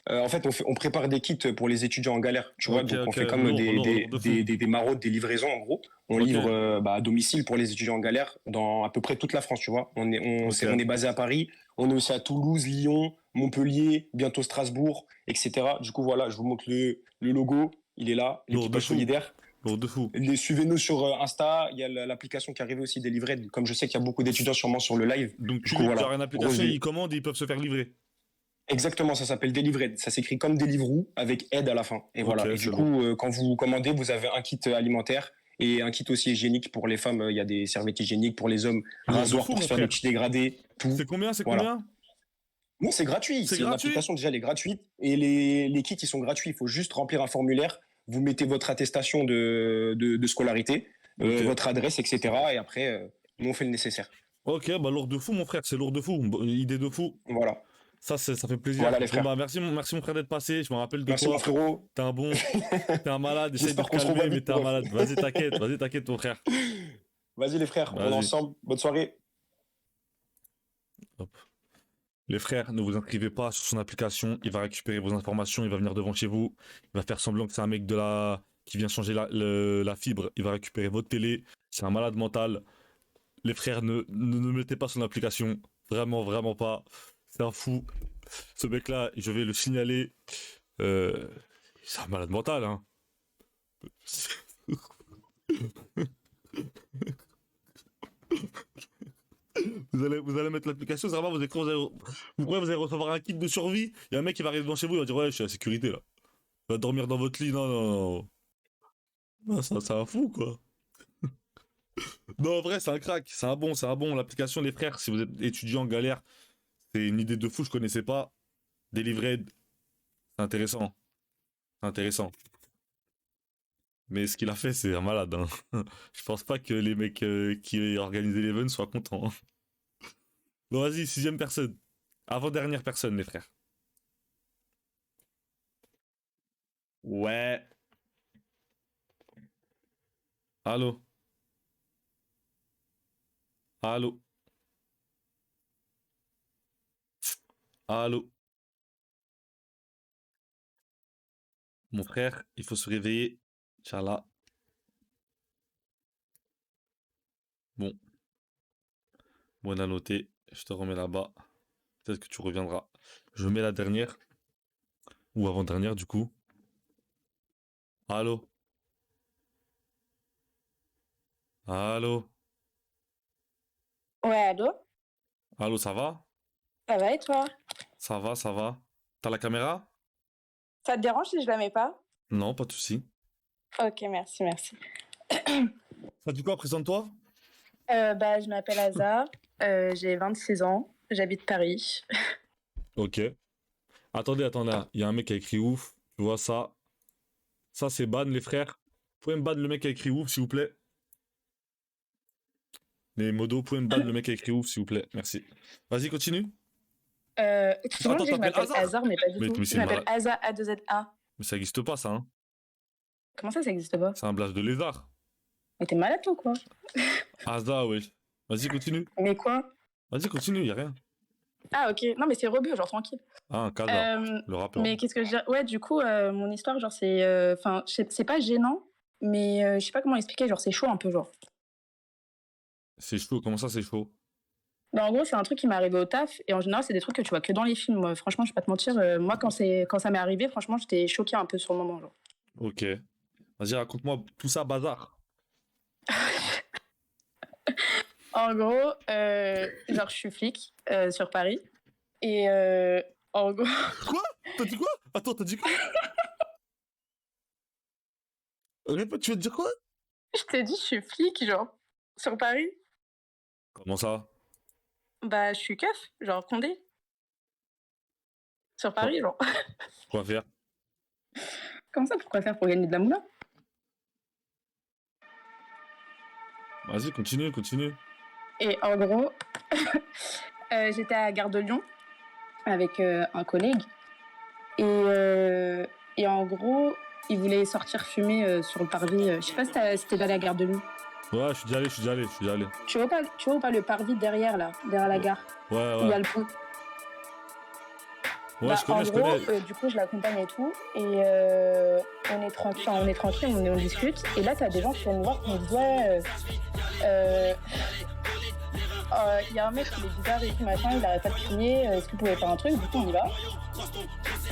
En fait, on prépare des kits pour les étudiants en galère, tu vois.
Ok,
Donc, on
ok.
fait comme
Lourd de fou.
des maraudes, des livraisons, en gros. On
Ok.
livre à domicile pour les étudiants en galère dans à peu près toute la France, tu vois. On est basé à Paris. On est aussi à Toulouse, Lyon, Montpellier, bientôt Strasbourg, etc. Du coup, voilà, je vous montre le logo. Il est là,
Lourd de
l'Équipage
fou.
Solidaire.
Lourd de fou.
Suivez-nous sur Insta. Il y a l'application qui arrive aussi, Delivered. Comme je sais qu'il y a beaucoup d'étudiants sûrement sur le live.
Donc
Du coup, voilà.
genre une application,
Relevé.
ils commandent et ils peuvent se faire livrer.
Exactement, ça s'appelle Delivered. Ça s'écrit comme Deliveroo avec aide à la fin. Et voilà. Et
c'est
du coup, quand vous commandez, vous avez un kit alimentaire et un kit aussi hygiénique pour les femmes. Il y a des serviettes hygiéniques pour les hommes,
Lourd de
rasoirs
fou,
pour
mon
se faire
frère.
des petits dégradés, tout.
C'est combien?
Voilà. Non, c'est gratuit.
C'est
C'est une
gratuit?
application déjà, elle est gratuite. Et les kits, ils sont gratuits. Il faut juste remplir un formulaire. Vous mettez votre attestation de scolarité,
Ok.
votre adresse, etc. Et après, nous, on fait le nécessaire.
Ok, bah lourd de fou, mon frère. C'est lourd de fou. Idée de fou.
Voilà.
Ça fait plaisir.
Voilà, les
Bon,
frères.
bah, merci mon frère d'être passé. Je me rappelle de
Merci,
toi.
mon frérot.
T'es un bon. T'es un malade. Essaye de
J'espère
te
qu'on se revoit
calmer, mais
vite,
t'es un
pour
malade. Vas-y, t'inquiète, mon frère.
Vas-y, les frères. On est
Vas-y.
ensemble. Bonne soirée.
Hop. Les frères, ne vous inscrivez pas sur son application. Il va récupérer vos informations. Il va venir devant chez vous. Il va faire semblant que c'est un mec qui vient changer la fibre. Il va récupérer votre télé. C'est un malade mental. Les frères, ne mettez pas son application. Vraiment, vraiment pas. C'est un fou. Ce mec-là, je vais le signaler. C'est un malade mental, hein. Vous allez mettre l'application, c'est vraiment, vous croyez que vous allez recevoir un kit de survie. Il y a un mec qui va arriver devant chez vous, il va dire ouais, je suis à la sécurité là. Il va dormir dans votre lit, non. Non, c'est un fou quoi. Non, en vrai, c'est un crack, c'est un bon. L'application, les frères, si vous êtes étudiant en galère, c'est une idée de fou, je connaissais pas. Delivered, c'est intéressant. C'est intéressant. Mais ce qu'il a fait, c'est un malade. Hein. Je pense pas que les mecs qui organisaient l'event soient contents. Hein. Bon, vas-y, 6ème personne. Avant-dernière personne, les frères. Ouais. Allô? Allô? Allô? Mon frère, il faut se réveiller. Inch'Allah. Bon. Bon à noter. Je te remets là-bas. Peut-être que tu reviendras. Je mets la dernière. Ou avant-dernière, du coup. Allô? Allô?
Ouais, allô?
Allô, ça va?
Ça va et toi?
Ça va. T'as la caméra?
Ça te dérange si je la mets pas?
Non, pas de souci.
Ok, merci.
Ça dit quoi? Présente-toi.
Je m'appelle Aza, j'ai 26 ans, j'habite Paris.
Ok. Attendez. Il y a un mec qui a écrit ouf. Tu vois ça? Ça, c'est ban, les frères. Vous pouvez me ban le mec qui a écrit ouf, s'il vous plaît? Les modos, vous pouvez me ban le mec qui a écrit ouf, s'il vous plaît? Merci. Vas-y, continue.
Tout le monde dit que je
t'appelles
m'appelle
Hazard?
Hazard, mais pas du tout.
Mais
Je
c'est
m'appelle
malade.
Aza A2ZA.
Mais ça existe pas, ça, hein?
Comment ça existe pas?
C'est un blast de lézard.
Mais t'es malade toi quoi?
Asda, ouais. Vas-y, continue.
Mais quoi?
Vas-y, continue, y a rien.
Ah ok, non mais c'est rebeu, genre tranquille.
Ah, un Kaza, le rappeur.
Mais qu'est-ce que je dirais? Ouais, du coup, mon histoire, genre c'est... Enfin, c'est pas gênant, mais je sais pas comment expliquer, genre c'est chaud un peu, genre.
C'est chaud, comment ça, c'est chaud?
Bah, en gros, c'est un truc qui m'est arrivé au taf, et en général, c'est des trucs que tu vois que dans les films. Moi, franchement, je vais pas te mentir, moi, quand ça m'est arrivé, franchement, j'étais choquée un peu sur le moment, genre.
Ok. Vas-y, raconte-moi tout ça, bazar.
En gros, genre, je suis flic sur Paris. Et en gros,
Quoi? T'as dit quoi? Attends, t'as dit quoi? Répète, tu veux te dire quoi?
je t'ai dit, je suis flic, genre, sur Paris.
Comment ça?
Bah, je suis keuf, genre, Condé. Sur
Quoi,
Paris, genre.
quoi faire?
Comment ça, pourquoi faire pour gagner de la moula?
Vas-y, continue, continue.
Et en gros, j'étais à Gare de Lyon avec un collègue. Et en gros, il voulait sortir fumer sur le parvis. Je sais pas si t'es allé à Gare de Lyon.
Ouais, je suis déjà allé, je suis déjà allé, je suis déjà allé.
Tu vois ou pas le parvis derrière, là, derrière la gare,
Ouais,
où il y a
ouais.
le pont?
Ouais,
Bah,
je connais,
en
je
gros,
connais.
du coup, je l'accompagne et tout. Et on est tranquille, on discute. Et là, t'as des gens qui viennent me voir qui me disent ouais, il y a un mec qui est bizarre et tout, machin, il arrête pas de crier, est-ce que vous pouvez faire un truc? Du coup, on y va.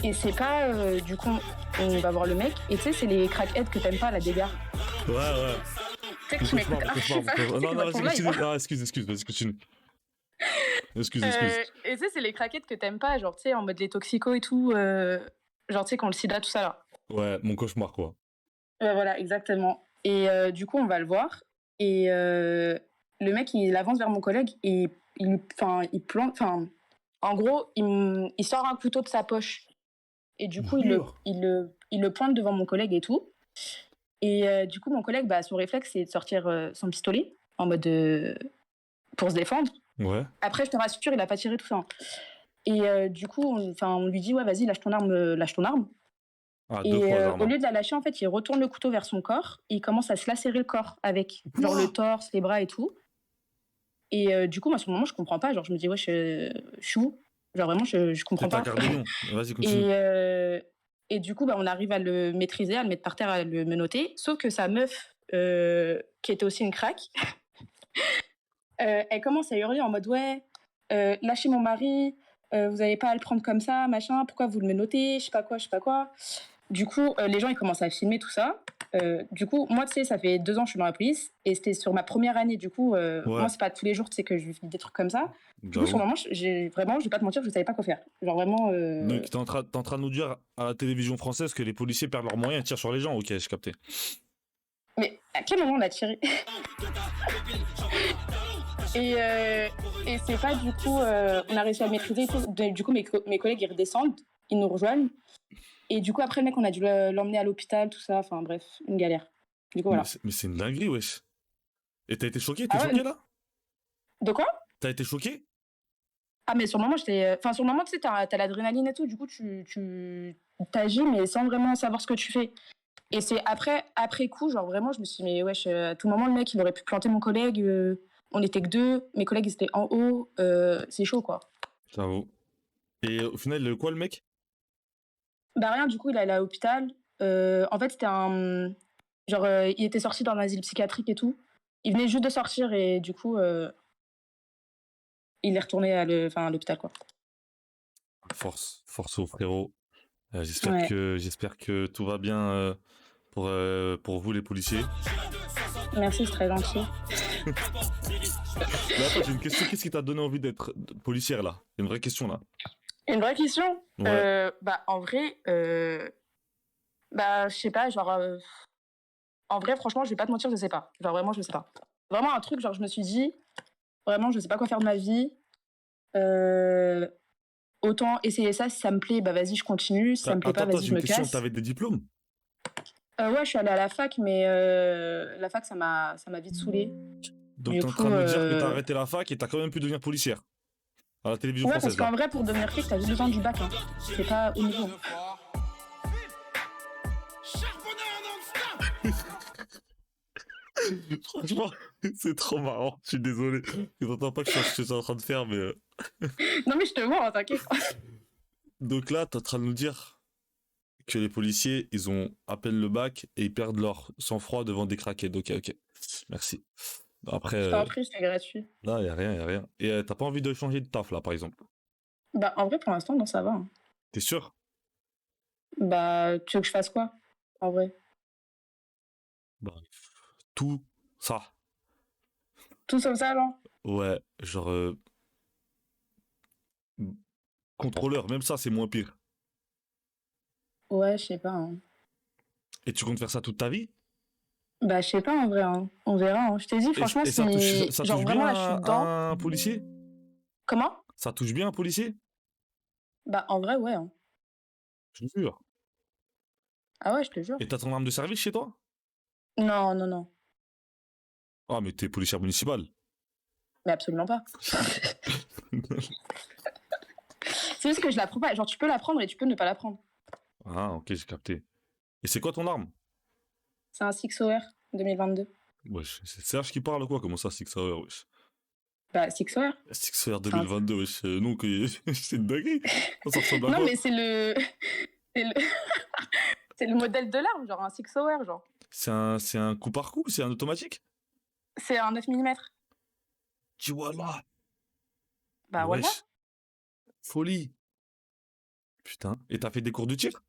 Et c'est pas, du coup, on va voir le mec. Et tu sais, c'est les crackheads que t'aimes pas, la dégâts.
Ouais, ouais.
Tu sais que tu m'écoutes.
Cauchemar,
Ah, je sais
cauchemar,
pas,
cauchemar.
c'est
Non,
quoi
non,
ton
vas-y,
live,
continue. Non, excuse, vas-y, continue. Excuse.
Et tu sais, c'est les craquettes que t'aimes pas, genre, tu sais, en mode les toxicos et tout, genre, tu sais, quand le sida, tout ça, là.
Ouais, mon cauchemar, quoi.
Ouais, voilà, exactement. Et du coup, on va le voir. Et le mec, il avance vers mon collègue et il plante, en gros, il sort un couteau de sa poche. Et du coup,
Jure.
il le pointe devant mon collègue et tout. Et du coup, mon collègue, bah, son réflexe, c'est de sortir son pistolet, en mode pour se défendre.
Ouais.
Après, je te rassure, il a pas tiré tout ça, hein. Et du coup, on lui dit, ouais, vas-y, lâche ton arme, lâche ton arme.
Ah, deux
Et
fois,
au
Zarma.
lieu de la lâcher, en fait, il retourne le couteau vers son corps et il commence à se lacérer le corps avec, genre, le torse, les bras et tout. Et du coup, moi, sur le moment, je comprends pas. Genre, je me dis, ouais, je suis où? Genre, vraiment, je comprends
C'est ta
pas.
Gare de Lyon. Vas-y, continue.
Et du coup, bah, on arrive à le maîtriser, à le mettre par terre, à le menotter. Sauf que sa meuf, qui était aussi une craque, elle commence à hurler en mode, ouais, lâchez mon mari, vous n'avez pas à le prendre comme ça, machin, pourquoi vous le menottez, je sais pas quoi, je sais pas quoi. Du coup, les gens, ils commencent à filmer tout ça. Du coup, moi, tu sais, ça fait 2 ans que je suis dans la police et c'était sur ma première année. Du coup,
Ouais.
moi, c'est pas tous les jours, tu sais, que je vis des trucs comme ça. Du coup, sur
J'avoue.
le moment, vraiment, je vais pas te mentir, je savais pas quoi faire. Genre vraiment.
Donc, t'es en train de nous dire à la télévision française que les policiers perdent leurs moyens et tirent sur les gens. Ok, j'ai capté.
Mais à quel moment on a tiré? Et c'est pas du coup, on a réussi à le maîtriser et tout. Du coup, mes collègues, ils redescendent, ils nous rejoignent. Et du coup, après, le mec, on a dû l'emmener à l'hôpital, tout ça. Enfin, bref, une galère. Du coup, voilà.
Mais c'est une dinguerie, wesh. Et t'as été choqué? T'es
Ah ouais,
choqué, là?
de quoi?
T'as été choqué?
Ah, mais sur le moment, j'étais. Enfin, sur le moment, tu sais, t'as l'adrénaline et tout. Du coup, tu t'agis, mais sans vraiment savoir ce que tu fais. Et c'est après coup, genre vraiment, je me suis dit, mais wesh, à tout moment, le mec, il aurait pu planter mon collègue. On était que 2. Mes collègues, ils étaient en haut. C'est chaud, quoi.
J'avoue. Et au final, quoi, le mec?
Bah, rien, du coup, il est allé à l'hôpital. En fait, c'était un. Genre, il était sorti d'un asile psychiatrique et tout. Il venait juste de sortir et du coup, il est retourné à l'hôpital, quoi.
Force au frérot.
Ouais.
J'espère que tout va bien pour vous, les policiers.
Merci, c'est très gentil.
Mais attends, j'ai une question. Qu'est-ce qui t'a donné envie d'être policière, là? Une vraie question, là.
Une vraie question?
Ouais.
Bah, en vrai, bah, je sais pas, genre, en vrai, franchement, je vais pas te mentir, je sais pas. Genre, vraiment, je sais pas. Vraiment un truc, genre, je me suis dit, vraiment, je sais pas quoi faire de ma vie. Autant essayer ça, si ça me plaît, bah vas-y, je continue. Si ça me plaît pas,
Attends,
vas-y,
j'ai
je
une
me
question.
casse.
T'avais des diplômes?
Ouais, je suis allée à la fac, mais la fac, ça m'a vite saoulée.
Donc
Du
t'es en
coup,
train de me dire que t'as arrêté la fac et t'as quand même pu devenir policière à la télévision
ouais, parce
française, là.
qu'en vrai, pour devenir flic, t'as juste besoin du bac, hein. C'est pas au niveau.
Franchement, c'est trop marrant. Je suis désolé. Je t'entends pas que je suis en train de faire, mais...
Non, mais je te vois, hein, t'inquiète.
Donc là, t'es en train de nous dire que les policiers, ils ont à peine le bac et ils perdent leur sang-froid devant des craquettes. Ok. Merci. Après,
Je t'en prie, c'est gratuit.
là, y a rien. Et t'as pas envie de changer de taf, là, par exemple?
Bah, en vrai, pour l'instant, non, ça va, hein.
T'es sûr?
Bah, tu veux que je fasse quoi, en vrai?
Bah, tout ça.
Tout comme ça, genre?
Ouais, genre contrôleur, même ça, c'est moins pire.
Ouais, je sais pas. Hein.
Et tu comptes faire ça toute ta vie?
Bah, je sais pas en vrai. Hein. On verra. Hein. Je t'ai dit,
Et,
franchement,
et
si.
ça
Genre
touche
vraiment
bien
là, je suis dedans.
un policier?
Comment?
Ça touche bien un policier?
Bah, en vrai, ouais. Hein.
Je te jure.
Ah ouais, je te jure.
Et t'as ton arme de service chez toi?
Non, non, non.
Ah, mais t'es policière municipale.
Mais absolument pas. C'est juste que je la prends pas. Genre, tu peux la prendre et tu peux ne pas la prendre.
Ah, ok, j'ai capté. Et c'est quoi ton arme?
C'est un 6OR 2022.
Wesh, c'est Serge qui parle ou quoi? Comment ça, 6 Hour, wesh?
Bah, 6OR.
6 Hour 2022, wesh. Non, c'est une dinguerie. Ça ressemble à
Non,
quoi?
mais c'est le. C'est le... c'est le modèle de l'arme, genre un 6OR, genre.
C'est un coup par coup? C'est un automatique?
C'est un 9 mm.
Tu vois là?
Bah, voilà.
Wesh, folie. Putain. Et t'as fait des cours de tir?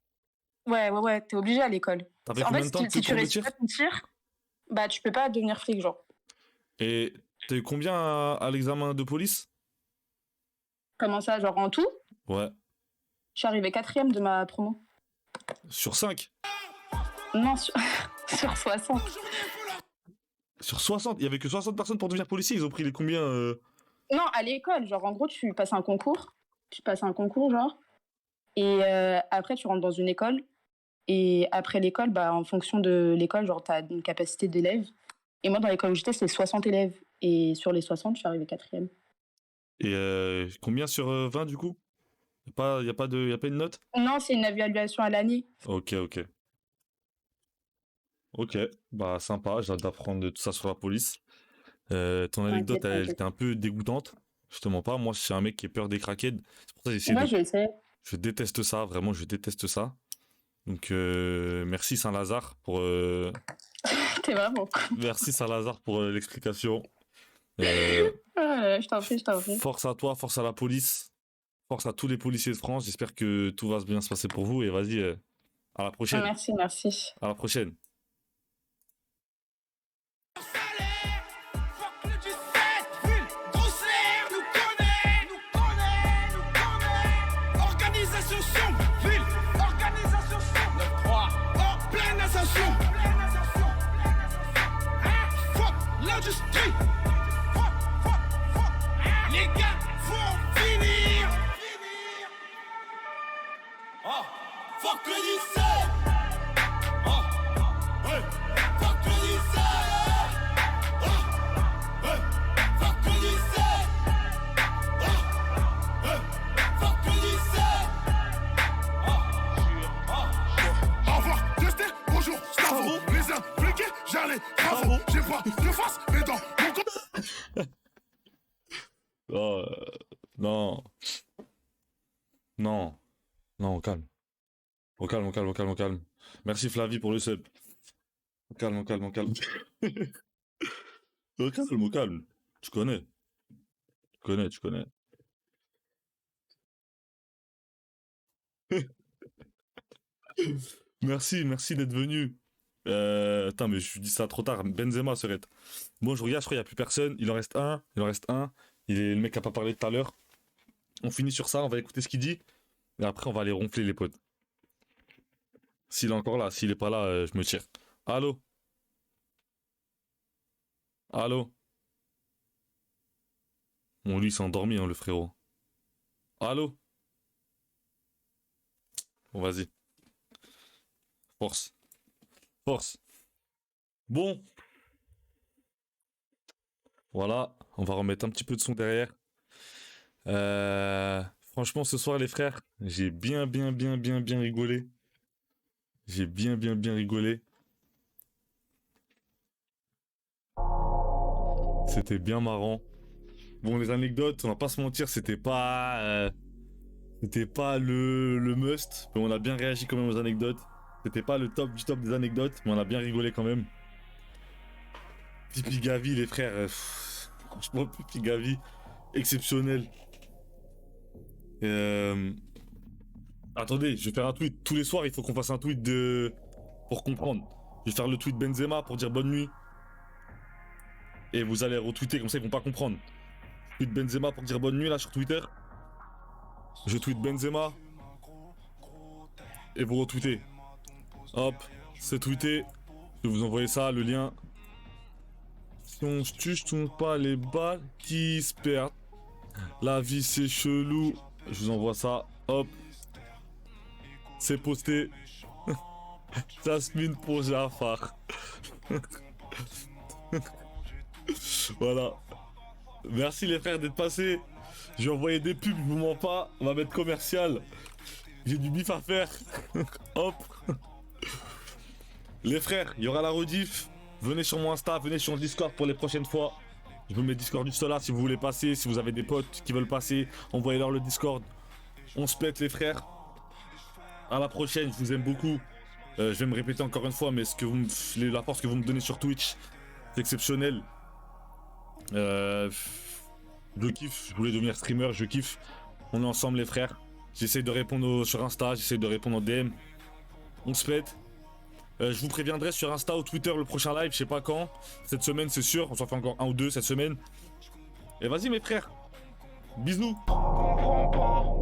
Ouais, t'es obligé à l'école.
T'as fait
En
combien
fait,
de temps de
si tu
cours de
réussis
tir?
pas ton tir, bah, tu peux pas devenir flic, genre.
Et t'as eu combien à l'examen de police?
Comment ça, genre en tout?
Ouais.
Je suis arrivée 4e de ma promo.
Sur 5?
Non, sur 60.
Sur 60? Il y avait que 60 personnes pour devenir policier. Ils ont pris les combien
Non, à l'école, genre en gros, tu passes un concours. Tu passes un concours, genre. Et après, tu rentres dans une école. Et après l'école, bah, en fonction de l'école, genre, t'as une capacité d'élèves. Et moi, dans l'école où j'étais, c'est 60 élèves. Et sur les 60, je suis arrivée 4e.
Et combien sur 20 du coup? Y a pas une note?
Non, c'est une évaluation à l'année.
Ok. Ok, bah sympa, j'ai hâte d'apprendre tout ça sur la police. Ton anecdote, elle
T'inquiète.
était un peu dégoûtante. Je te mens pas, moi je suis un mec qui a peur des crackheads. C'est pour ça que j'ai essayé
Moi,
de...
je sais.
Je déteste ça, vraiment, je déteste ça. Donc merci Saint-Lazare pour...
T'es vraiment con.
Merci Saint-Lazare pour l'explication.
Je t'en prie.
Force à toi, force à la police, force à tous les policiers de France. J'espère que tout va bien se passer pour vous et vas-y, à la prochaine.
Merci.
À la prochaine.
Organisation sombre, ville, organisation sombre, 9-3, en pleine ascension. Fuck l'industrie. Les gars, faut en finir. Oh, fuck le lycée. Oh, ouais, fuck le lycée. Oh, ouais, fuck le lycée. Oh, ouais, fuck le lycée. Au revoir, Justin, bonjour, Stavo. Les impliqués, j'allais, bravo. J'ai pas de face, mais dans mon corps.
Oh, non. Non. Non, au calme. Au calme. Merci Flavie pour le sub. Au calme. Au calme. Tu connais. Merci d'être venu. Attends, mais je dis ça trop tard. Benzema serait. Bon, je regarde, je crois qu'il n'y a plus personne. Il en reste un. Il est le mec qui a pas parlé tout à l'heure. On finit sur ça, on va écouter ce qu'il dit. Et après, on va aller ronfler les potes. S'il est encore là, s'il est pas là, je me tire. Allô? Bon, lui, il s'est endormi, hein, le frérot. Allô? Bon, vas-y. Force. Bon. Voilà, on va remettre un petit peu de son derrière. Franchement, ce soir, les frères, j'ai bien rigolé. J'ai bien rigolé. C'était bien marrant. Bon, les anecdotes, on va pas se mentir, c'était pas le must, mais on a bien réagi quand même aux anecdotes. C'était pas le top du top des anecdotes, mais on a bien rigolé quand même. Pipi Gavi, les frères, franchement, Pipi Gavi, exceptionnel. Attendez, je vais faire un tweet. Tous les soirs, il faut qu'on fasse un tweet pour comprendre. Je vais faire le tweet Benzema pour dire bonne nuit. Et vous allez retweeter, comme ça ils vont pas comprendre. tweet Benzema pour dire bonne nuit là sur Twitter. Je tweet Benzema. Et vous retweetez. Hop, c'est tweeté. Je vais vous envoyer ça, le lien. Si on se tue, je tourne pas les balles qui se perdent. La vie c'est chelou. Je vous envoie ça. Hop. C'est posté. Jasmine pour Jafar. Voilà. Merci les frères d'être passés. J'ai envoyé des pubs, je vous mens pas. On va mettre commercial. J'ai du bif à faire. Hop. Les frères, il y aura la rediff. Venez sur mon Insta, venez sur le Discord pour les prochaines fois. Je vous mets Discord juste là si vous voulez passer. Si vous avez des potes qui veulent passer, envoyez-leur le Discord. On se pète les frères. À la prochaine, je vous aime beaucoup. Je vais me répéter encore une fois, mais la force que vous me donnez sur Twitch, c'est exceptionnel. Je kiffe, je voulais devenir streamer, je kiffe. On est ensemble les frères. J'essaie de répondre sur Insta, j'essaie de répondre en DM. On se pète. Je vous préviendrai sur Insta ou Twitter le prochain live, je sais pas quand. Cette semaine c'est sûr, on s'en fait encore un ou deux cette semaine. Et vas-y mes frères. Bisous.
Comprends pas.